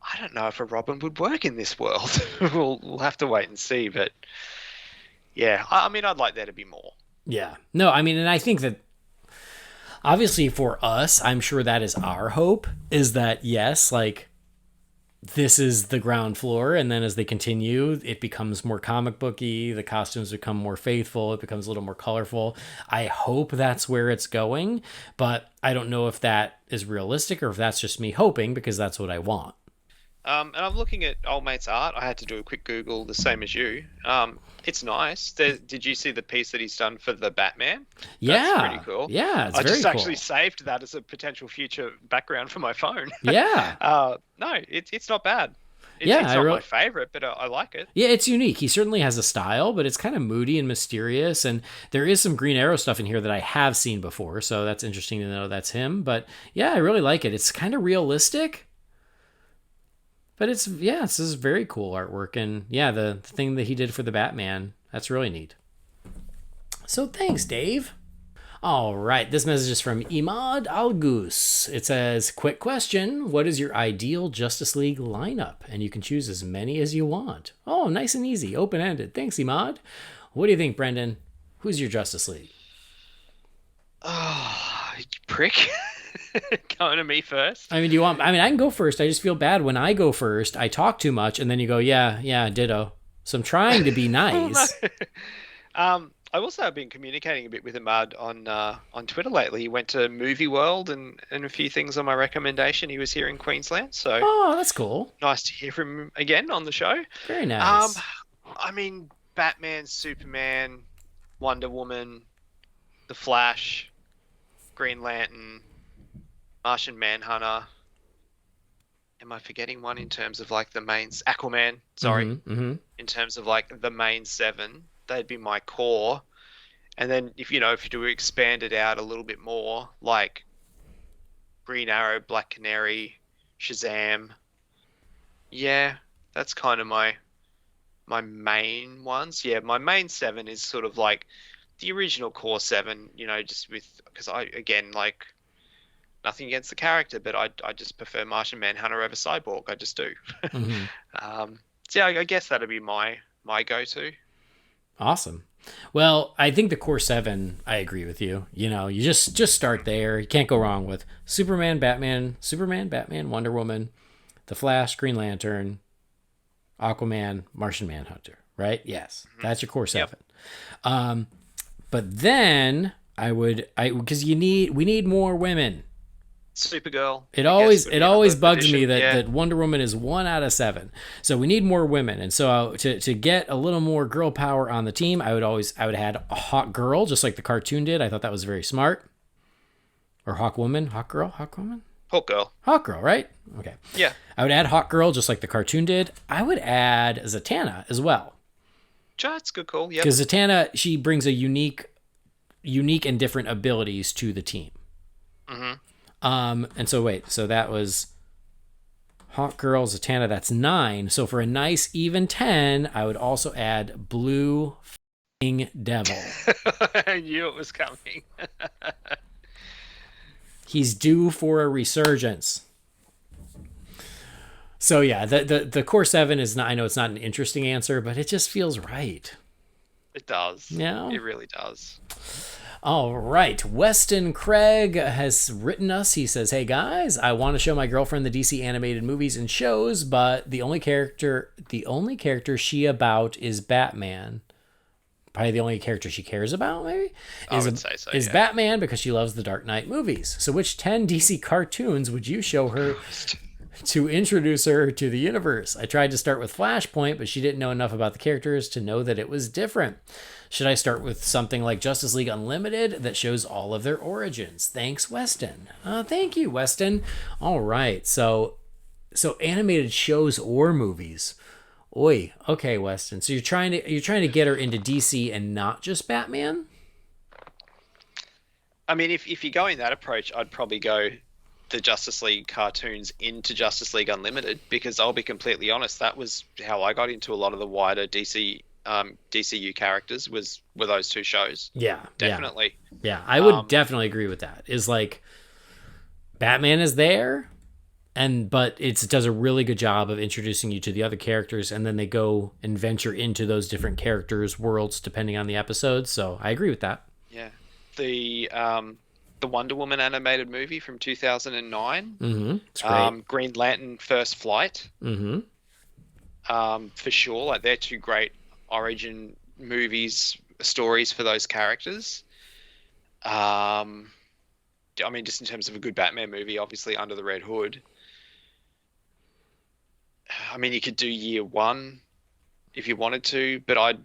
[SPEAKER 2] I don't know if a Robin would work in this world. We'll have to wait and see, but yeah, I mean, I'd like there to be more.
[SPEAKER 1] Yeah, no, I mean, and I think that obviously for us, I'm sure that is our hope, is that yes, like, this is the ground floor, and then as they continue, it becomes more comic booky, the costumes become more faithful, it becomes a little more colorful. I hope that's where it's going, but I don't know if that is realistic or if that's just me hoping, because that's what I want.
[SPEAKER 2] And I'm looking at old mate's art. I had to do a quick Google, the same as you. It's nice. Did you see the piece that he's done for the Batman?
[SPEAKER 1] Yeah,
[SPEAKER 2] that's pretty cool.
[SPEAKER 1] Yeah, it's
[SPEAKER 2] I
[SPEAKER 1] very
[SPEAKER 2] just
[SPEAKER 1] cool.
[SPEAKER 2] Actually saved that as a potential future background for my phone.
[SPEAKER 1] Yeah.
[SPEAKER 2] No, it's not bad. It's not my favorite, but I like it.
[SPEAKER 1] Yeah, it's unique. He certainly has a style, but it's kind of moody and mysterious. And there is some Green Arrow stuff in here that I have seen before, so that's interesting to know that's him. But yeah, I really like it. It's kind of realistic. But this is very cool artwork. And yeah, the thing that he did for the Batman, that's really neat. So thanks, Dave. All right, this message is from Imad Algus. It says, quick question, what is your ideal Justice League lineup? And you can choose as many as you want. Oh, nice and easy, open-ended. Thanks, Imad. What do you think, Brendan? Who's your Justice League?
[SPEAKER 2] Oh, you prick. Going to me first.
[SPEAKER 1] I mean, I can go first. I just feel bad when I go first. I talk too much, and then you go, yeah, ditto. So I'm trying to be nice.
[SPEAKER 2] I also have been communicating a bit with Ahmad on Twitter lately. He went to Movie World and a few things on my recommendation. He was here in Queensland, so
[SPEAKER 1] that's cool.
[SPEAKER 2] Nice to hear from him again on the show.
[SPEAKER 1] Very nice.
[SPEAKER 2] I mean, Batman, Superman, Wonder Woman, The Flash, Green Lantern, Martian Manhunter. Am I forgetting one in terms of like the mains? Aquaman, sorry.
[SPEAKER 1] Mm-hmm.
[SPEAKER 2] In terms of like the main 7, they'd be my core. And then if you do expand it out a little bit more, like Green Arrow, Black Canary, Shazam. Yeah, that's kind of my main ones. Yeah, my main 7 is sort of like the original core 7, just because like, nothing against the character, but I just prefer Martian Manhunter over Cyborg. I just do.
[SPEAKER 1] Mm-hmm.
[SPEAKER 2] So yeah, I guess that'd be my go-to.
[SPEAKER 1] Awesome. Well, I think the core 7, I agree with you. You just start there. You can't go wrong with Superman, Batman, Wonder Woman, The Flash, Green Lantern, Aquaman, Martian Manhunter, right? Yes, that's your core 7. Yep. But then because we need more women.
[SPEAKER 2] Supergirl.
[SPEAKER 1] It always bugs me that Wonder Woman is 1 out of 7. So we need more women. And so to get a little more girl power on the team, I would add a Hawk Girl, just like the cartoon did. I thought that was very smart. Or Hawk Woman, Hawk Girl, Hawk Woman?
[SPEAKER 2] Hawk Girl.
[SPEAKER 1] Hawk Girl, right? Okay.
[SPEAKER 2] Yeah.
[SPEAKER 1] I would add Hawk Girl, just like the cartoon did. I would add Zatanna as well.
[SPEAKER 2] Sure, that's a good call. Yep.
[SPEAKER 1] Because Zatanna, she brings a unique and different abilities to the team.
[SPEAKER 2] Mm-hmm.
[SPEAKER 1] And so that was Hawk Girl, Zatanna, that's 9. So for a nice even 10, I would also add Blue f***ing Devil.
[SPEAKER 2] I knew it was coming.
[SPEAKER 1] He's due for a resurgence. So yeah, the core 7 is not, I know it's not an interesting answer, but it just feels right.
[SPEAKER 2] It does.
[SPEAKER 1] Yeah.
[SPEAKER 2] It really does.
[SPEAKER 1] All right. Weston Craig has written us. He says, "Hey guys, I want to show my girlfriend the DC animated movies and shows, but the only character she about is Batman. Probably the only character she cares about, maybe?
[SPEAKER 2] I would say so,
[SPEAKER 1] Is
[SPEAKER 2] yeah.
[SPEAKER 1] Batman because she loves the Dark Knight movies. So which 10 DC cartoons would you show her to introduce her to the universe? I tried to start with Flashpoint, but she didn't know enough about the characters to know that it was different. Should I start with something like Justice League Unlimited that shows all of their origins? Thanks, Weston." Thank you, Weston. All right. So animated shows or movies. Oi. Okay, Weston. So you're trying to get her into DC and not just Batman?
[SPEAKER 2] I mean, if you're going that approach, I'd probably go the Justice League cartoons into Justice League Unlimited, because I'll be completely honest, that was how I got into a lot of the wider DCU characters were those two shows.
[SPEAKER 1] Yeah,
[SPEAKER 2] definitely.
[SPEAKER 1] Yeah, I would definitely agree with that. Is like Batman is there, but it does a really good job of introducing you to the other characters, and then they go and venture into those different characters' worlds depending on the episode. So I agree with that.
[SPEAKER 2] Yeah, the Wonder Woman animated movie from 2009.
[SPEAKER 1] Mm-hmm. It's great.
[SPEAKER 2] Green Lantern First Flight.
[SPEAKER 1] Mm-hmm.
[SPEAKER 2] For sure, like they're two great origin stories for those characters. I mean, just in terms of a good Batman movie, obviously Under the Red Hood. I mean, you could do Year One if you wanted to, but I'd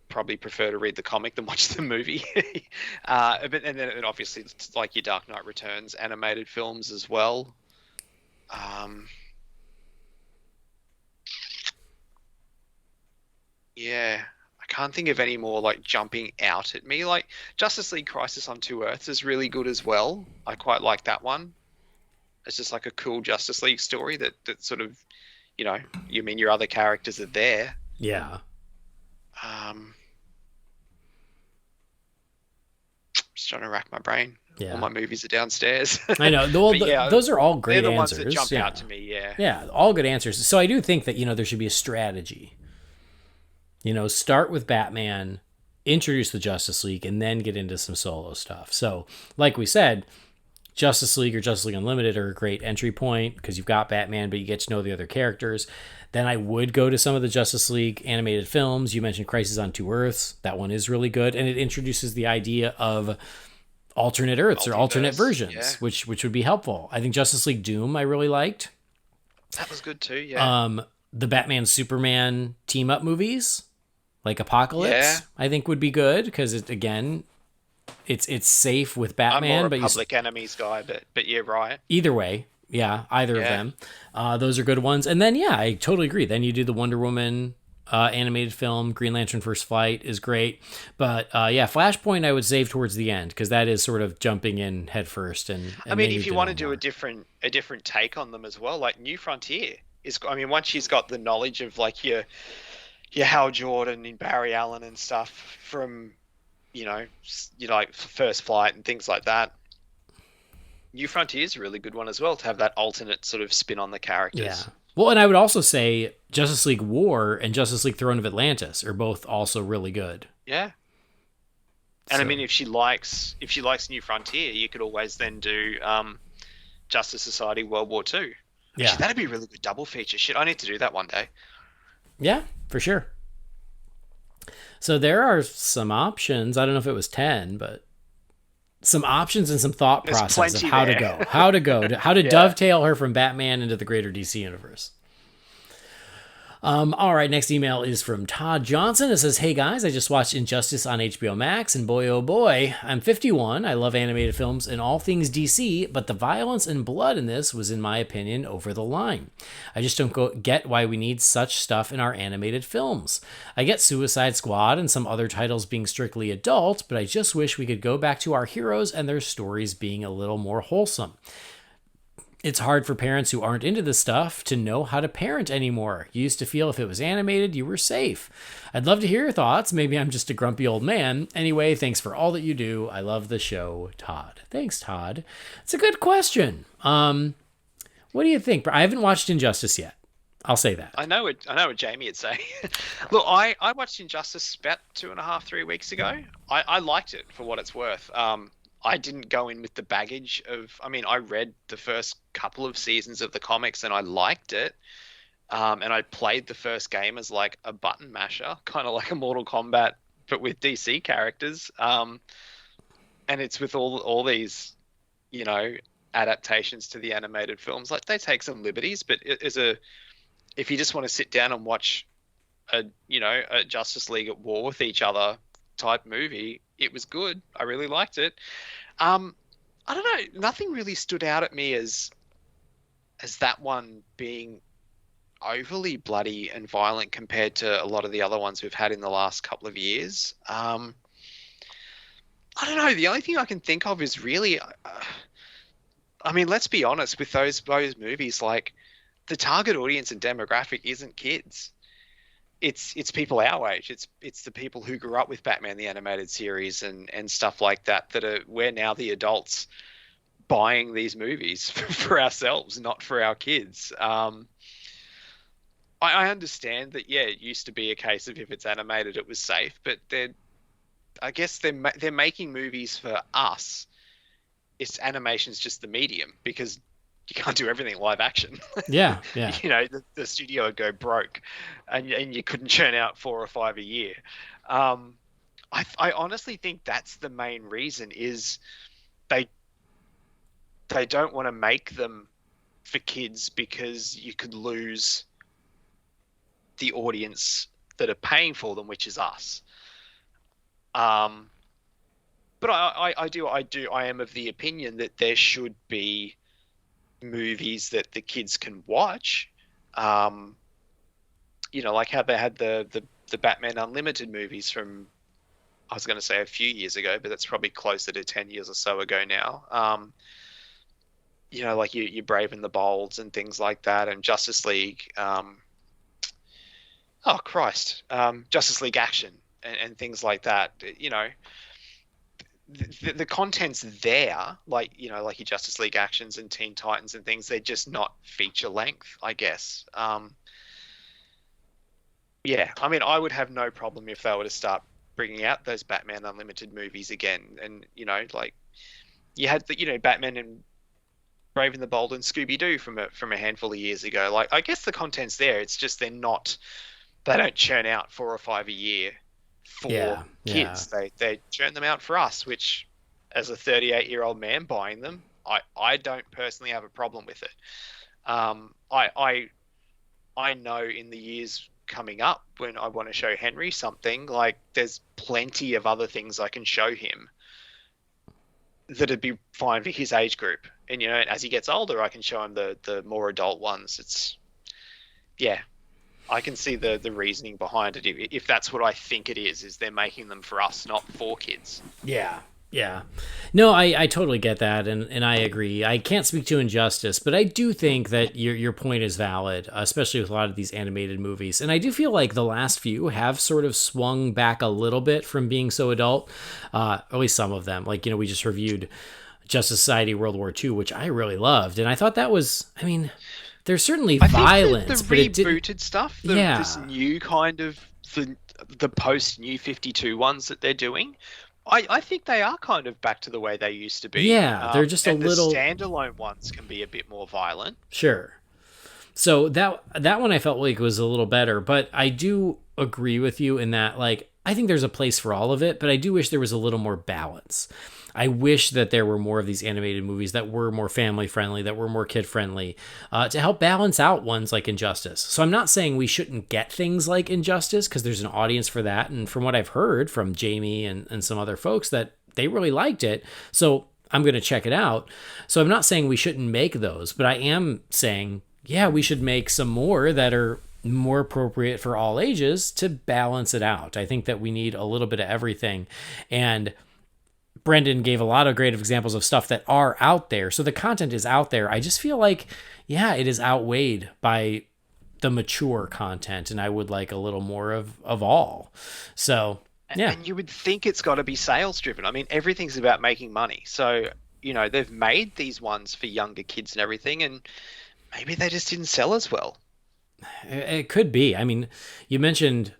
[SPEAKER 2] probably prefer to read the comic than watch the movie. And then obviously it's like your Dark Knight Returns animated films as well. Yeah, I can't think of any more like jumping out at me. Like Justice League Crisis on Two Earths is really good as well. I quite like that one. It's just like a cool Justice League story that sort of, you mean your other characters are there.
[SPEAKER 1] Yeah.
[SPEAKER 2] Just trying to rack my brain.
[SPEAKER 1] Yeah.
[SPEAKER 2] All my movies are downstairs.
[SPEAKER 1] I know. Those are all great
[SPEAKER 2] they're the
[SPEAKER 1] answers.
[SPEAKER 2] ones that jump out to me, yeah.
[SPEAKER 1] Yeah, all good answers. So I do think that, there should be a strategy. Start with Batman, introduce the Justice League, and then get into some solo stuff. So, like we said, Justice League or Justice League Unlimited are a great entry point because you've got Batman, but you get to know the other characters. Then I would go to some of the Justice League animated films. You mentioned Crisis on Two Earths. That one is really good, and it introduces the idea of alternate Earths or alternate versions, which would be helpful. I think Justice League Doom I really liked.
[SPEAKER 2] That was good too, yeah.
[SPEAKER 1] The Batman Superman team up movies, like Apocalypse, I think would be good because it's safe with Batman.
[SPEAKER 2] I'm more
[SPEAKER 1] but
[SPEAKER 2] a Public Enemies guy, but yeah, right.
[SPEAKER 1] Either way, either of them. Those are good ones. And then I totally agree. Then you do the Wonder Woman animated film. Green Lantern First Flight is great, but Flashpoint I would save towards the end because that is sort of jumping in head first. And
[SPEAKER 2] I mean, if you want to do a different take on them as well, like New Frontier is. I mean, once she's got the knowledge of like your Hal Jordan and Barry Allen and stuff from, like First Flight and things like that. New Frontier is a really good one as well to have that alternate sort of spin on the characters.
[SPEAKER 1] Yeah. Well, and I would also say Justice League War and Justice League Throne of Atlantis are both also really good.
[SPEAKER 2] Yeah. And I mean, if she likes New Frontier, you could always then do Justice Society World War II.
[SPEAKER 1] Yeah.
[SPEAKER 2] Actually, that'd be a really good double feature. Shit, I need to do that one day.
[SPEAKER 1] Yeah, for sure. So there are some options. I don't know if it was 10, but some options and some thought process of how to go, how to dovetail her from Batman into the greater DC universe. All right, next email is from Todd Johnson. It says, "Hey guys, I just watched Injustice on HBO Max, and boy oh boy, I'm 51. I love animated films and all things DC, but the violence and blood in this was, in my opinion, over the line. I just don't get why we need such stuff in our animated films. I get Suicide Squad and some other titles being strictly adult, but I just wish we could go back to our heroes and their stories being a little more wholesome. It's hard for parents who aren't into this stuff to know how to parent anymore. You used to feel if it was animated, you were safe. I'd love to hear your thoughts. Maybe I'm just a grumpy old man. Anyway, thanks for all that you do. I love the show, Todd." Thanks, Todd. It's a good question. What do you think? I haven't watched Injustice yet. I'll say that.
[SPEAKER 2] I know what Jamie would say. Look, I watched Injustice about 2.5, 3 weeks ago. I liked it for what it's worth. I didn't go in with the baggage of, I read the first couple of seasons of the comics and I liked it. And I played the first game as like a button masher, kind of like a Mortal Kombat, but with DC characters. And it's with all these, adaptations to the animated films. Like they take some liberties, but if you just want to sit down and watch a Justice League at war with each other type movie, it was good. I really liked it. I don't know. Nothing really stood out at me as that one being overly bloody and violent compared to a lot of the other ones we've had in the last couple of years. I don't know. The only thing I can think of is really, let's be honest, with those movies, like the target audience and demographic isn't kids. It's people our age. It's the people who grew up with Batman the Animated Series and stuff like that we're now the adults buying these movies for ourselves, not for our kids. I understand that, yeah, it used to be a case of if it's animated, it was safe, but I guess they're making movies for us. It's animation's just the medium because you can't do everything live action.
[SPEAKER 1] Yeah.
[SPEAKER 2] The studio would go broke and you couldn't churn out 4 or 5 a year. I honestly think that's the main reason is they don't want to make them for kids because you could lose the audience that are paying for them, which is us. But I am of the opinion that there should be movies that the kids can watch, like how they had the Batman Unlimited movies from, I was going to say a few years ago, but that's probably closer to 10 years or so ago now. Like your Brave and the Bolds and things like that, and Justice League. Justice League Action and things like that. The content's there, like your Justice League Actions and Teen Titans and things. They're just not feature length, I guess. I would have no problem if they were to start bringing out those Batman Unlimited movies again. And you had the Batman and Brave and the Bold and Scooby-Doo from a handful of years ago. Like, I guess the content's there. It's just they don't churn out 4 or 5 a year for kids. They churn them out for us, which as a 38-year-old man buying them, I don't personally have a problem with it. I know in the years coming up when I want to show Henry something, like there's plenty of other things I can show him that'd be fine for his age group. And as he gets older, I can show him the more adult ones. I can see the reasoning behind it if that's what I think it is they're making them for us, not for kids.
[SPEAKER 1] Yeah. No, I totally get that, and I agree. I can't speak to Injustice, but I do think that your point is valid, especially with a lot of these animated movies. And I do feel like the last few have sort of swung back a little bit from being so adult, at least some of them. Like, we just reviewed Justice Society World War II, which I really loved, and I thought that was, there's certainly violence,
[SPEAKER 2] but
[SPEAKER 1] the
[SPEAKER 2] rebooted stuff, this new kind of the post New 52 ones that they're doing, I think they are kind of back to the way they used to be.
[SPEAKER 1] Yeah, they're just a little.
[SPEAKER 2] The standalone ones can be a bit more violent.
[SPEAKER 1] Sure. So that one I felt like was a little better, but I do agree with you in that, like, I think there's a place for all of it, but I do wish there was a little more balance. I wish that there were more of these animated movies that were more family friendly, that were more kid friendly, to help balance out ones like Injustice. So I'm not saying we shouldn't get things like Injustice, because there's an audience for that. And from what I've heard from Jamie and some other folks, that they really liked it. So I'm going to check it out. So I'm not saying we shouldn't make those, but I am saying, yeah, we should make some more that are more appropriate for all ages to balance it out. I think that we need a little bit of everything. And Brendan gave a lot of great examples of stuff that are out there. So the content is out there. I just feel like, yeah, it is outweighed by the mature content, and I would like a little more of all. So, yeah.
[SPEAKER 2] And you would think it's got to be sales driven. I mean, everything's about making money. So, they've made these ones for younger kids and everything, and maybe they just didn't sell as well.
[SPEAKER 1] It could be. I mean, you mentioned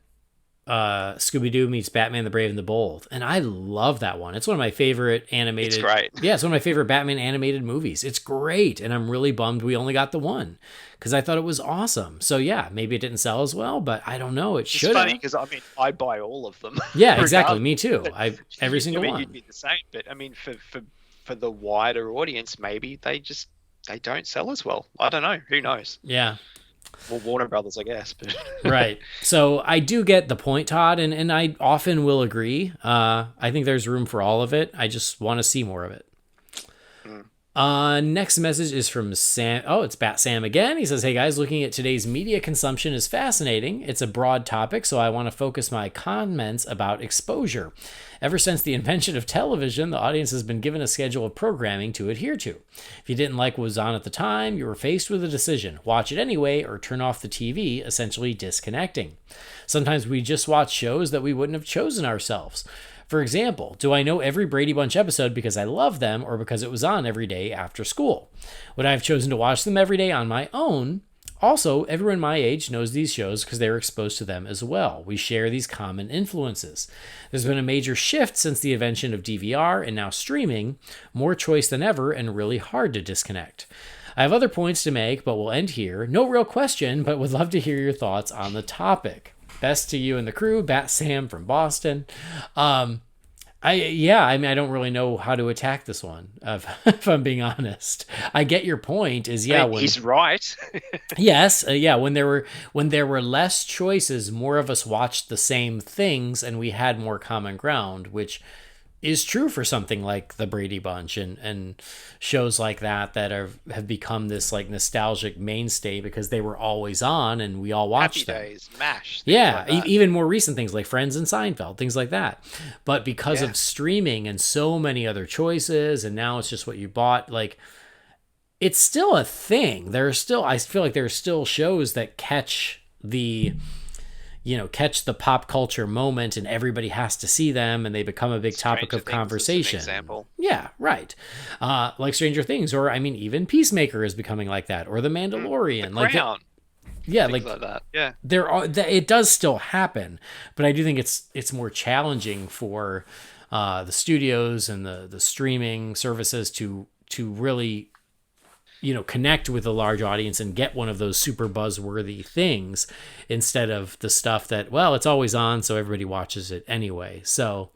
[SPEAKER 1] Scooby-Doo meets Batman the Brave and the Bold, and I love that one. It's one of my favorite animated.
[SPEAKER 2] It's great.
[SPEAKER 1] Yeah, it's one of my favorite Batman animated movies. It's great, and I'm really bummed we only got the one, because I thought it was awesome. So yeah, maybe it didn't sell as well, but I don't know. It should.
[SPEAKER 2] It's funny because I buy all of them.
[SPEAKER 1] Yeah, exactly. Me too. Every single one.
[SPEAKER 2] You'd be the same, but I mean, for the wider audience, maybe they don't sell as well. I don't know. Who knows?
[SPEAKER 1] Yeah.
[SPEAKER 2] Well, Warner Brothers, I guess. But
[SPEAKER 1] Right. So I do get the point, Todd, and I often will agree. I think there's room for all of it. I just want to see more of it. Next message is from Sam. Oh, it's Bat Sam again. He says, hey guys, looking at today's media consumption is fascinating. It's a broad topic, so I want to focus my comments about exposure. Ever since the invention of television, the audience has been given a schedule of programming to adhere to. If you didn't like what was on at the time, you were faced with a decision: watch it anyway or turn off the TV, essentially disconnecting. Sometimes we just watch shows that we wouldn't have chosen ourselves. For example, do I know every Brady Bunch episode because I love them or because it was on every day after school? Would I have chosen to watch them every day on my own? Also, everyone my age knows these shows because they were exposed to them as well. We share these common influences. There's been a major shift since the invention of DVR and now streaming, more choice than ever and really hard to disconnect. I have other points to make, but we'll end here. No real question, but would love to hear your thoughts on the topic. Best to you and the crew, Bat Sam from Boston. I don't really know how to attack this one, if I'm being honest. I get your point.
[SPEAKER 2] He's right.
[SPEAKER 1] Yes, when there were less choices, more of us watched the same things, and we had more common ground, which is true for something like the Brady Bunch and shows like that have become this like nostalgic mainstay because they were always on and we all watched them.
[SPEAKER 2] Happy Days, MASH.
[SPEAKER 1] Yeah, like even more recent things like Friends and Seinfeld, things like that. But because of streaming and so many other choices, and now it's just what you bought, like it's still a thing. I feel like there are still shows that catch the pop culture moment and everybody has to see them and they become a big topic of conversation.
[SPEAKER 2] Example.
[SPEAKER 1] Yeah, right. Like Stranger Things, or I mean, even Peacemaker is becoming like that, or The Mandalorian.
[SPEAKER 2] The Crown.
[SPEAKER 1] Like
[SPEAKER 2] that. Yeah.
[SPEAKER 1] It does still happen, but I do think it's more challenging for the studios and the streaming services to really connect with a large audience and get one of those super buzzworthy things instead of the stuff that, well, it's always on, so everybody watches it anyway. So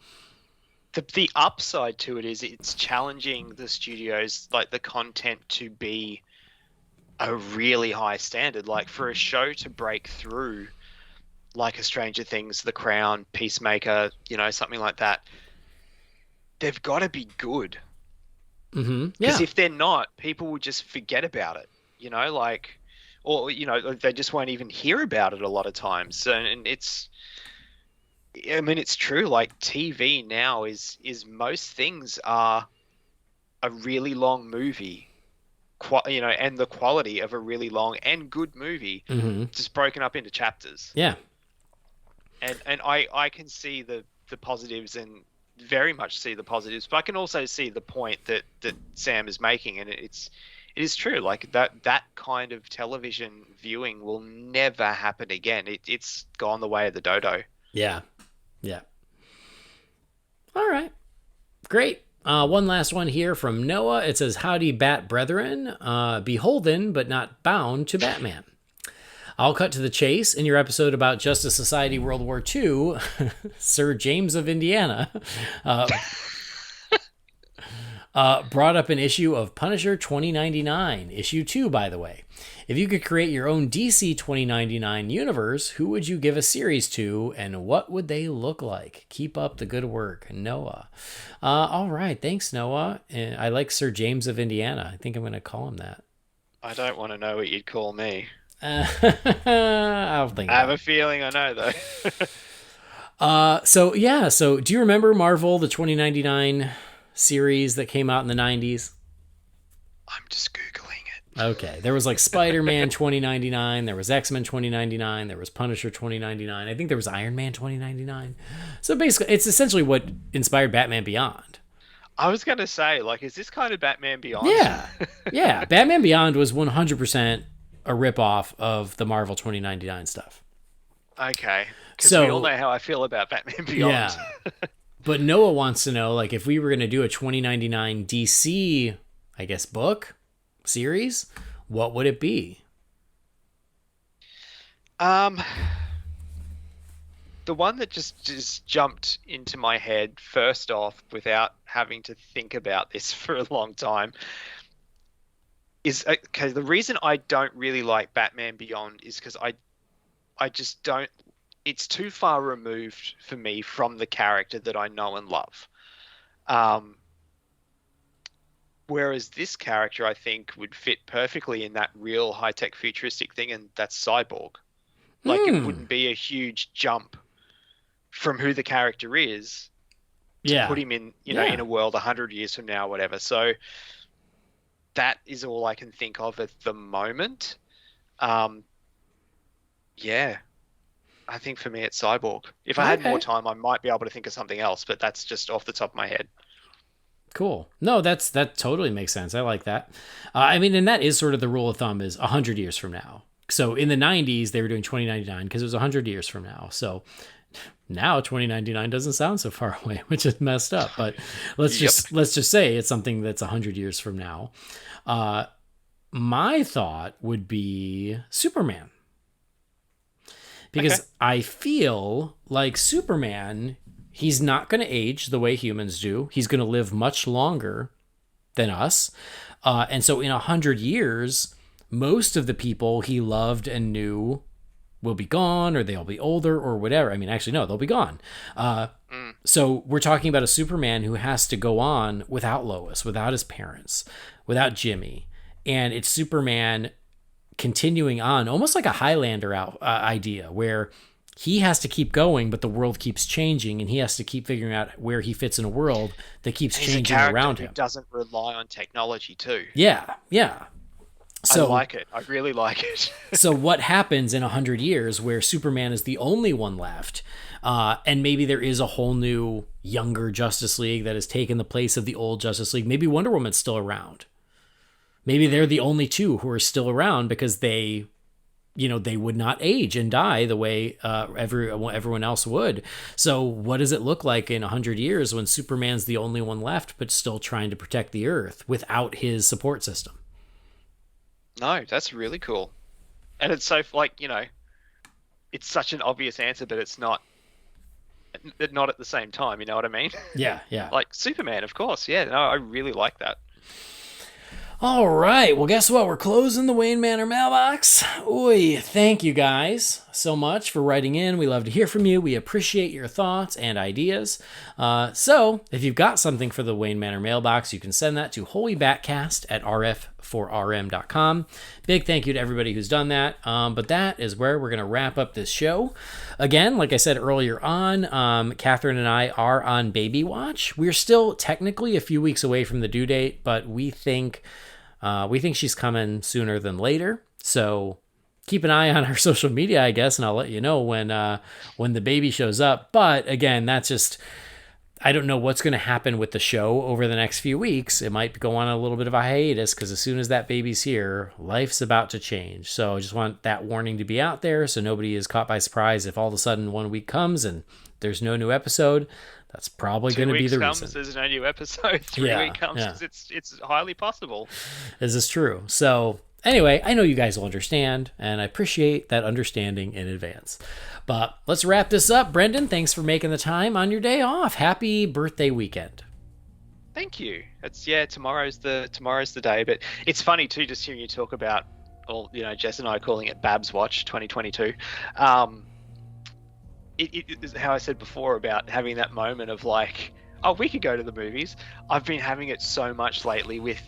[SPEAKER 2] the upside to it is it's challenging the studios, like the content, to be a really high standard. Like for a show to break through, like a Stranger Things, The Crown, Peacemaker, something like that, they've got to be good.
[SPEAKER 1] Mm-hmm.
[SPEAKER 2] Because if they're not, people will just forget about it, or they just won't even hear about it a lot of times. And it's true. Like TV now is most things are a really long movie, and the quality of a really long and good movie, just broken up into chapters.
[SPEAKER 1] Yeah.
[SPEAKER 2] And I can see the positives and very much see the positives, but I can also see the point that Sam is making, and it is true. Like that kind of television viewing will never happen again. It's gone the way of the dodo.
[SPEAKER 1] Yeah. All right, great. One last one here from Noah. It says, howdy Bat Brethren, beholden but not bound to Batman. I'll cut to the chase. In your episode about Justice Society World War II, Sir James of Indiana brought up an issue of Punisher 2099, issue 2, by the way. If you could create your own DC 2099 universe, who would you give a series to, and what would they look like? Keep up the good work, Noah. All right, thanks, Noah. And I like Sir James of Indiana. I think I'm going to call him that.
[SPEAKER 2] I don't want to know what you'd call me.
[SPEAKER 1] I
[SPEAKER 2] have a feeling I know, though.
[SPEAKER 1] So do you remember Marvel, the 2099 series that came out in the 90s?
[SPEAKER 2] I'm just Googling it.
[SPEAKER 1] Okay. There was like Spider-Man 2099. There was X-Men 2099. There was Punisher 2099. I think there was Iron Man 2099. So basically, it's essentially what inspired Batman Beyond.
[SPEAKER 2] I was going to say, like, is this kind of Batman Beyond?
[SPEAKER 1] Yeah. Yeah. Batman Beyond was 100% a ripoff of the Marvel 2099 stuff.
[SPEAKER 2] Okay. Because we all know how I feel about Batman Beyond.
[SPEAKER 1] Yeah. But Noah wants to know, like, if we were going to do a 2099 DC, I guess, book series, what would it be?
[SPEAKER 2] The one that just jumped into my head first off, without having to think about this for a long time, is okay. The reason I don't really like Batman Beyond is because I just don't. It's too far removed for me from the character that I know and love. Whereas this character, I think, would fit perfectly in that real high-tech futuristic thing, and that's Cyborg. Like, it wouldn't be a huge jump from who the character is to put him in, in a world 100 years from now, whatever. So that is all I can think of at the moment. I think for me it's Cyborg. If I had more time, I might be able to think of something else, but that's just off the top of my head.
[SPEAKER 1] Cool. No, that totally makes sense. I like that. I mean, and that is sort of the rule of thumb, is 100 years from now. So in the 90s, they were doing 2099 because it was 100 years from now. So now 2099 doesn't sound so far away, which is messed up. But let's just say it's something that's 100 years from now. My thought would be Superman. Because I feel like Superman, he's not going to age the way humans do. He's going to live much longer than us. And so in 100 years, most of the people he loved and knew will be gone, or they'll be older, or whatever. I mean, actually, no, they'll be gone. So we're talking about a Superman who has to go on without Lois, without his parents, without Jimmy. And it's Superman continuing on, almost like a Highlander idea, where he has to keep going, but the world keeps changing, and he has to keep figuring out where he fits in a world that keeps changing around him.
[SPEAKER 2] He doesn't rely on technology too.
[SPEAKER 1] Yeah. So,
[SPEAKER 2] I like it. I really like it.
[SPEAKER 1] So what happens in 100 years where Superman is the only one left, and maybe there is a whole new, younger Justice League that has taken the place of the old Justice League. Maybe Wonder Woman's still around. Maybe they're the only two who are still around because they would not age and die the way everyone else would. So what does it look like in 100 years when Superman's the only one left, but still trying to protect the Earth without his support system?
[SPEAKER 2] No, that's really cool. And it's so, it's such an obvious answer, but it's not at the same time. You know what I mean?
[SPEAKER 1] Yeah.
[SPEAKER 2] Like Superman, of course. Yeah, no, I really like that.
[SPEAKER 1] All right. Well, guess what? We're closing the Wayne Manor mailbox. Oy, thank you guys so much for writing in. We love to hear from you. We appreciate your thoughts and ideas. So if you've got something for the Wayne Manor mailbox, you can send that to Holy BatCast at rf4rm.com. Big thank you to everybody who's done that. But that is where we're going to wrap up this show. Again, like I said earlier on, Catherine and I are on baby watch. We're still technically a few weeks away from the due date, but we think she's coming sooner than later. So keep an eye on our social media, I guess, and I'll let you know when the baby shows up. But again, that's just, I don't know what's going to happen with the show over the next few weeks. It might go on a little bit of a hiatus because as soon as that baby's here, life's about to change. So I just want that warning to be out there so nobody is caught by surprise if all of a sudden 1 week comes and there's no new episode. That's probably going to be the reason.
[SPEAKER 2] 2 weeks comes, there's no new episode. 3 weeks comes, it's highly possible.
[SPEAKER 1] This is true. So Anyway, I know you guys will understand, and I appreciate that understanding in advance. But let's wrap this up. Brendan, thanks for making the time on your day off. Happy birthday weekend.
[SPEAKER 2] Thank you. Tomorrow's the day. But it's funny too, just hearing you talk about Jess and I calling it Babs Watch 2022. It is how I said before about having that moment of like, oh, we could go to the movies. I've been having it so much lately with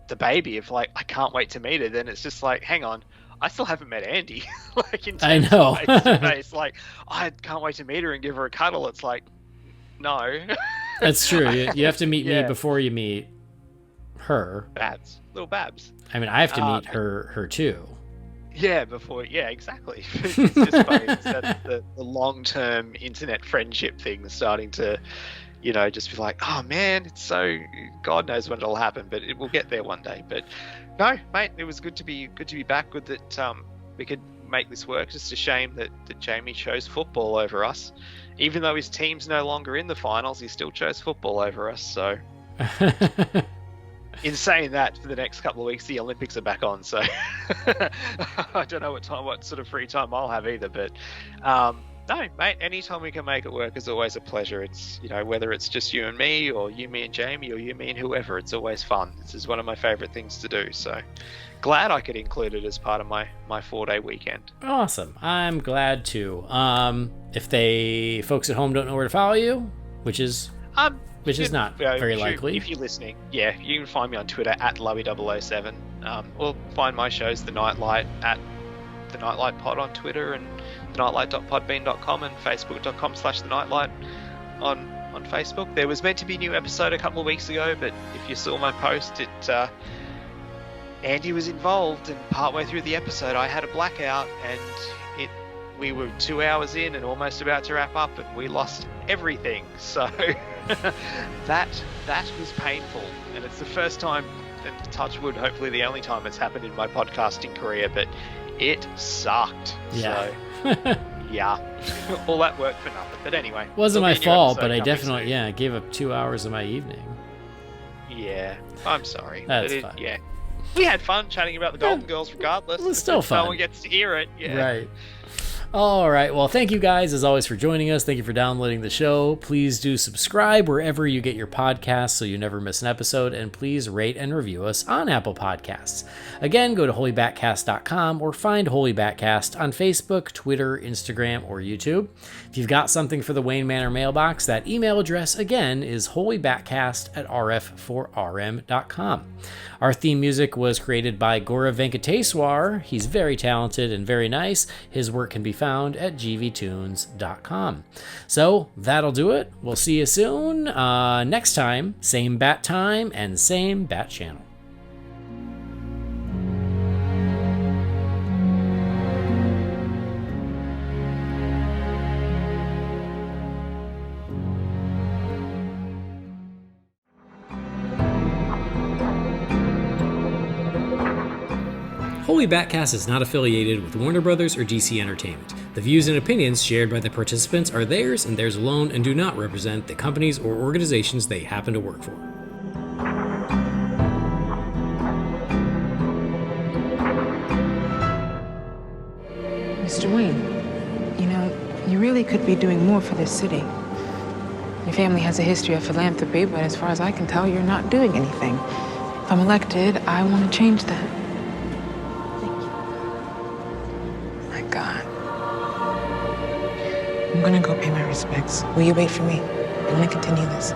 [SPEAKER 2] the baby of like, I can't wait to meet her. Then it's just like, hang on, I still haven't met Andy. Like in terms
[SPEAKER 1] I know.
[SPEAKER 2] of face to face, like I can't wait to meet her and give her a cuddle. It's like, no.
[SPEAKER 1] That's true. You have to meet me before you meet her.
[SPEAKER 2] Little Babs.
[SPEAKER 1] I mean, I have to meet her too.
[SPEAKER 2] Yeah, exactly. It's just funny. It's the long-term internet friendship thing starting to, just be like, oh man, it's so, God knows when it'll happen, but it will get there one day. But no, mate, it was good to be back. Good that we could make this work. Just a shame that Jamie chose football over us. Even though his team's no longer in the finals, he still chose football over us. So, in saying that, for the next couple of weeks, the Olympics are back on. So, I don't know what sort of free time I'll have either. But no, mate, anytime we can make it work is always a pleasure. It's whether it's just you and me, or you, me, and Jamie, or you, me, and whoever. It's always fun. This is one of my favorite things to do. So, glad I could include it as part of my 4-day weekend.
[SPEAKER 1] Awesome. I'm glad too. If folks at home don't know where to follow you, which is not very likely.
[SPEAKER 2] If you're listening, you can find me on Twitter at Lowy007. Or find my shows, The Nightlight, at The Nightlight Pod on Twitter, and thenightlight.podbean.com, and facebook.com/thenightlight on Facebook. There was meant to be a new episode a couple of weeks ago, but if you saw my post, Andy was involved, and partway through the episode I had a blackout, and we were 2 hours in and almost about to wrap up, and we lost everything. So that was painful, and it's the first time, and touch wood, hopefully the only time it's happened in my podcasting career, but it sucked.
[SPEAKER 1] Yeah.
[SPEAKER 2] So yeah, all that work for nothing. But anyway,
[SPEAKER 1] wasn't my fault, but I definitely gave up 2 hours of my evening.
[SPEAKER 2] Yeah, I'm sorry.
[SPEAKER 1] That's fine.
[SPEAKER 2] Yeah, we had fun chatting about the Golden Girls regardless.
[SPEAKER 1] It was still fun.
[SPEAKER 2] No one gets to hear it. Yeah.
[SPEAKER 1] Right. All right. Well, thank you guys, as always, for joining us. Thank you for downloading the show. Please do subscribe wherever you get your podcasts so you never miss an episode. And please rate and review us on Apple Podcasts. Again, go to holybatcast.com or find Holy BatCast on Facebook, Twitter, Instagram, or YouTube. If you've got something for the Wayne Manor mailbox, that email address, again, is holybatcast@rf4rm.com. Our theme music was created by Gaurav Venkateswar. He's very talented and very nice. His work can be found at gvtunes.com. So that'll do it. We'll see you soon. Next time, same bat time and same bat channel. Holy BatCast is not affiliated with Warner Brothers or DC Entertainment. The views and opinions shared by the participants are theirs and theirs alone, and do not represent the companies or organizations they happen to work for.
[SPEAKER 6] Mr. Wayne, you really could be doing more for this city. Your family has a history of philanthropy, but as far as I can tell, you're not doing anything. If I'm elected, I want to change that. God. I'm gonna go pay my respects. Will you wait for me? I want to continue this.